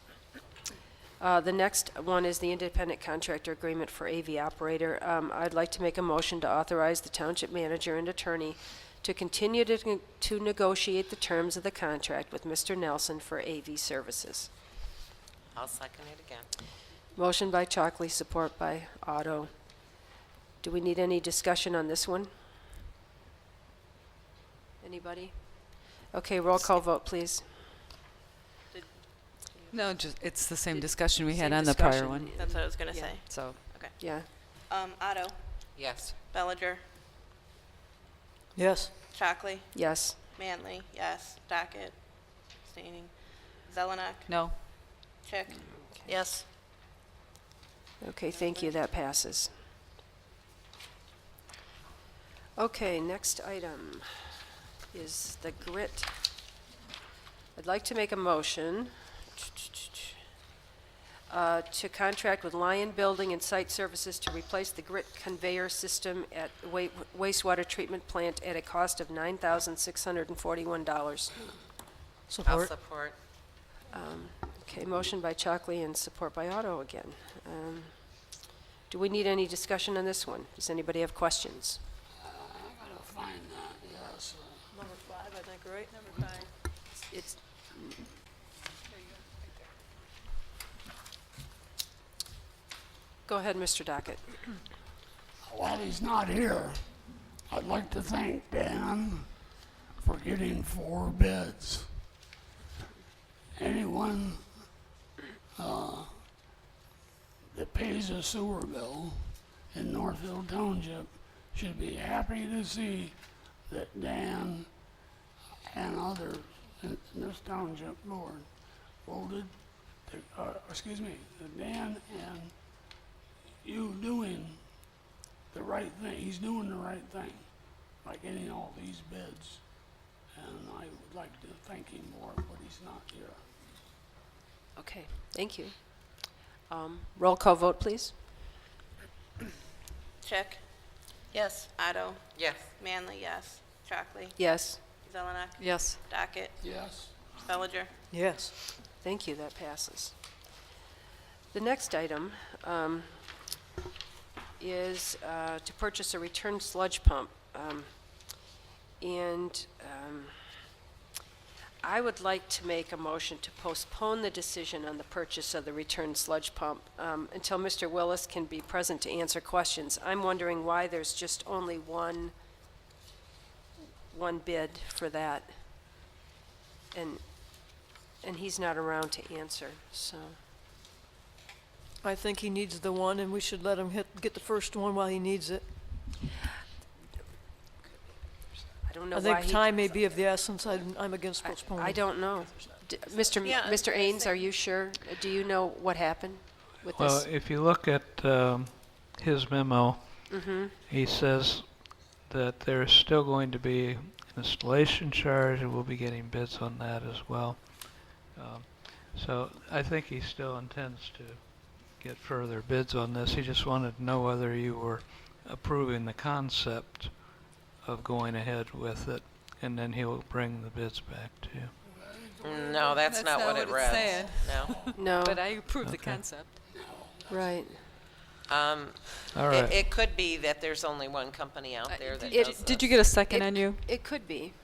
The next one is the independent contractor agreement for AV operator. I'd like to make a motion to authorize the township manager and attorney to continue to negotiate the terms of the contract with Mr. Nelson for AV services. I'll second it again. Motion by Chalkley, support by Otto. Do we need any discussion on this one? Anybody? Okay, roll call vote, please. No, just, it's the same discussion we Same had on the prior discussion. one, That's what I was gonna Yeah. say. so. Okay. Yeah. Otto, Yes. Bellinger, Yes. Chockley, Yes. Manley, yes. Docket, abstaining. Zelenak, No. Chick, Yes. Okay, thank you, that passes. Okay, next item is the grit. I'd like to make a motion to contract with Lion Building and Site Services to replace the grit conveyor system at wastewater treatment plant at a cost of $9,641. I'll Support. support. Okay, motion by Chalkley and support by Otto again. Do we need any discussion on this one? Does anybody have questions? I gotta find that, yes. Number 5, I think, right? Number 5. It's, go ahead, Mr. Dockett. While he's not here, I'd like to thank Dan for getting 4 bids. Anyone that pays a sewer bill in Northfield Township should be happy to see that Dan and others in this township board voted to, that Dan and you doing the right thing. He's doing the right thing by getting all these bids. And I would like to thank him more, but he's not here. Okay, thank you. Roll call vote, please. Chick, Yes. Otto, Yes. Manley, yes. Chockley, Yes, Zelenak, Yes. Docket, Yes. Bellinger, Yes. thank you, that passes. The next item is to purchase a return sludge pump. And I would like to make a motion to postpone the decision on the purchase of the return sludge pump until Mr. Willis can be present to answer questions. I'm wondering why there's just only one bid for that. And he's not around to answer, so. I think he needs the one, and we should let him get the first one while he needs it. I don't know I why think he... time may be of the essence. I'm against postponing. I don't know. Mr. Yeah, Mr. Ains, are you sure? Do you know what happened with Well, this? if you look at his memo, he says that there's still going to be an installation charge, and we'll be getting bids on that as well. So I think he still intends to get further bids on this. He just wanted to know whether you were approving the concept of going ahead with it, and then he'll bring the bids back to you. No, that's not what it it's read. saying. No. No, But I approve the Okay. concept. right. All right. It could be that there's only one company out there that it- does Did you this. get a second on you? It could be.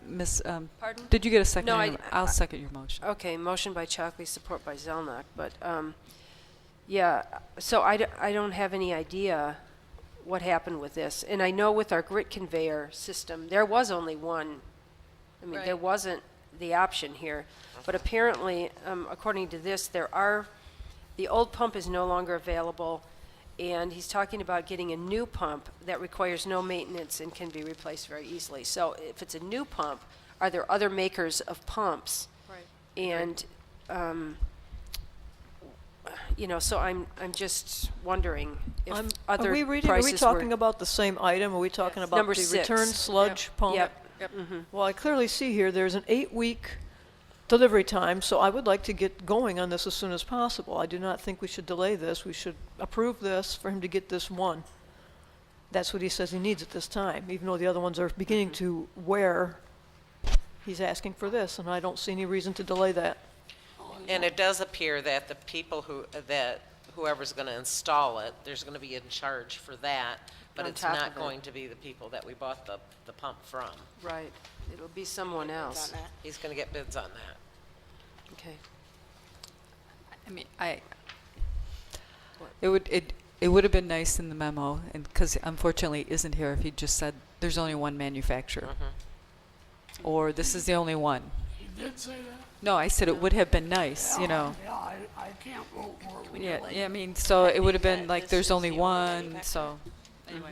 Miss, Pardon? did you get a second No, on you? I'll second your motion. Okay, motion by Chalkley, support by Zelnok, but, yeah, so I don't have any idea what happened with this. And I know with our grit conveyor system, there was only one. I mean, there Right. wasn't the option here. But apparently, according to this, the old pump is no longer available, and he's talking about getting a new pump that requires no maintenance and can be replaced very easily. So if it's a new pump, are there other makers of pumps? Right. And, so I'm just wondering if other Are we prices talking were... about the same item? Are we talking about Number the 6. return sludge pump? Yep. Well, I clearly see here there's an 8-week delivery time, so I would like to get going on this as soon as possible. I do not think we should delay this. We should approve this for him to get this one. That's what he says he needs at this time, even though the other ones are beginning to wear. He's asking for this, and I don't see any reason to delay that. And it does appear that the people whoever's going to install it, there's going to be in charge for that, but On it's top not of it. going to be the people that we bought the pump from. Right. It'll be someone else. on that. He's going to get bids on that. Okay. I mean, it would have been nice in the memo, and because unfortunately it isn't here, if he just said there's only one manufacturer, or this is the only one. He did say that? No, I said it would have been nice, you know. Yeah, I can't vote for it. Yeah, yeah. I mean, so it would have been like This there's is only the only one. manufacturer. So anyway,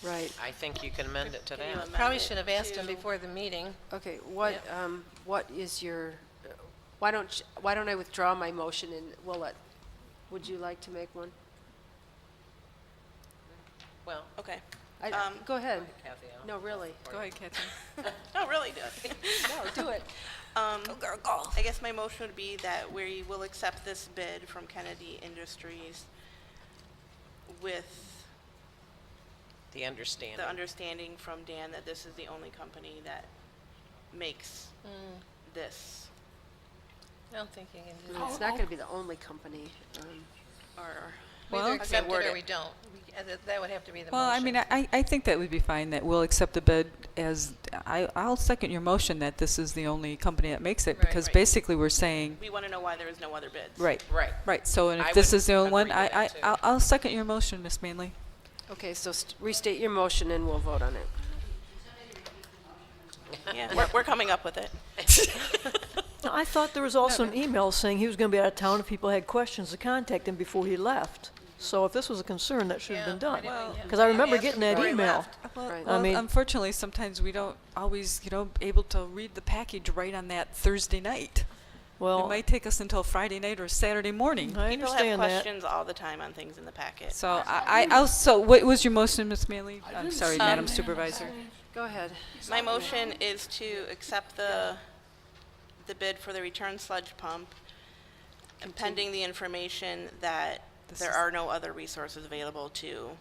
Right. I think you can amend it to Can you that. amend Probably it should have asked him to- before the meeting. Okay, what is your, why don't I withdraw my motion and would you like to make one? Well, Okay. Go ahead. Kathy, I'll- No, really. go ahead, Kathy. Oh, really? Do it. No, do it. I guess my motion would be that we will accept this bid from Kennedy Industries with the understanding. the understanding from Dan that this is the only company that makes this, I don't think you can do that. It's not going to be the only company. or, We Well, either accept word it or it. we don't. That would have to be the Well, I motion. mean, I think that would be fine. That we'll accept the bid as I'll second your motion that this is the only company that makes it Right. because Right. basically we're saying we want to know why there is no other bids. right, Right. right. So and if I this would is the only one, agree with that, too. I'll second your motion, Miss Manley. Okay, so restate your motion and we'll vote on it. Yeah, we're coming up with it. Now, I thought there was also an email saying he was going to be out of town if people had questions to contact him before he left. So if this was a concern, that should have been done. Because I remember getting that email. Well, Right. well, I mean- unfortunately, sometimes we don't always, able to read the package right on that Thursday night. It Well, might take us until Friday night or Saturday morning. I People have understand that. questions all the time on things in the packet. So so what was your motion, Miss Manley? I'm sorry, Madam Um, Supervisor. Go ahead. My motion is to accept the bid for the return sludge pump, and pending the information that This there is- are no other resources available to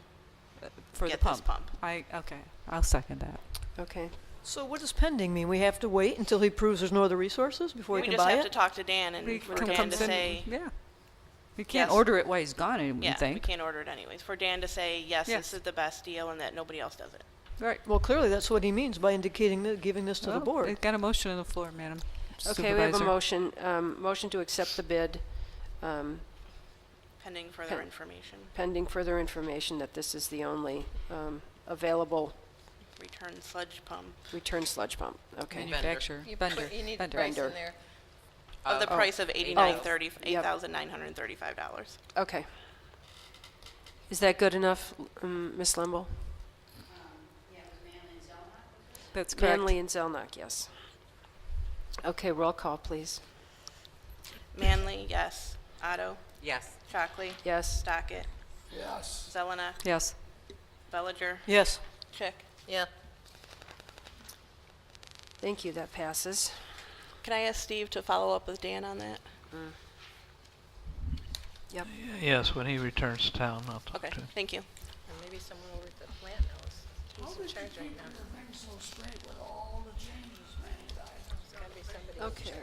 For get the this pump. pump. Okay, I'll second that. Okay. So what does pending mean? We have to wait until he proves there's no other resources before We he can just buy have to it? talk to Dan and for Dan to Comes in- say, Yeah. We can't Yes. order it while he's gone, I yeah, we think. can't order it anyways. For Dan to say, yes, Yes. this is the best deal and that nobody else does it. Right. Well, clearly that's what he means by indicating, giving this to the Well, board. We've got a motion on the floor, Madam Okay, we have a Supervisor. motion to accept the bid, Pending further Pen- information. pending further information that this is the only available Return sludge pump return sludge pump. Okay. Manufacturer, You vendor, need the vendor. price Vendor. in there. of the Oh. price of Yep. $8,935. Okay. Is that good enough, Ms. Limble? That's correct. Manley and Zelnok, yes. Okay, roll call, please. Manley, yes. Otto, Yes. Shockley, Yes. Docket, Yes. Zelenak, Yes. Bellinger, Yes. Chick. Yeah. Thank you, that passes. Can I ask Steve to follow up with Dan on that? Yep. Yes, when he returns to town, I'll talk Okay, to him. thank you. And maybe someone over at the plant knows. Who's in charge right now? Everything's so straight with all the changes made. There's gotta be somebody in Okay. charge.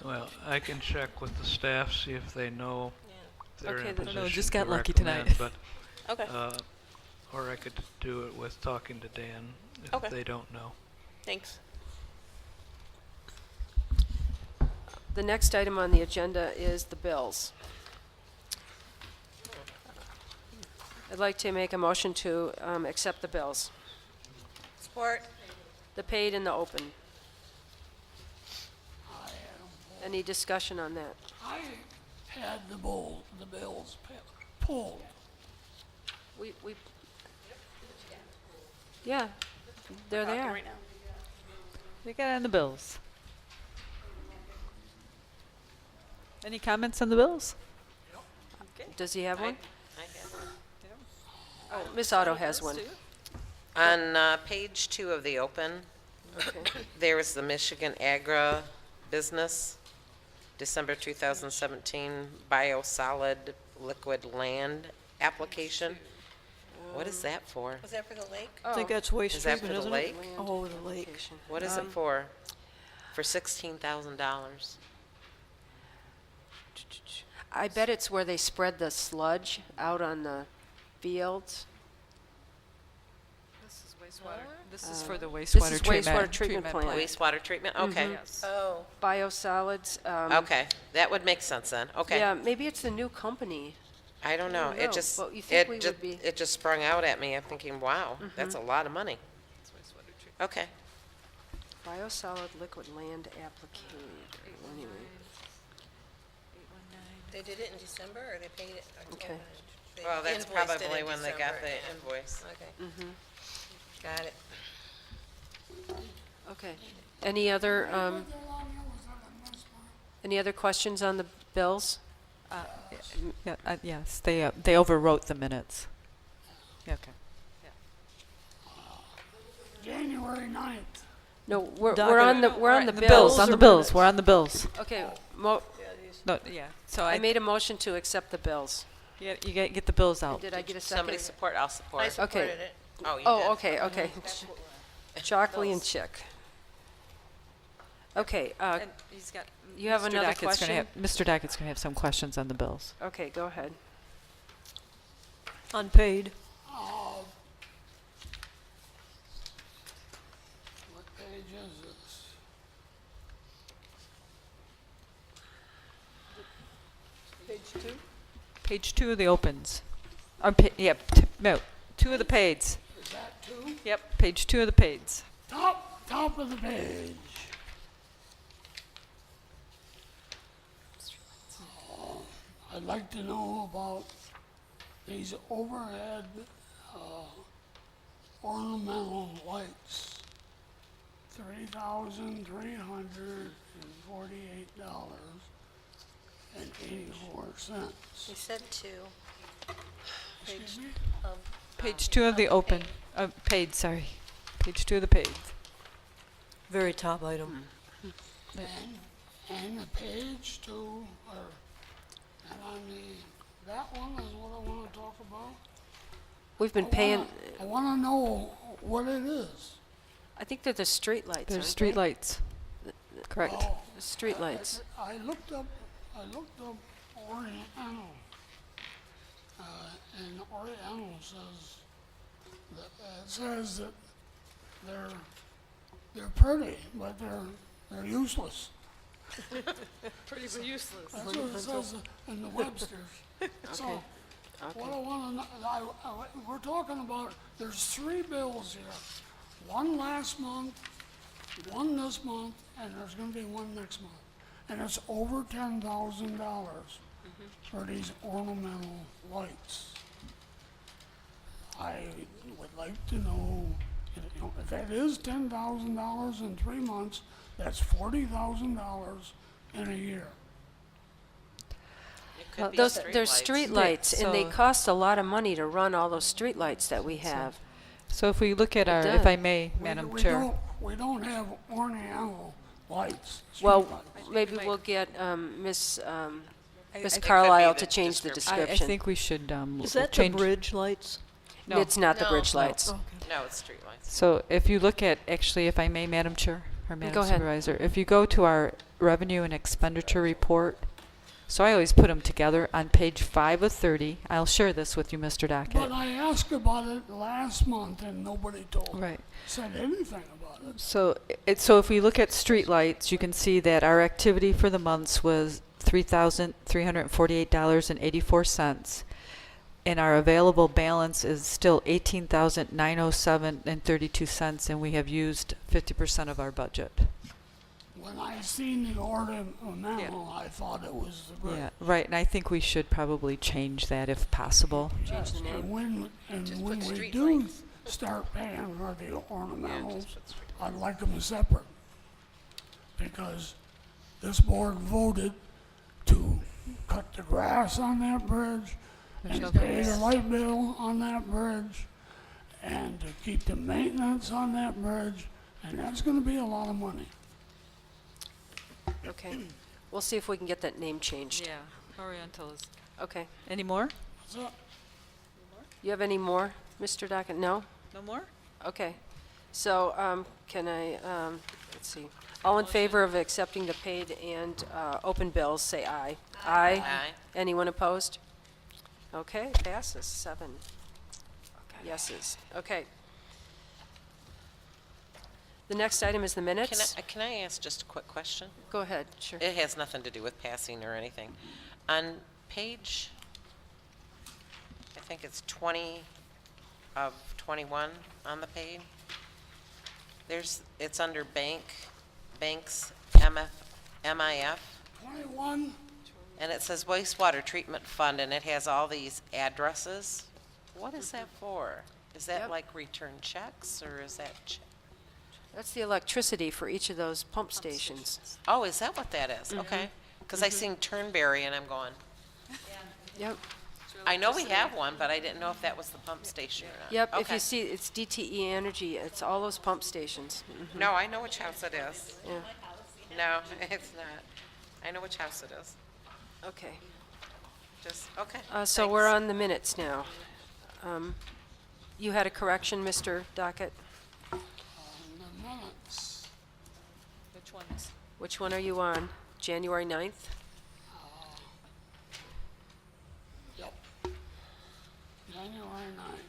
Well, I can check with the staff, see if they know Yeah. if they're in Okay, a then- position No, just to got lucky tonight. recommend, Okay, But, or I could do it with talking to Dan if Okay. they don't know. thanks. The next item on the agenda is the bills. I'd like to make a motion to accept the bills, Support. the paid and the open. Any discussion on that? I had the bills pulled. We, yeah, there they Talking are. right now. They got it on the bills. Any comments on the bills? Does he have one? I guess. Oh, Miss Otto has one. On page 2 of the open, Okay. there is the Michigan Agra Business, December 2017 Biosolid Liquid Land application. What is that for? Was that for the lake? I think that's waste Is that treatment, for the isn't lake? it? Oh, the lake. Application. What is it for? For $16,000. I bet it's where they spread the sludge out on the fields. This is for the This wastewater is treatment. wastewater treatment plant. Wastewater treatment, okay. Oh, Biosolids. Okay, that would make sense then, okay. Yeah, maybe it's the new company. I don't know, don't it know, just, but you think we it would be- it just sprung out at me, I'm thinking, wow, that's a lot of money. Okay, Biosolid liquid land applicator. Anyway, they did it in December, or they paid it? Okay. They well, that's invoiced it probably in when they got December, the yeah. invoice. Okay. Got it. Okay. Any other questions on the bills? Yeah, yes, they overwrote the minutes. Yeah, okay. January 9th. No, we're Docket. on the Bills, on the bills, we're on the bills. Okay. No, yeah, so I made a motion to accept the bills. you get the bills out. Did I get a second? Somebody support, I'll support. I supported Okay. it. Oh, you did? Oh, okay. Chalkley and Chick. Okay, And he's got, you have another Mr. question? Mr. Dackett's going to have some questions on the bills. Okay, go ahead. Unpaid. What page is this? Page 2 of the opens. Yep, no, 2 of the pages. Is that 2? Yep, page 2 of the pages. Top of the page. I'd like to know about these overhead ornamental lights. $3,348.84. You said 2. Excuse me? Page 2 of the open, page, sorry. Page 2 of the page. Very top item. And the page 2, and on that one is what I want to talk about. We've been paying, I want to know what it is. I think they're the street lights, There's aren't street they? lights. Correct. Oh, The street lights. I looked up Oriental, and Oriental says that they're pretty, but they're useless. Pretty useless. That's what it says in the Webster's. So, what I want to know, we're talking about, there's 3 bills here. One last month, one this month, and there's going to be one next month. And it's over $10,000 for these ornamental lights. I would like to know, if that is $10,000 in 3 months, that's $40,000 in a year. It could be They're streetlights. street lights, and they So- cost a lot of money to run all those street lights that we have. So if we look at our, does. if I may, Madam Chair. We don't have Oriental lights. Well, streetlights. maybe we'll get Miss think Carlisle the to change the I description. think we should Is that the change. bridge lights? No. It's not the No. bridge No. lights. No, it's streetlights. So if you look at, actually, if I may, Madam Chair, or Madam Go ahead. Supervisor, if you go to our revenue and expenditure report, so I always put them together on page 5 of 30. I'll share this with you, Mr. Dockett. But I asked about it last month and nobody Right. said anything about it. So if we look at streetlights, you can see that our activity for the months was $3,348.84, and our available balance is still $18,907.32, and we have used 50% of our budget. When I seen the ornamental, I thought it was the bridge. Yeah, right, and I think we should probably change that if possible. Change the name. And Just when put we street do lights. start paying for the ornamentals, I'd like them separate. Because this board voted to cut the grass on that bridge and pay the light bill on that bridge and to keep the maintenance on that bridge, and that's gonna be a lot of money. Okay. We'll see if we can get that name changed. Yeah, Oriental is. Okay. Any more? So, You have any more, Mr. Dockett? No? No more? Okay. So, can I, let's see. All in favor of accepting the paid and open bills, say aye. Aye. Aye. Anyone opposed? Okay, passes 7 yeses. Okay. The next item is the minutes. Can I ask just a quick question? Go ahead, sure. It has nothing to do with passing or anything. On page, I think it's 20 of 21 on the page. It's under banks, MIF, 21? and it says wastewater treatment fund, and it has all these addresses. What is that for? Is that Yep. like return checks, or is that? That's the electricity for each of those pump stations. Oh, is that what that is? Okay. Because I seen Turnberry, and I'm going, Yep. I know we have one, but I didn't know if that was the pump station or not. Yep, if Okay. you see, it's DTE Energy, it's all those pump stations. No, I know which house it is. Yeah, No, it's not. I know which house it is. okay. Just, okay. So we're thanks. on the minutes now. You had a correction, Mr. Dockett? The minutes. Which ones? Which one are you on? January 9th? Yep. January 9th.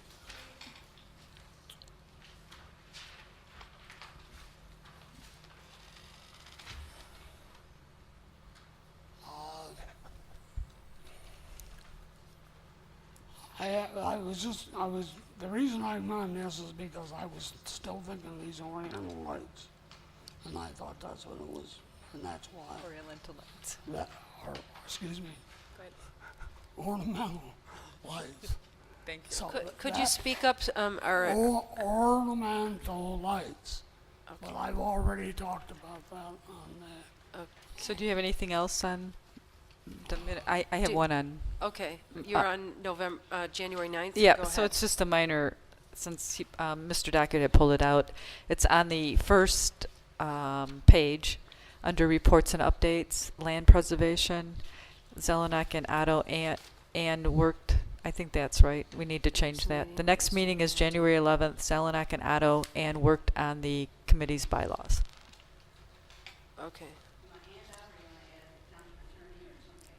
The reason I'm on this is because I was still thinking these oriental lights. And I thought that's what it was, and that's why. Oriental lights. That, or, excuse me, ornamental lights. Thank you. So Could you that- speak up, or, ornamental lights. But I've already talked about that on the, So do you have anything else on the minute? I have Do- one on. okay, you're on January 9th? Yeah, Go so ahead. it's just a minor, since Mr. Dockett had pulled it out. It's on the first page, under reports and updates, land preservation, Zelenak and Otto, and worked, I think that's right. We need to change that. The next meeting is January 11th, Zelenak and Otto, and worked on the committee's bylaws. Okay,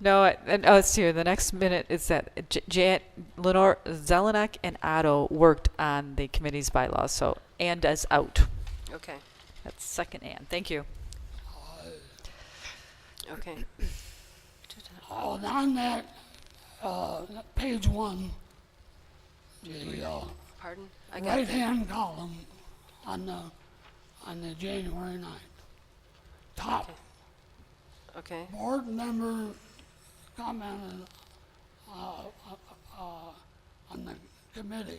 No, it's here. The next minute is that Lenore Zelenak and Otto worked on the committee's bylaws. So and is out. okay, That's second and. Thank you. okay. on that, page 1, the, Pardon? I got right-hand column on the January 9th. Top, Okay, board member commented on the committee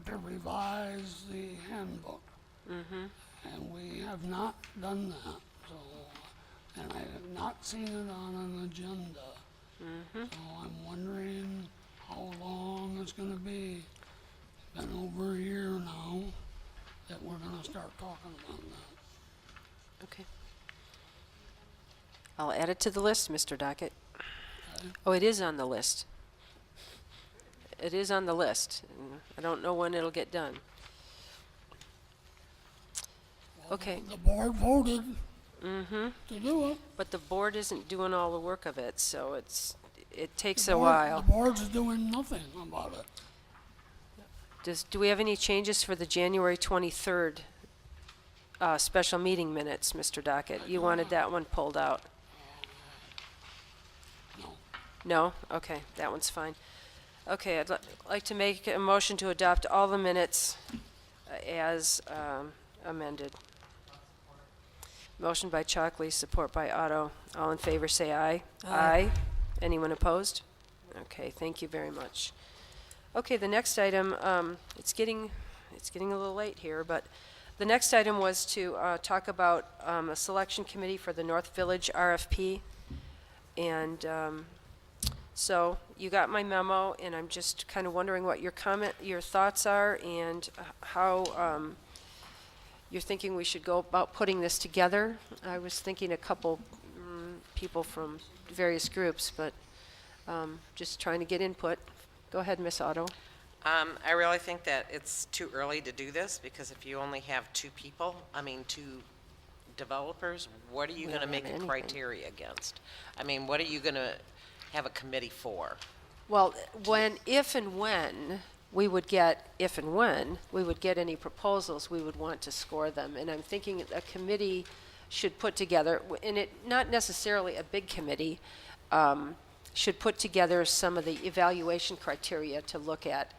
to revise the handbook. And we have not done that, so, and I have not seen it on an agenda. So I'm wondering how long it's gonna be. It's been over a year now that we're gonna start talking about that. okay. I'll add it to the list, Mr. Dockett. Oh, it is on the list. It is on the list. I don't know when it'll get done. Okay, The board voted to do it. but the board isn't doing all the work of it, so it takes The a board- while. The board's doing nothing about it. Do we have any changes for the January 23rd special meeting minutes, Mr. Dockett? You wanted that one pulled out? No. No? Okay, that one's fine. Okay, I'd like to make a motion to adopt all the minutes as amended. Motion by Chalkley, support by Otto. All in favor, say aye. Aye. Anyone opposed? Okay, thank you very much. Okay, the next item, it's getting a little late here, but the next item was to talk about a selection committee for the North Village RFP. And so you got my memo, and I'm just kind of wondering what your thoughts are, and how you're thinking we should go about putting this together. I was thinking a couple people from various groups, but just trying to get input. Go ahead, Miss Otto. I really think that it's too early to do this, because if you only have two developers, what are you We going to don't make have a anything. criteria against? I mean, what are you going to have a committee for? Well, if and when we would get, if and when we would get any proposals, we would want to score them. And I'm thinking a committee should put together, and it, not necessarily a big committee, should put together some of the evaluation criteria to look at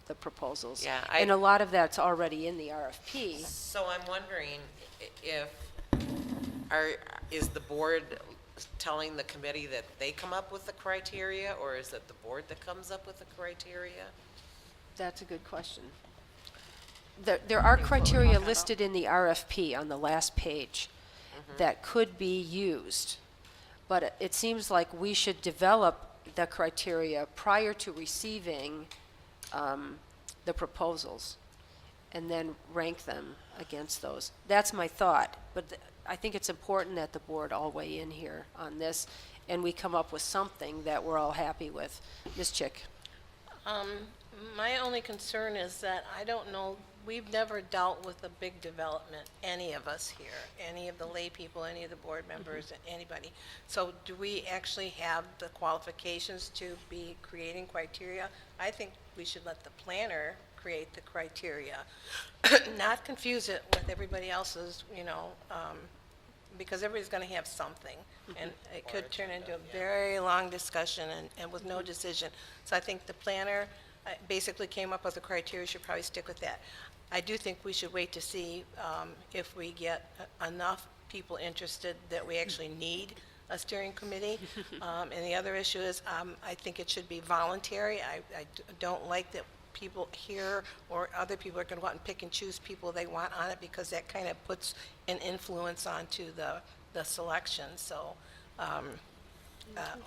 the proposals. Yeah, and a lot of that's already in the RFP. So I'm wondering if, is the board telling the committee that they come up with the criteria, or is it the board that comes up with the criteria? That's a good question. There are criteria listed in the RFP on the last page that could be used, but it seems like we should develop the criteria prior to receiving the proposals and then rank them against those. That's my thought, but I think it's important that the board all weigh in here on this and we come up with something that we're all happy with. Ms. Chick. My only concern is that I don't know, we've never dealt with a big development, any of us here, any of the lay people, any of the board members, anybody. So do we actually have the qualifications to be creating criteria? I think we should let the planner create the criteria, not confuse it with everybody else's, because everybody's going to have something, and it could turn into a very long discussion and with no decision. So I think the planner basically came up with a criteria, should probably stick with that. I do think we should wait to see if we get enough people interested that we actually need a steering committee. And the other issue is I think it should be voluntary. I don't like that people here or other people are going to go out and pick and choose people they want on it, because that kind of puts an influence onto the selection. So,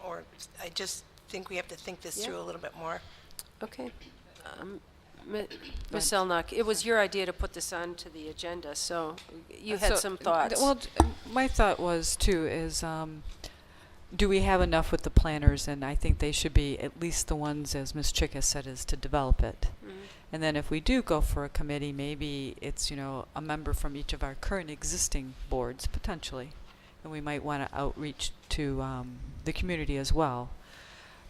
or I just think we have to think this through a little bit more. Okay. Ms. Selnock, it was your idea to put this onto the agenda, so you had some thoughts. Well, my thought was too is, do we have enough with the planners? And I think they should be at least the ones, as Ms. Chick has said, is to develop it. And then if we do go for a committee, maybe it's, a member from each of our current existing boards, potentially. And we might want to outreach to the community as well.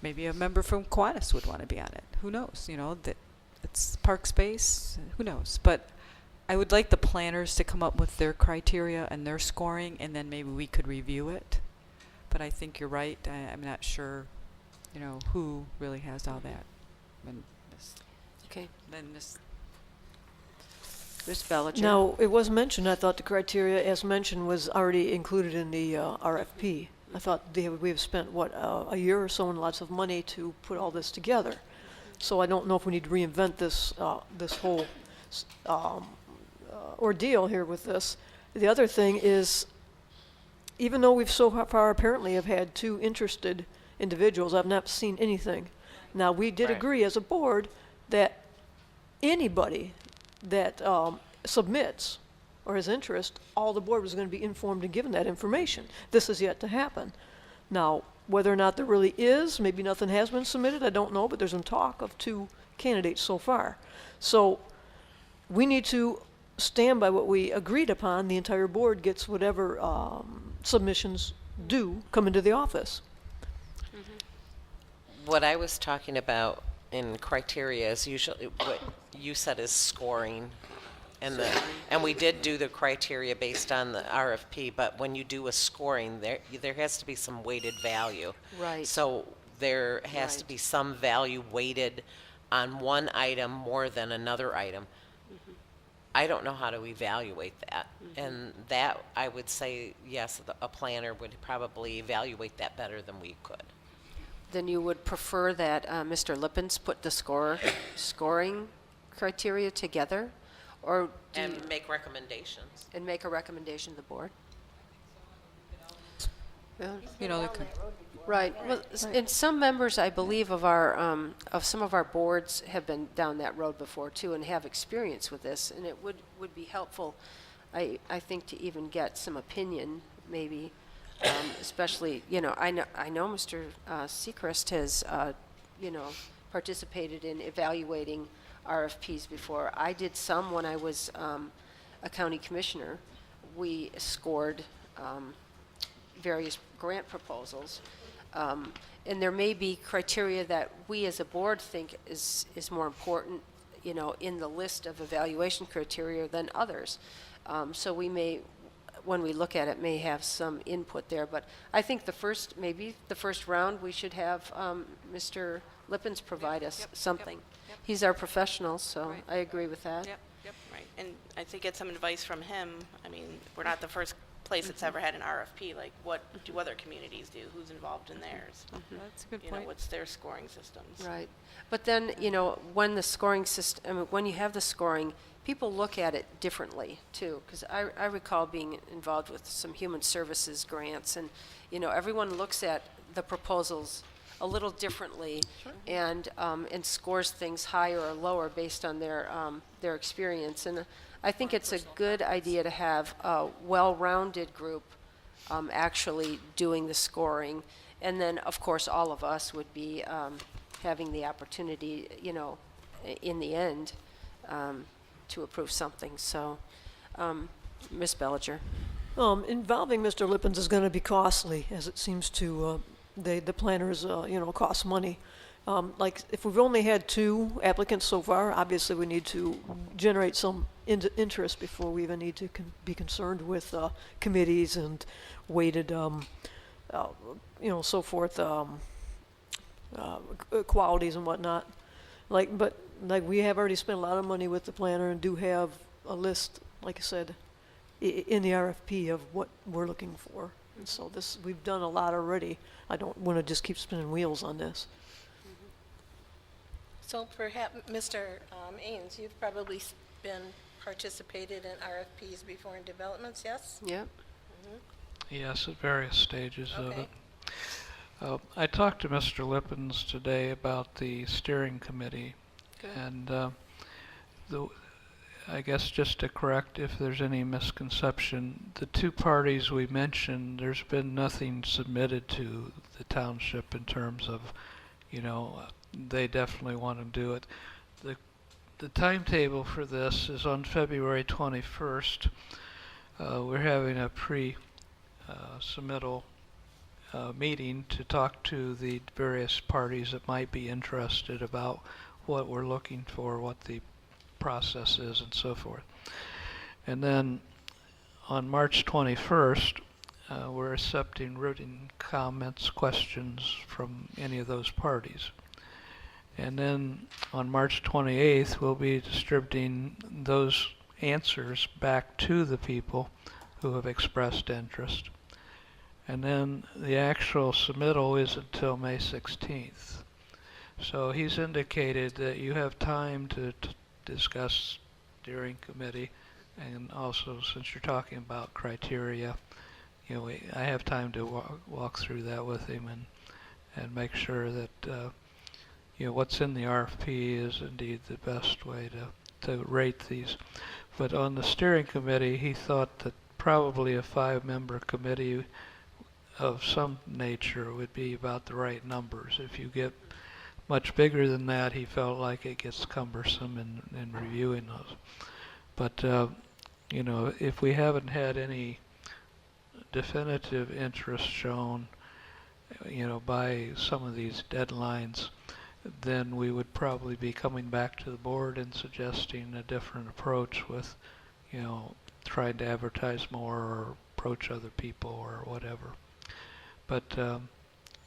Maybe a member from Kiwanis would want to be on it. Who knows? That it's park space. Who knows? But I would like the planners to come up with their criteria and their scoring, and then maybe we could review it. But I think you're right. I'm not sure, who really has all that. Okay. Then Ms. Bellinger. Now, it was mentioned, I thought the criteria, as mentioned, was already included in the RFP. I thought we have spent, a year or so and lots of money to put all this together. So I don't know if we need to reinvent this, this whole ordeal here with this. The other thing is, even though we've so far apparently have had 2 interested individuals, I've not seen anything. Now, we did agree as a board that anybody that submits or has interest, all the board was going to be informed and given that information. This is yet to happen. Now, whether or not there really is, maybe nothing has been submitted, I don't know, but there's some talk of 2 candidates so far. So we need to stand by what we agreed upon. The entire board gets whatever submissions do come into the office. What I was talking about in criteria is usually what you said is scoring. And we did do the criteria based on the RFP, but when you do a scoring, there has to be some weighted value. Right. So there has to be some value weighted on one item more than another item. I don't know how to evaluate that. And that, I would say, yes, a planner would probably evaluate that better than we could. Then you would prefer that Mr. Lippens put the scoring criteria together? Or and make recommendations. And make a recommendation to the board? Well, right. Well, and some members, I believe, of our of some of our boards have been down that road before too, and have experience with this. And it would be helpful, I think, to even get some opinion, maybe, especially I know Mr. Seacrest has participated in evaluating RFPs before. I did some when I was a county commissioner. We scored various grant proposals. And there may be criteria that we as a board think is more important, you know, in the list of evaluation criteria than others. So we may, when we look at it, may have some input there. But I think maybe the first round, we should have Mr. Lippens provide us something. He's our professional, so I agree with that. Right, and I think get some advice from him. I mean, we're not the first place that's ever had an RFP. Like, what do other communities do? Who's involved in theirs? That's a good You know, point. what's their scoring systems? Right. But then, you know, when the scoring system, I mean, when you have the scoring, people look at it differently, too. Because I recall being involved with some human services grants, and, you know, everyone looks at the proposals a little differently and scores things higher or lower based on their experience. And I think it's a good idea to have a well-rounded group actually doing the scoring. And then, of course, all of us would be having the opportunity, you know, in the end, to approve something. So, Ms. Bellinger. Involving Mr. Lippens is going to be costly, as it seems to the planners, you know, cost money. Like, if we've only had 2 applicants so far, obviously we need to generate some interest before we even need to be concerned with committees and weighted, you know, so forth, qualities and whatnot. But we have already spent a lot of money with the planner and do have a list, like I said, in the RFP of what we're looking for. And so we've done a lot already. I don't want to just keep spinning wheels on this. So perhaps, Mr. Ains, you've probably been participated in RFPs before in developments, yes? Yeah. Yes, at various stages of Okay. it. I talked to Mr. Lippens today about the steering committee. Good. And I guess just to correct if there's any misconception, the 2 parties we mentioned, there's been nothing submitted to the township in terms of, you know, they definitely want to do it. The timetable for this is on February 21st. We're having a pre-submittal meeting to talk to the various parties that might be interested about what we're looking for, what the process is, and so forth. And then on March 21st, we're accepting written comments, questions from any of those parties. And then on March 28th, we'll be distributing those answers back to the people who have expressed interest. And then the actual submittal is until May 16th. So he's indicated that you have time to discuss steering committee, and also since you're talking about criteria, you know, I have time to walk through that with him and make sure that you know, what's in the RFP is indeed the best way to rate these. But on the steering committee, he thought that probably a 5-member committee of some nature would be about the right numbers. If you get much bigger than that, he felt like it gets cumbersome in reviewing those. But, you know, if we haven't had any definitive interest shown, you know, by some of these deadlines, then we would probably be coming back to the board and suggesting a different approach with, you know, trying to advertise more or approach other people or whatever. But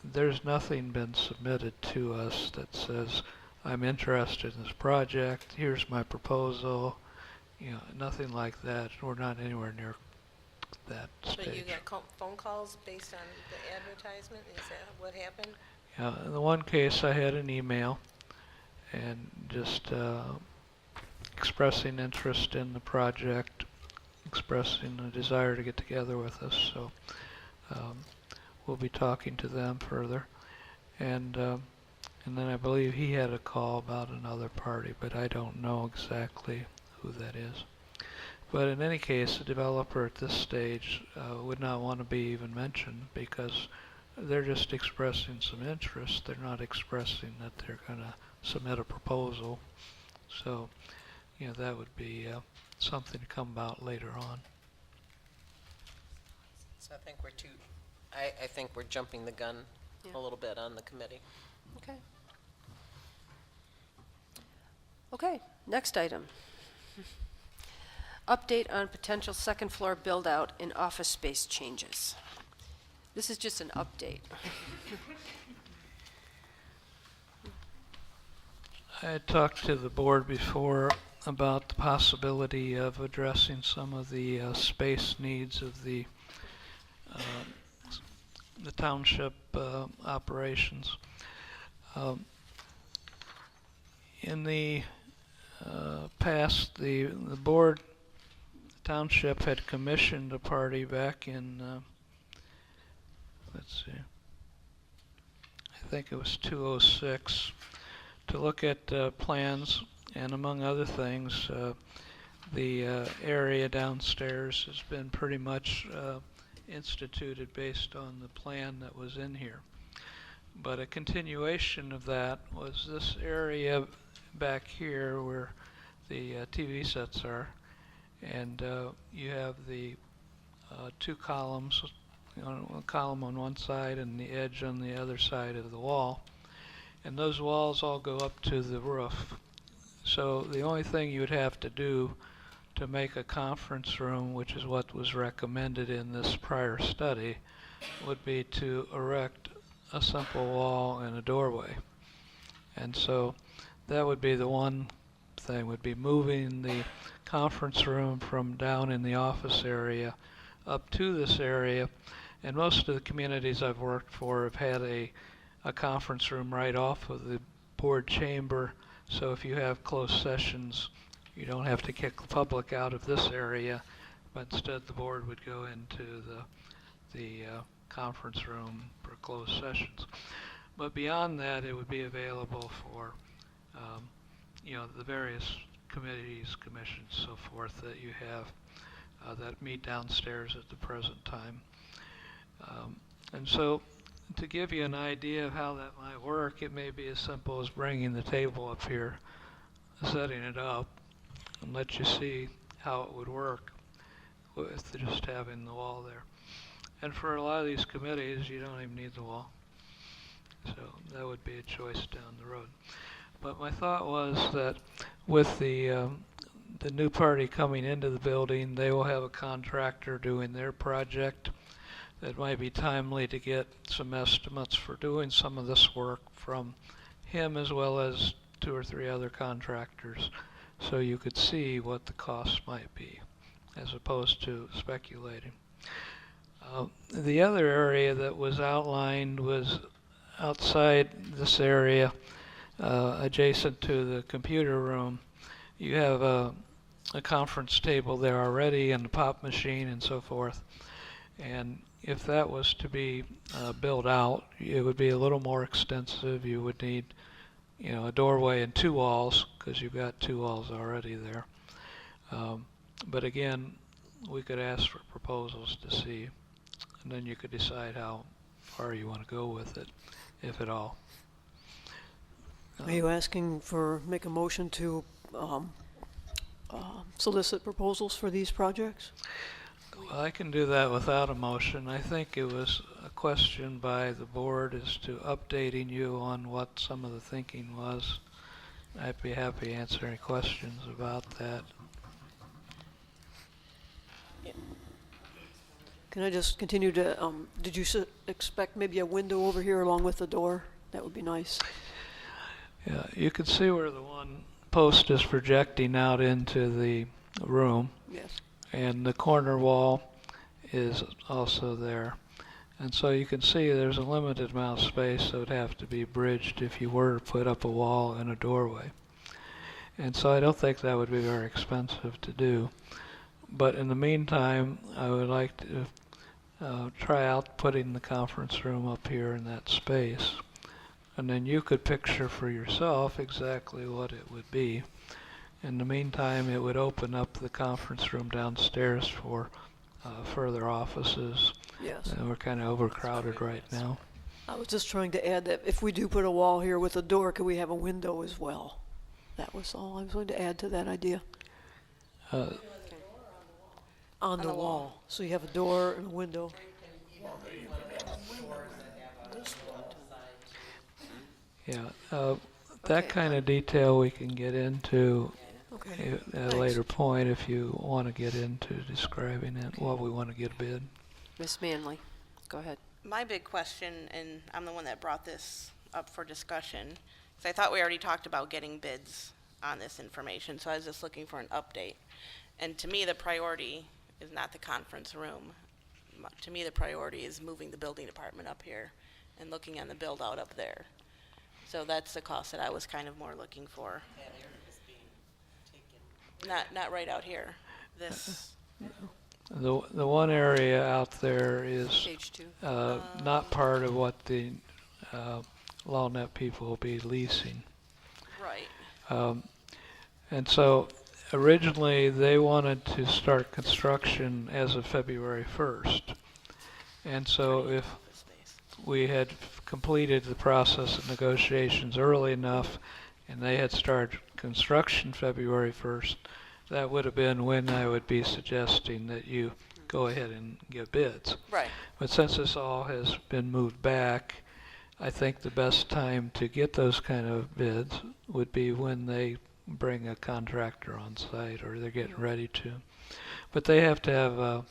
there's nothing been submitted to us that says, I'm interested in this project, here's my proposal, you know, nothing like that. We're not anywhere near that stage. So you got phone calls based on the advertisement? Is that what happened? In the one case, I had an email and just expressing interest in the project, expressing a desire to get together with us. So we'll be talking to them further. And then I believe he had a call about another party, but I don't know exactly who that is. But in any case, the developer at this stage would not want to be even mentioned because they're just expressing some interest. They're not expressing that they're going to submit a proposal. So, you know, that would be something to come about later on. So I think we're jumping the gun Yeah. a little bit on the committee. Okay. Okay, next item. Update on potential second floor build-out and office space changes. This is just an update. I had talked to the board before about the possibility of addressing some of the space needs of the township operations. In the past, the board, the township had commissioned a party back in, let's see, I think it was 2006, to look at plans, and among other things, the area downstairs has been pretty much instituted based on the plan that was in here. But a continuation of that was this area back here where the TV sets are, and you have the two columns, a column on one side and the edge on the other side of the wall, and those walls all go up to the roof. So the only thing you would have to do to make a conference room, which is what was recommended in this prior study, would be to erect a simple wall and a doorway. And so that would be the one thing, would be moving the conference room from down in the office area up to this area. And most of the communities I've worked for have had a conference room right off of the board chamber. So if you have closed sessions, you don't have to kick the public out of this area, but instead the board would go into the conference room for closed sessions. But beyond that, it would be available for the various committees, commissions, so forth that you have that meet downstairs at the present time. And so to give you an idea of how that might work, it may be as simple as bringing the table up here, setting it up, and let you see how it would work with just having the wall there. And for a lot of these committees, you don't even need the wall. So that would be a choice down the road. But my thought was that with the new party coming into the building, they will have a contractor doing their project. It might be timely to get some estimates for doing some of this work from him, as well as 2 or 3 other contractors, so you could see what the costs might be, as opposed to speculating. The other area that was outlined was outside this area, adjacent to the computer room. You have a conference table there already, and a pop machine and so forth. And if that was to be built out, it would be a little more extensive. You would need, a doorway and 2 walls, because you've got 2 walls already there. But again, we could ask for proposals to see, and then you could decide how far you want to go with it, if at all. Are you asking make a motion to solicit proposals for these projects? Well, I can do that without a motion. I think it was a question by the board as to updating you on what some of the thinking was. I'd be happy to answer any questions about that. Can I just continue to, did you expect maybe a window over here along with the door? That would be nice. Yeah, you can see where the one post is projecting out into the room. Yes. And the corner wall is also there. And so you can see there's a limited amount of space that would have to be bridged if you were to put up a wall and a doorway. And so I don't think that would be very expensive to do. But in the meantime, I would like to try out putting the conference room up here in that space. And then you could picture for yourself exactly what it would be. In the meantime, it would open up the conference room downstairs for further offices. Yes. And we're kind of overcrowded right now. I was just trying to add that if we do put a wall here with a door, could we have a window as well? That was all I was going to add to that idea. On the wall. So you have a door and a window. Yeah, Okay, that kind of detail we can get into Okay. at a Thanks. later point if you want to get into describing it, what we want to get a bid. Ms. Manley, go ahead. My big question, and I'm the one that brought this up for discussion, because I thought we already talked about getting bids on this information, so I was just looking for an update. And to me, the priority is not the conference room. To me, the priority is moving the building department up here and looking on the build out up there. So that's the cost that I was kind of more looking for. Not right out here. This, The one area out there is Page 2. not part of what the LawNet people will be leasing. right. And so originally they wanted to start construction as of February 1st. And so if we had completed the process of negotiations early enough and they had started construction February 1st, that would have been when I would be suggesting that you go ahead and give bids. Right. But since this all has been moved back, I think the best time to get those kind of bids would be when they bring a contractor on site or they're getting ready to. But they have to have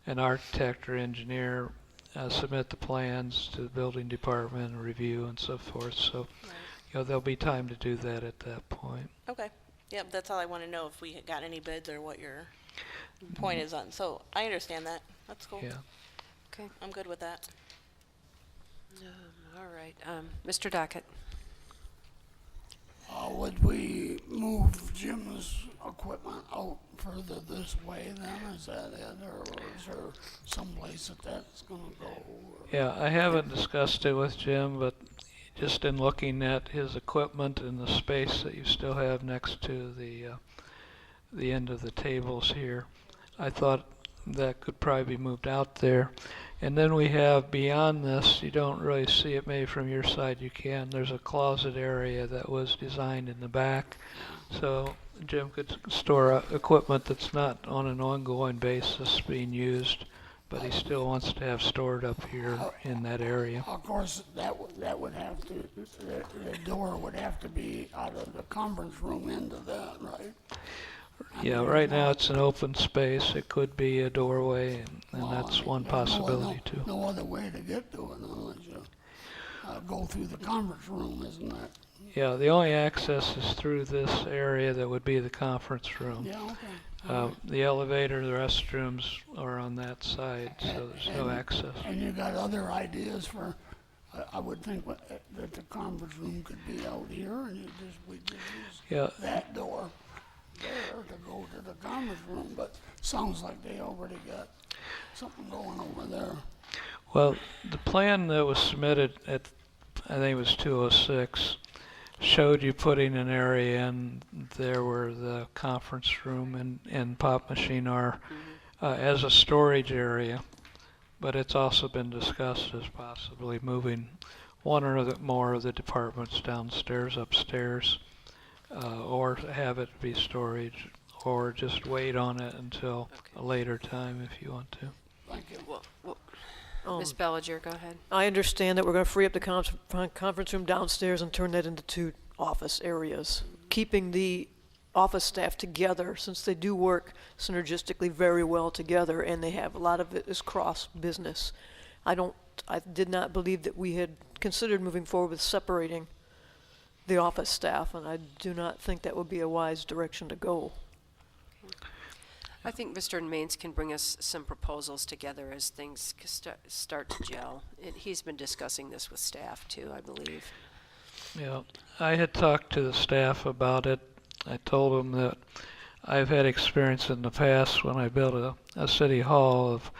an architect or engineer submit the plans to the building department and review and so forth. So, there'll be time to do that at that point. Okay. Yep, that's all I want to know, if we got any bids or what your point is on. So I understand that. That's cool. Yeah. Okay. I'm good with that. All right. Mr. Dockett. Would we move Jim's equipment out further this way then? Is that it, or is there someplace that's gonna go? Yeah, I haven't discussed it with Jim, but just in looking at his equipment and the space that you still have next to the end of the tables here, I thought that could probably be moved out there. And then we have beyond this, you don't really see it, maybe from your side you can, there's a closet area that was designed in the back. So Jim could store equipment that's not on an ongoing basis being used, but he still wants to have stored up here in that area. Of course, that would have to, the door would have to be out of the conference room into that, right? Yeah, right now it's an open space. It could be a doorway, and that's one possibility too. No other way to get to it unless you go through the conference room, isn't it? Yeah, the only access is through this area that would be the conference room. Yeah, okay. The elevator, the restrooms are on that side, so there's no access. And you got other ideas for, I would think that the conference room could be out here and we just use that door there to go to the conference room, but sounds like they already got something going over there. Well, the plan that was submitted at, I think it was 206, showed you putting an area in there where the conference room and pop machine are as a storage area. But it's also been discussed as possibly moving one or more of the departments downstairs, upstairs, or have it be storage, or just wait on it until a later time if you want to. Thank you. Ms. Bellinger, go ahead. I understand that we're going to free up the conference room downstairs and turn that into 2 office areas, keeping the office staff together, since they do work synergistically very well together, and they have a lot of it is cross business. I did not believe that we had considered moving forward with separating the office staff, and I do not think that would be a wise direction to go. I think Mr. Maines can bring us some proposals together as things start to gel. He's been discussing this with staff too, I believe. Yeah, I had talked to the staff about it. I told them that I've had experience in the past when I built a city hall of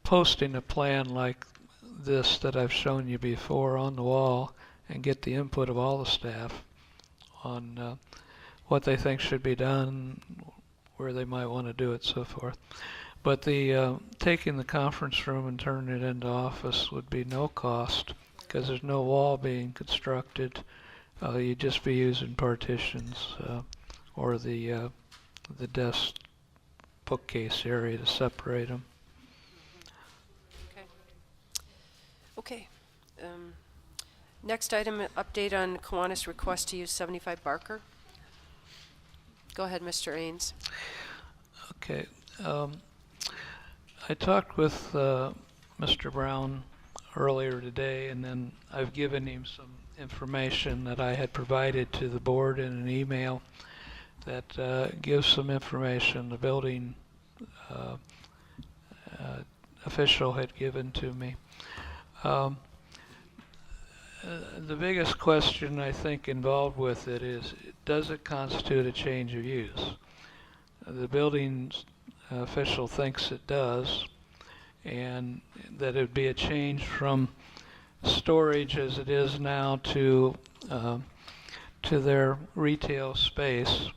posting a plan like this that I've shown you before on the wall and get the input of all the staff on what they think should be done, where they might want to do it, so forth. But the taking the conference room and turning it into office would be no cost because there's no wall being constructed. You'd just be using partitions or the desk bookcase area to separate them. Okay. Next item, update on Kiwanis request to use 75 Barker. Go ahead, Mr. Ains. Okay. I talked with Mr. Brown earlier today, and then I've given him some information that I had provided to the board in an email that gives some information the building official had given to me. The biggest question I think involved with it is, does it constitute a change of use? The building official thinks it does, and that it would be a change from storage as it is now to their retail space.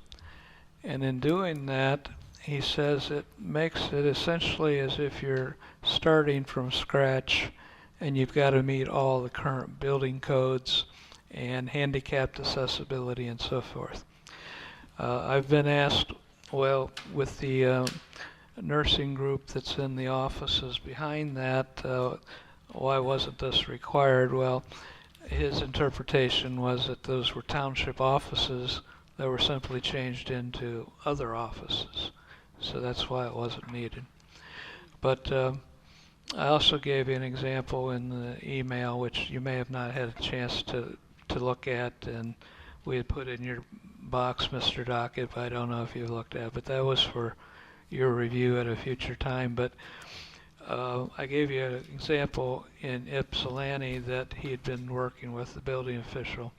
And in doing that, he says it makes it essentially as if you're starting from scratch and you've got to meet all the current building codes and handicapped accessibility and so forth. I've been asked, well, with the nursing group that's in the offices behind that, why wasn't this required? Well, his interpretation was that those were township offices that were simply changed into other offices. So that's why it wasn't needed. But I also gave you an example in the email, which you may have not had a chance to look at, and we had put in your box, Mr. Dockett, but I don't know if you looked at it, but that was for your review at a future time. But I gave you an example in Ypsilanti that he had been working with the building official,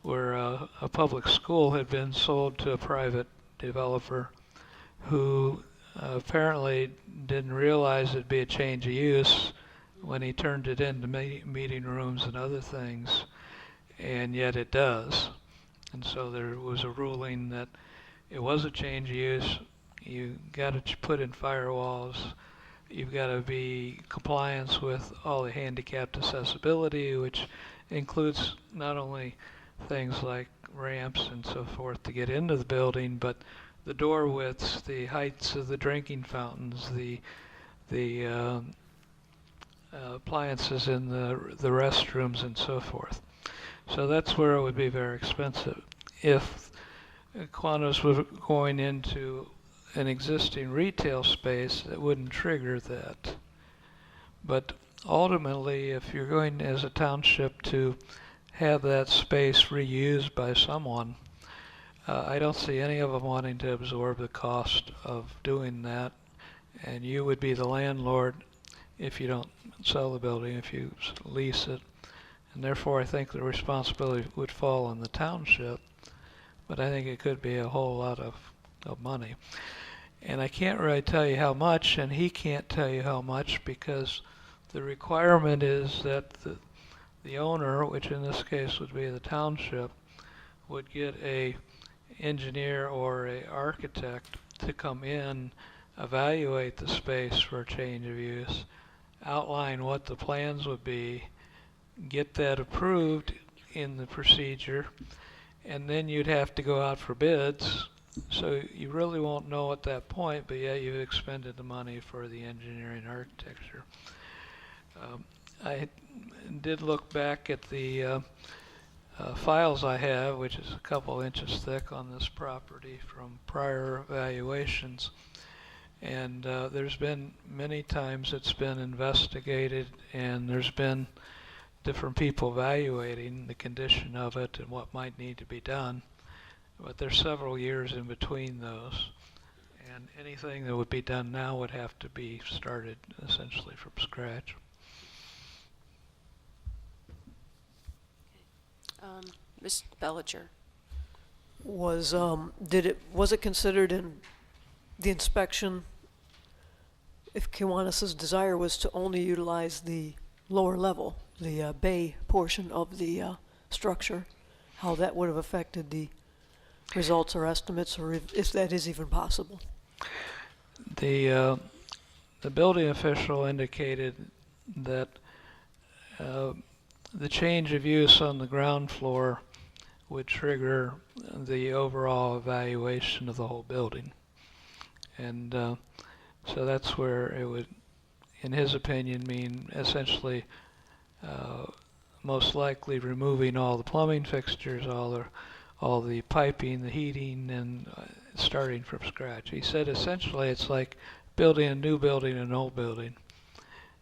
where a public school had been sold to a private developer who apparently didn't realize it'd be a change of use when he turned it into meeting rooms and other things, and yet it does. And so there was a ruling that it was a change of use. You got to put in firewalls. You've got to be compliance with all the handicapped accessibility, which includes not only things like ramps and so forth to get into the building, but the door widths, the heights of the drinking fountains, the appliances in the restrooms and so forth. So that's where it would be very expensive. If Kiwanis was going into an existing retail space, it wouldn't trigger that. But ultimately, if you're going as a township to have that space reused by someone, I don't see any of them wanting to absorb the cost of doing that, and you would be the landlord if you don't sell the building, if you lease it, and therefore I think the responsibility would fall on the township, but I think it could be a whole lot of money. And I can't really tell you how much, and he can't tell you how much, because the requirement is that the owner, which in this case would be the township, would get a engineer or a architect to come in, evaluate the space for a change of use, outline what the plans would be, get that approved in the procedure, and then you'd have to go out for bids. So you really won't know at that point, but yeah, you've expended the money for the engineering architecture. I did look back at the files I have, which is a couple inches thick on this property from prior evaluations. And there's been many times it's been investigated, and there's been different people evaluating the condition of it and what might need to be done. But there's several years in between those. And anything that would be done now would have to be started essentially from scratch. Ms. Bellinger. Was it considered in the inspection if Kiwanis' desire was to only utilize the lower level, the bay portion of the structure, how that would have affected the results or estimates, or if that is even possible? The building official indicated that the change of use on the ground floor would trigger the overall evaluation of the whole building. And so that's where it would, in his opinion, mean essentially most likely removing all the plumbing fixtures, all the piping, the heating, and starting from scratch. He said essentially it's like building a new building, an old building,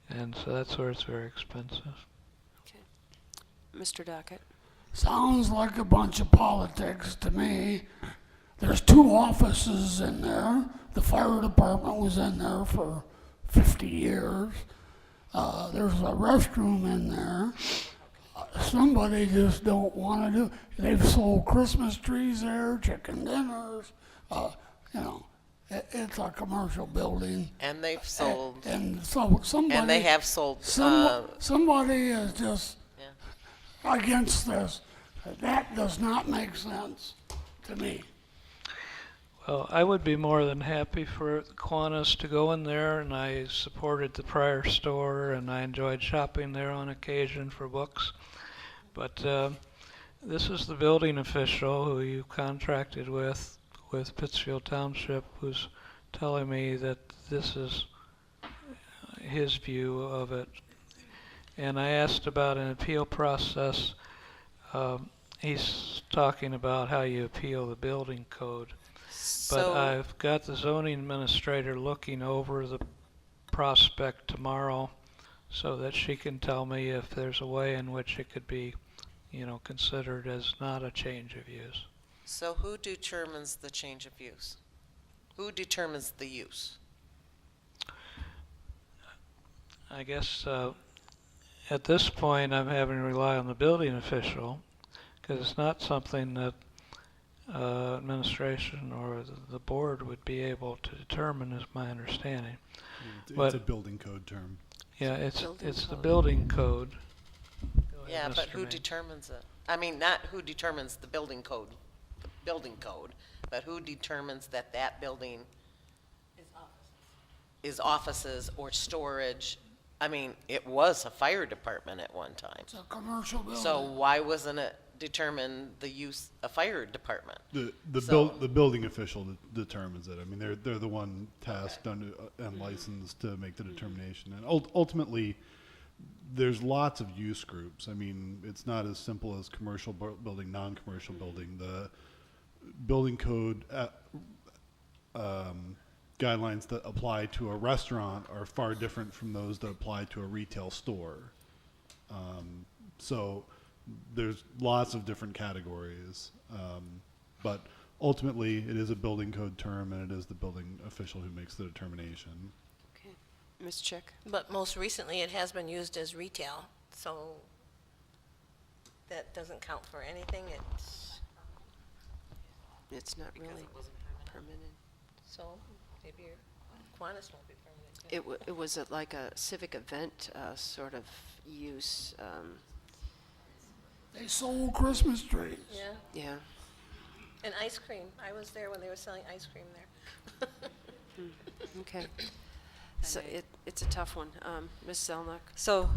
and so that's where it's very expensive. Okay. Mr. Dockett? Sounds like a bunch of politics to me. There's 2 offices in there. The fire department was in there for 50 years. There's a restroom in there. Somebody just don't want to do. They've sold Christmas trees there, chicken dinners. It's a commercial building. And they've sold. And so somebody. And they have sold. Somebody is just against this. That does not make sense to me. Well, I would be more than happy for Kiwanis to go in there, and I supported the prior store, and I enjoyed shopping there on occasion for books. But this is the building official who you contracted with Pittsfield Township, who's telling me that this is his view of it. And I asked about an appeal process. He's talking about how you appeal the building code. But I've got the zoning administrator looking over the prospect tomorrow so that she can tell me if there's a way in which it could be, considered as not a change of use. So who determines the change of use? Who determines the use? I guess at this point I'm having to rely on the building official because it's not something that administration or the board would be able to determine, is my understanding. It's a building code term. Yeah, it's the building code. Yeah, but who determines it? I mean, not who determines the building code, but who determines that building is offices or storage. I mean, it was a fire department at one time. It's a commercial building. So why wasn't it determine the use a fire department? The building official determines it. I mean, they're the one tasked and licensed to make the determination. And ultimately, there's lots of use groups. I mean, it's not as simple as commercial building, non-commercial building. The building code guidelines that apply to a restaurant are far different from those that apply to a retail store. So there's lots of different categories, but ultimately it is a building code term, and it is the building official who makes the determination. Okay. Ms. Chick? But most recently, it has been used as retail, so that doesn't count for anything. It's not really permitted. So maybe your Kiwanis won't be permanent. It was like a civic event sort of use. They sold Christmas trees. Yeah, Yeah. and ice cream. I was there when they were selling ice cream there. Okay. So it's a tough one. Ms. Zelnok? So,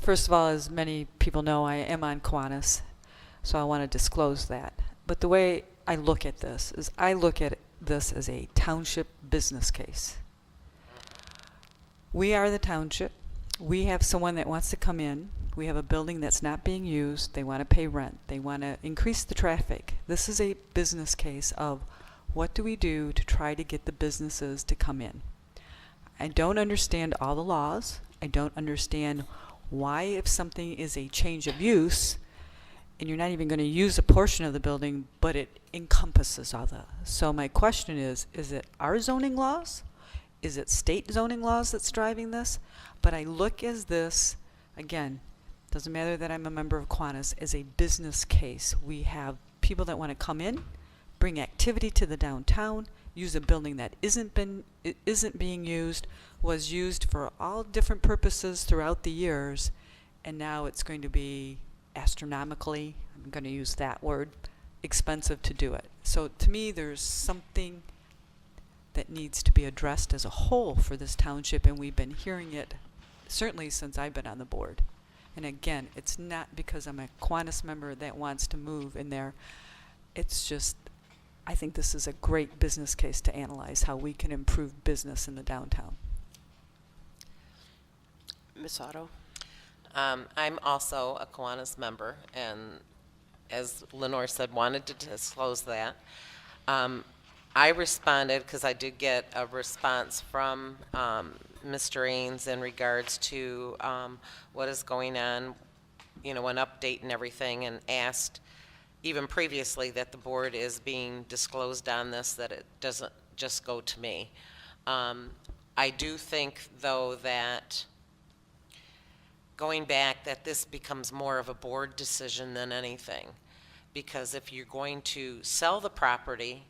first of all, as many people know, I am on Kiwanis, so I want to disclose that. But the way I look at this is I look at this as a township business case. We are the township. We have someone that wants to come in. We have a building that's not being used. They want to pay rent. They want to increase the traffic. This is a business case of what do we do to try to get the businesses to come in. I don't understand all the laws. I don't understand why, if something is a change of use, and you're not even going to use a portion of the building, but it encompasses all the. So my question is it our zoning laws? Is it state zoning laws that's driving this? But I look as this, again, doesn't matter that I'm a member of Kiwanis, as a business case. We have people that want to come in, bring activity to the downtown, use a building that isn't being used, was used for all different purposes throughout the years, and now it's going to be astronomically, I'm going to use that word, expensive to do it. So to me, there's something that needs to be addressed as a whole for this township, and we've been hearing it certainly since I've been on the board. And again, it's not because I'm a Kiwanis member that wants to move in there. It's just, I think this is a great business case to analyze how we can improve business in the downtown. Ms. Otto? I'm also a Kiwanis member, and as Lenore said, wanted to disclose that. I responded because I did get a response from Mr. Ains in regards to what is going on, you know, an update and everything, and asked even previously that the board is being disclosed on this, that it doesn't just go to me. I do think, though, that going back, that this becomes more of a board decision than anything. Because if you're going to sell the property,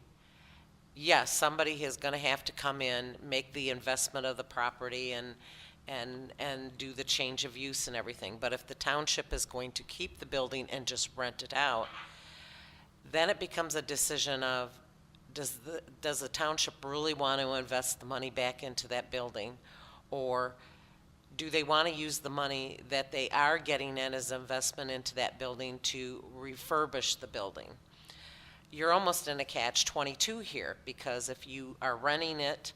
yes, somebody is going to have to come in, make the investment of the property and do the change of use and everything. But if the township is going to keep the building and just rent it out, then it becomes a decision of, does the township really want to invest the money back into that building? Or do they want to use the money that they are getting in as investment into that building to refurbish the building? You're almost in a catch-22 here, because if you are renting it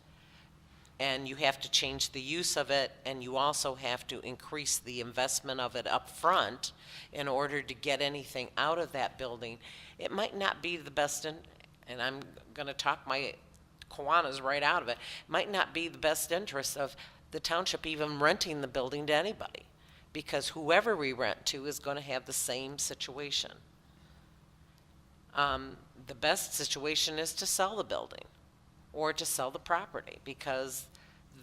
and you have to change the use of it, and you also have to increase the investment of it up front in order to get anything out of that building, it might not be the best, and I'm going to talk my Kiwanis right out of it, might not be the best interest of the township even renting the building to anybody, because whoever we rent to is going to have the same situation. The best situation is to sell the building or to sell the property, because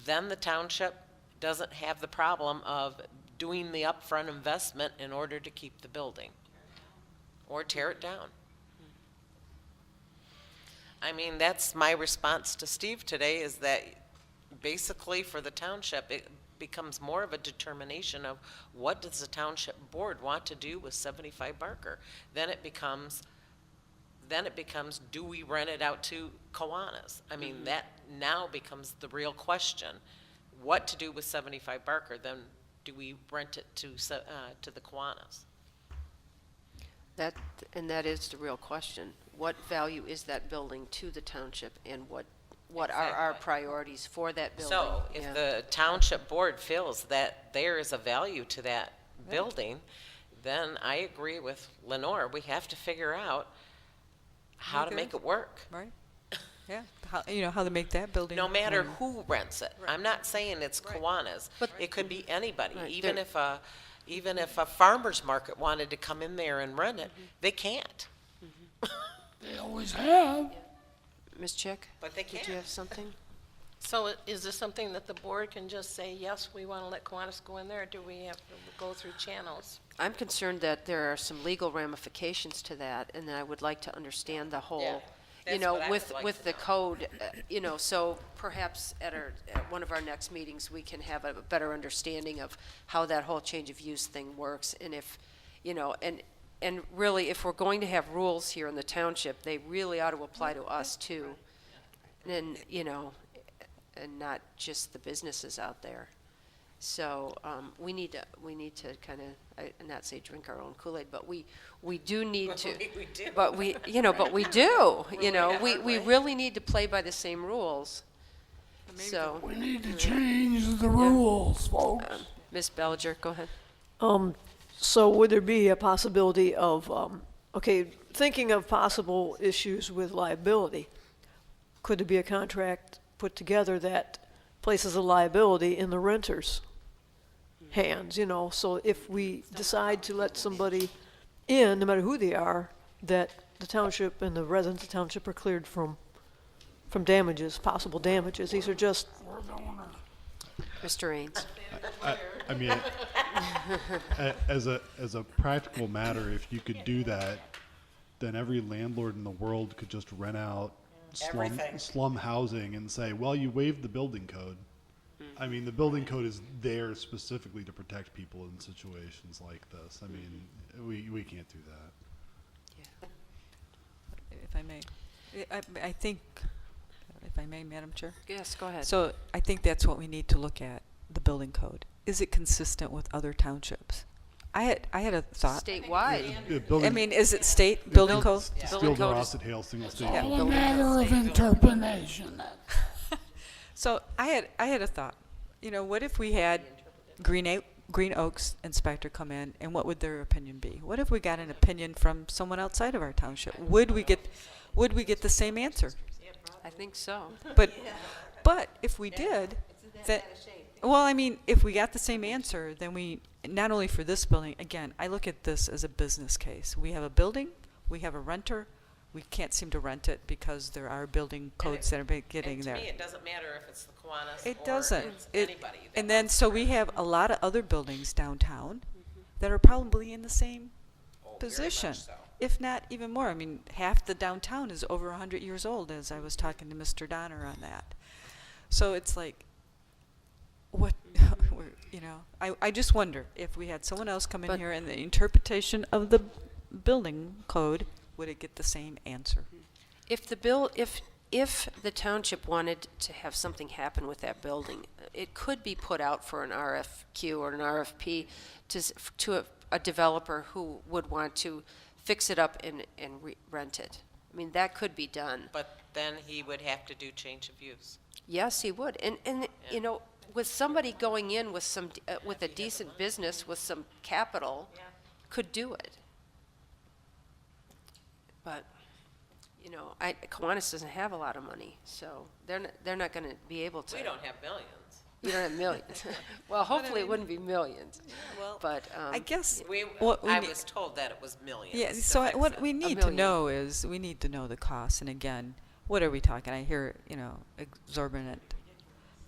then the township doesn't have the problem of doing the upfront investment in order to keep the building or tear it down. I mean, that's my response to Steve today, is that basically for the township, it becomes more of a determination of what does the township board want to do with 75 Barker. Then it becomes, do we rent it out to Kiwanis? I mean, that now becomes the real question. What to do with 75 Barker? Then do we rent it to the Kiwanis? That is the real question. What value is that building to the township, and what are our priorities for that building? So if the township board feels that there is a value to that building, then I agree with Lenore. We have to figure out how to make it work. Right. Yeah. How, you know, how to make that building. No matter who rents it. I'm not saying it's Kiwanis. But it could be anybody. Right. Even if a farmer's market wanted to come in there and rent it, they can't. They always have. Ms. Chick? But they Did can't. you have something? So is this something that the board can just say, yes, we want to let Kiwanis go in there, or do we have to go through channels? I'm concerned that there are some legal ramifications to that, and I would like to understand the whole, you that's know, what I would like with to the know. code, you know, so perhaps at one of our next meetings, we can have a better understanding of how that whole change of use thing works, and if, you know, and really, if we're going to have rules here in the township, they really ought to apply to us too. And, you know, and not just the businesses out there. So we need to kind of, not say drink our own Kool-Aid, but we do need to. We do. But we do, you know, the hard we way. really need to play by the same rules. So, We need to change the rules, folks. Ms. Bellinger, go ahead. So would there be a possibility of, thinking of possible issues with liability, could there be a contract put together that places a liability in the renter's hands, you know? So if we decide to let somebody in, no matter who they are, that the township and the residents of the township are cleared from damages, possible damages. These are just, Mr. Ains. I mean, as a practical matter, if you could do that, then every landlord in the world could just rent out Everything. slum housing and say, well, you waived the building code. I mean, the building code is there specifically to protect people in situations like this. I mean, we can't do that. If I may. I think, if I may, Madam Chair. Yes, go ahead. So I think that's what we need to look at, the building code. Is it consistent with other townships? I had a thought. Statewide. I mean, is it state building code? Building Skilled code is- Rossett Hale, single state. Yeah. All a matter of interpretation. So I had a thought. You know, what if we had Green Oaks inspector come in, and what would their opinion be? What if we got an opinion from someone outside of our township? Would we get the same answer? I think so. But if we did, then, well, I mean, if we got the same answer, then we, not only for this building, again, I look at this as a business case. We have a building, we have a renter, we can't seem to rent it because there are building codes that are getting there. And to me, it doesn't matter if it's the Kiwanis It or doesn't. it's anybody. And then, so we have a lot of other buildings downtown that are probably in the same position, so. if not even more. I mean, half the downtown is over 100 years old, as I was talking to Mr. Donner on that. So it's like, what, you know, I just wonder if we had someone else come in But- here and the interpretation of the building code, would it get the same answer? If the township wanted to have something happen with that building, it could be put out for an RFQ or an RFP to a developer who would want to fix it up and rent it. I mean, that could be done. But then he would have to do change of use. Yes, he would. And you know, with somebody going in with some with a decent business with some capital, could do it. But you know, Kiwanis doesn't have a lot of money, so they're not going to be able to. We don't have millions. You don't have millions. Well, hopefully it wouldn't be millions. Well, But I guess I need- was told that it was millions. Yeah, to so fix what it. we need to know is, we need to know the costs, and again, what are we talking? I hear, you know, exorbitant.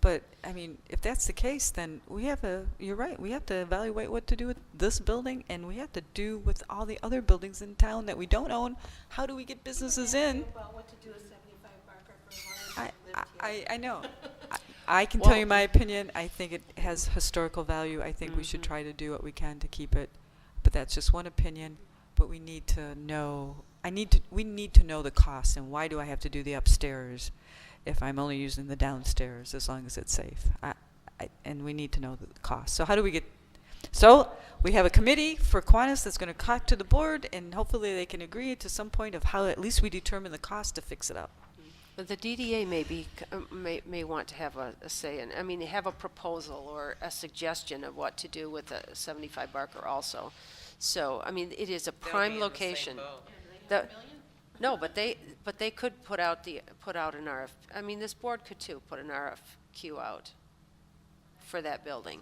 But, I mean, if that's the case, then you're right, we have to evaluate what to do with this building, and we have to do with all the other buildings in town that we don't own. How do we get businesses in? About what to do with 75 Barker for Warren. I know. I can tell you my opinion. I think it has historical value. I think we should try to do what we can to keep it. But that's just one opinion. But we need to know, we need to know the costs, and why do I have to do the upstairs if I'm only using the downstairs as long as it's safe? And we need to know the cost. So how do we get, so we have a committee for Kiwanis that's going to talk to the board, and hopefully they can agree to some point of how at least we determine the cost to fix it up. But the DDA may want to have a say in, I mean, have a proposal or a suggestion of what to do with the 75 Barker also. So, I mean, it is a They'll be prime in the same location. boat. No, but they could put out an RF, I mean, this board could too, put an RFQ out for that building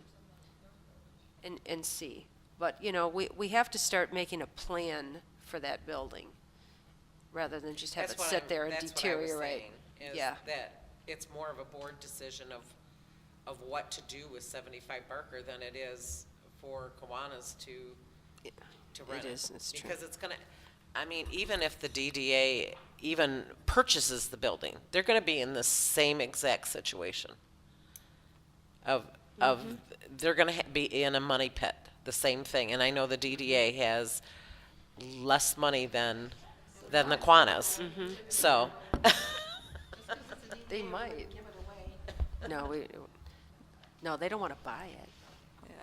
and see. But, you know, we have to start making a plan for that building, rather than just have it sit there and deteriorate. That's what I was saying, is Yeah. that it's more of a board decision of what to do with 75 Barker than it is for Kiwanis to rent it. It is, it's true. Because it's gonna, I mean, even if the DDA even purchases the building, they're gonna be in the same exact situation of, they're gonna be in a money pit, the same thing. And I know the DDA has less money than the Kiwanis, so. They might. No, they don't want to buy it.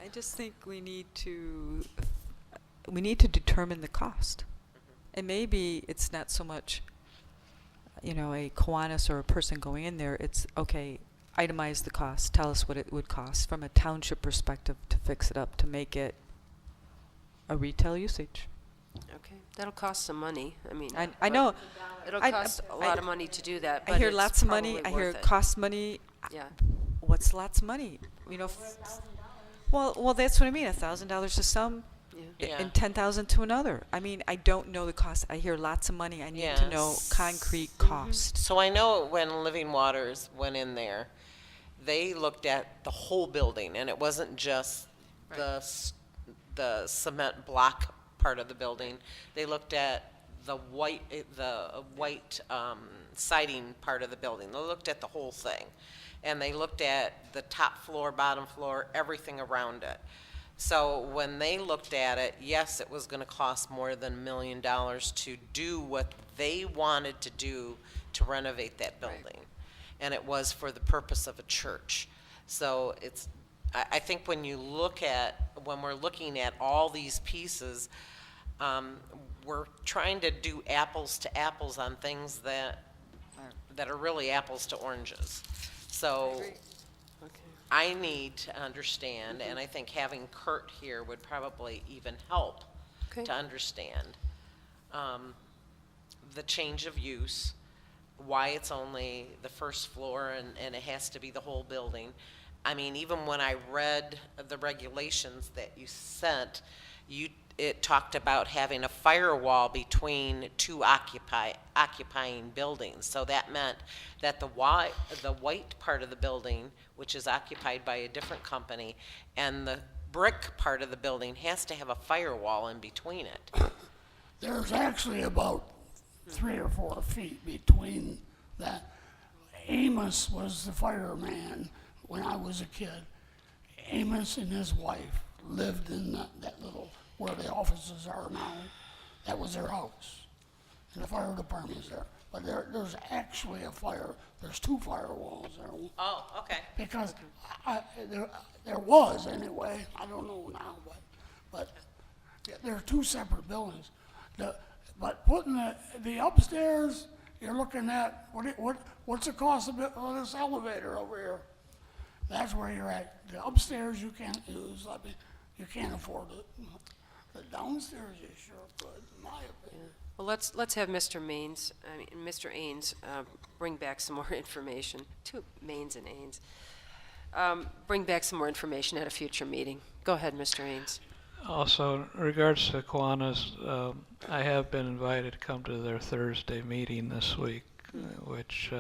I just think we need to determine the cost. And maybe it's not so much, you know, a Kiwanis or a person going in there. It's, okay, itemize the cost. Tell us what it would cost from a township perspective to fix it up, to make it a retail usage. Okay, that'll cost some money. I mean, I know. it'll I- cost a lot of money to do that. I but hear it's lots of money. probably I hear worth it it. costs money. Yeah. What's lots of money? You know, well, that's what I mean. $1,000 to some, Yeah. and 10,000 to another. I mean, I don't know the cost. I hear lots of money. I need to know Yes. concrete cost. So I know when Living Waters went in there, they looked at the whole building, and it wasn't just the cement block part of the building. They looked at the white siding part of the building. They looked at the whole thing, and they looked at the top floor, bottom floor, everything around it. So when they looked at it, yes, it was going to cost more than $1 million to do what they wanted to do to renovate that building. And it was for the purpose of a church. So it's, I think when we're looking at all these pieces, we're trying to do apples to apples on things that are really apples to oranges. So I need to understand, and I think having Kurt here would probably even help Okay. to understand the change of use, why it's only the first floor and it has to be the whole building. I mean, even when I read the regulations that you sent, it talked about having a firewall between two occupying buildings. So that meant that the white part of the building, which is occupied by a different company, and the brick part of the building has to have a firewall in between it. There's actually about 3 or 4 feet between that. Amos was the fireman when I was a kid. Amos and his wife lived in that little, where the offices are now. That was their house. And the fire department's there. But there's actually there's 2 firewalls there. Oh, okay. Because there was anyway, I don't know now, but there are 2 separate buildings. But putting the upstairs, you're looking at, what's the cost of this elevator over here? That's where you're at. The upstairs you can't use, I mean, you can't afford it. The downstairs you sure could, in my opinion. Well, let's have Mr. Mr. Ains bring back some more information. 2 Mains and Ains. Bring back some more information at a future meeting. Go ahead, Mr. Ains. Also, in regards to Kiwanis, I have been invited to come to their Thursday meeting this week, which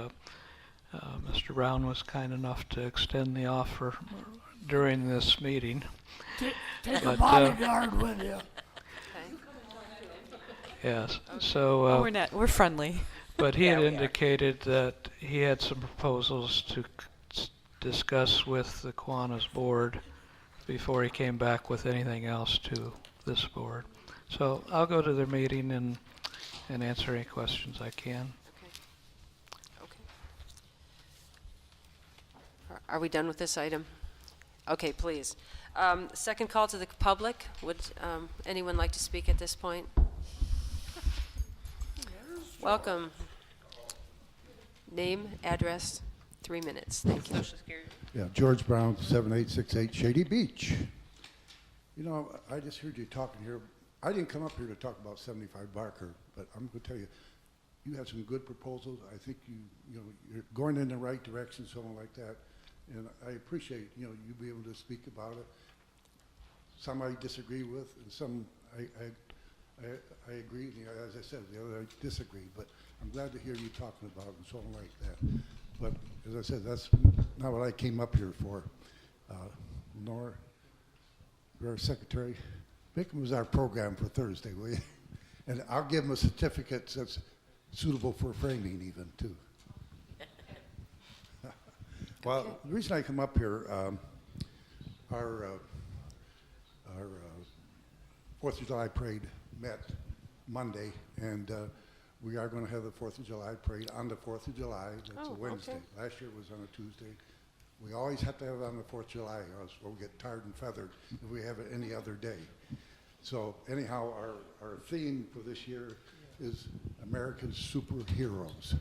Mr. Brown was kind enough to extend the offer during this meeting. Take a bodyguard with you. Yes, so. We're friendly. But he had we are. indicated that he had some proposals to discuss with the Kiwanis board before he came back with anything else to this board. So I'll go to their meeting and answer any questions I can. Okay. Are we done with this item? Okay, please. Second call to the public. Would anyone like to speak at this point? Welcome. Name, address, 3 minutes. Thank you. Social Security. Yeah, George Brown, 7868 Shady Beach. You know, I just heard you talking here. I didn't come up here to talk about 75 Barker, but I'm going to tell you, you have some good proposals. I think you're going in the right direction, something like that. And I appreciate, you be able to speak about it. Some I disagree with, and some I agree. As I said, the other I disagree. But I'm glad to hear you talking about it and something like that. But as I said, that's not what I came up here for. Nor our secretary, make him as our program for Thursday, will you? And I'll give him a certificate that's suitable for framing even, too. Well, the reason I come up here, our 4th of July parade met Monday, and we are going to have the 4th of July parade on the 4th of July. That's a Wednesday. Okay. Last year it was on a Tuesday. We always have to have it on the 4th of July, or else we'll get tarred and feathered if we have it any other day. So anyhow, our theme for this year is American Superheroes.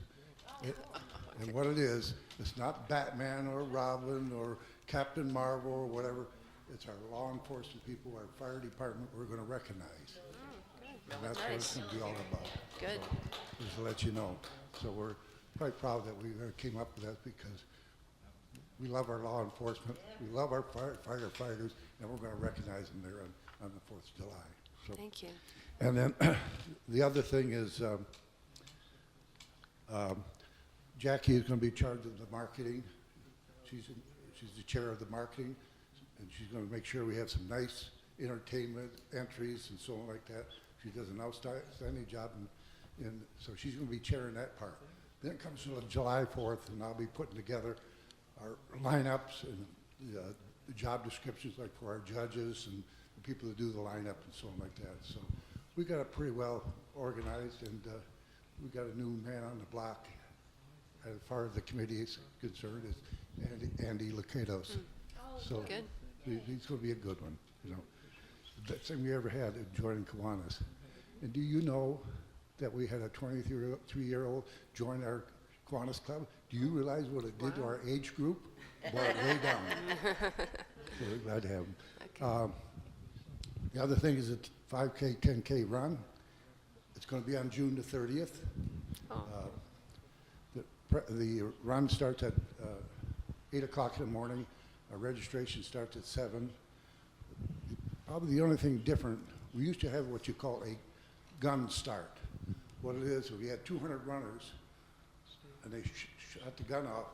And what it is, it's not Batman or Robin or Captain Marvel or whatever. It's our law enforcement people, our fire department we're going to recognize. And that's what it's going to be all about. Good. So, just to let you know. So we're quite proud that we came up with that because we love our law enforcement, we love our firefighters, and we're going to recognize them there on the 4th of July. So, Thank you. and then the other thing is Jackie is going to be charged of the marketing. She's the chair of the marketing, and she's going to make sure we have some nice entertainment entries and so on like that. She does an outstanding job, and so she's going to be chairing that part. Then it comes to July 4th, and I'll be putting together our lineups and the job descriptions, like for our judges and the people that do the lineup and so on like that. So we got it pretty well organized, and we got a new man on the block as far as the committee is concerned, is Andy Lucados. So Good. He's going to be a good one. The best thing we ever had is joining Kiwanis. And do you know that we had a 23-year-old join our Kiwanis Club. Do you realize what it did to our age group? Brought it way down. So we're glad to have them. The other thing is a 5K, 10K run. It's going to be on June the 30th. The run starts at 8 o'clock in the morning. Our registration starts at 7. Probably the only thing different, we used to have what you call a gun start. What it is, we had 200 runners, and they shot the gun off.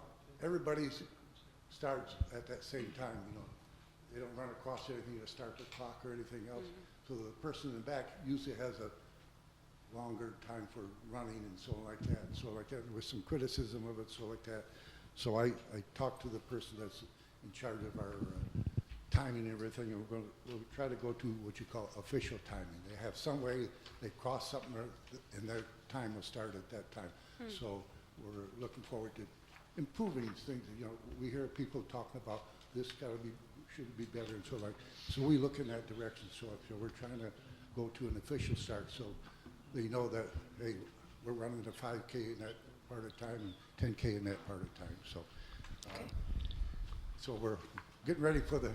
Everybody starts at that same time, you know. They don't run across anything to start the clock or anything else. So the person in the back usually has a longer time for running and so like that. And so like that, there was some criticism of it, so like that. So I talked to the person that's in charge of our timing and everything, and we'll try to go to what you call official timing. They have some way, they cross something, and their time will start at that time. So we're looking forward to improving things. You know, we hear people talking about this should be better and so like. So we look in that direction. So we're trying to go to an official start, so they know that, hey, we're running the 5K in that part of time and 10K in that part of time. So, so we're getting ready for the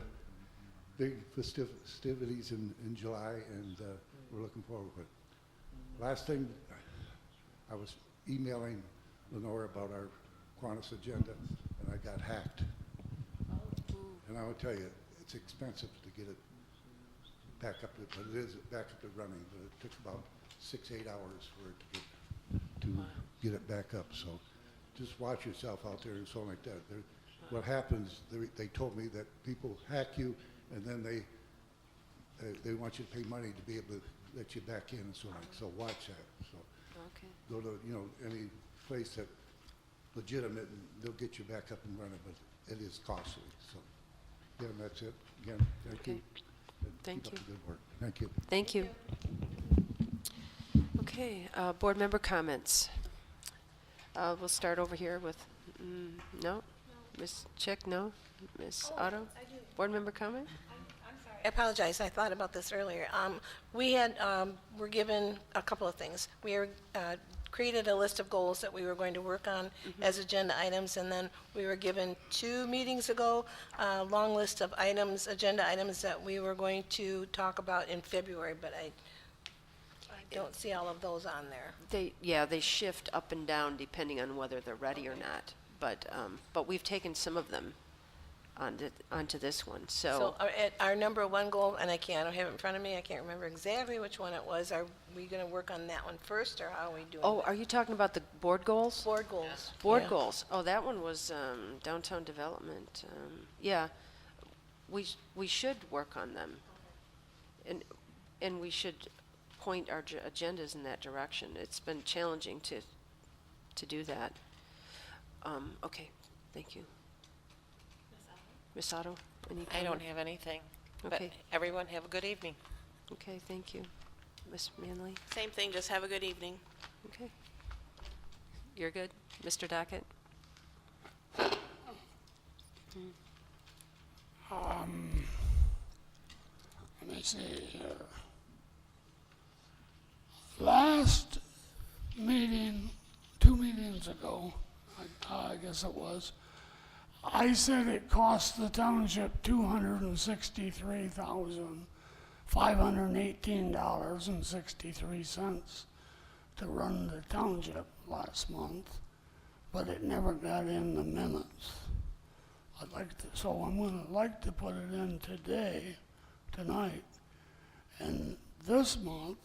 big festivities in July, and we're looking forward to it. Last thing, I was emailing Lenore about our Kiwanis agenda, and I got hacked. And I will tell you, it's expensive to get it back up, but it is back up to running. But it took about 6-8 hours for it to get it back up. So just watch yourself out there and so like that. What happens? They told me that people hack you, and then they want you to pay money to be able to let you back in and so on. So watch that. So go to any place that legitimate, and they'll get you back up and running. But it is costly. So. Yeah, that's it. Again, thank you. Thank Keep you. up the good work. Thank you. Thank you. Okay, board member comments. We'll start over here with, no? Ms. Chick, no? Ms. Otto? I do. Board member comment? I'm sorry. I apologize. I thought about this earlier. We're given a couple of things. We created a list of goals that we were going to work on as agenda items, and then we were given 2 meetings ago a long list of items, agenda items that we were going to talk about in February, but I don't see all of those on there. They shift up and down depending on whether they're ready or not. But we've taken some of them onto this one. So our number 1 goal, and I don't have it in front of me, I can't remember exactly which one it was. Are we going to work on that one first, or how are we doing? Oh, are you talking about the board goals? Board goals. Board goals. Oh, that one was downtown development. Yeah, we should work on them, and we should point our agendas in that direction. It's been challenging to do that. Okay, thank you. Ms. Otto, any comment? I don't have anything. Okay. But everyone have a good evening. Okay, thank you. Ms. Manley? Same thing, just have a good evening. Okay. You're good? Mr. Dockett? Let me see here. Last meeting, 2 meetings ago, I guess it was, I said it cost the township $263,518.63 to run the township last month, but it never got in the minutes. So I'm gonna like to put it in tonight, and this month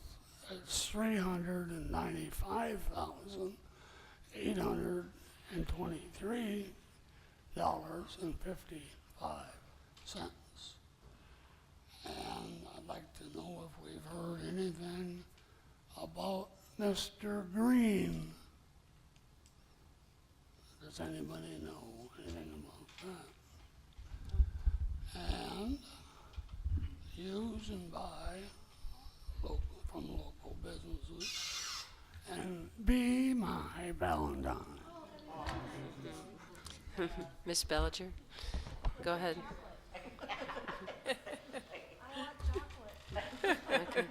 it's $395,823.55. And I'd like to know if we've heard anything about Mr. Green. Does anybody know anything about that? And use and buy from local businesses, and be my Valentine. Ms. Bellinger? Go ahead. Okay.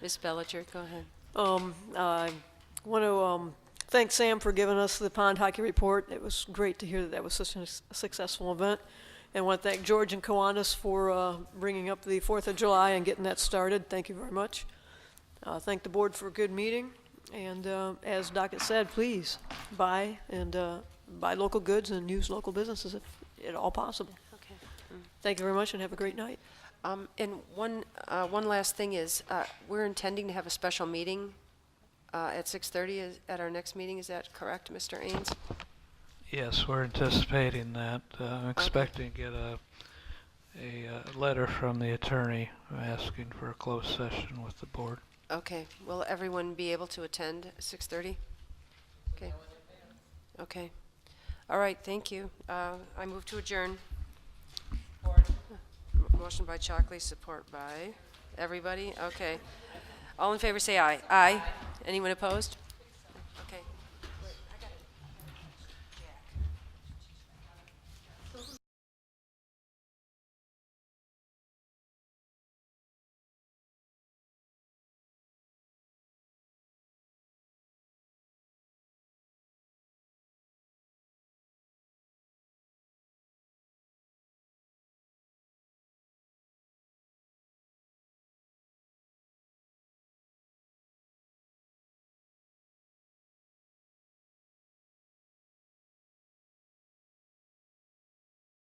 Ms. Bellinger, go ahead. I want to thank Sam for giving us the pond hockey report. It was great to hear that that was such a successful event. And I want to thank George and Kiwanis for bringing up the 4th of July and getting that started. Thank you very much. Thank the board for a good meeting. And as Dockett said, please buy local goods and use local businesses if at all possible. Okay. Thank you very much and have a great night. And one last thing is, we're intending to have a special meeting at 6:30 at our next meeting. Is that correct, Mr. Ains? Yes, we're anticipating that. I'm expecting to get a letter from the attorney asking for a closed session with the board. Okay. Will everyone be able to attend at 6:30? Okay. Okay. All right. Thank you. I move to adjourn. Motion by Chalkley, support by everybody. Okay. All in favor say aye. Aye. Anyone opposed? Okay.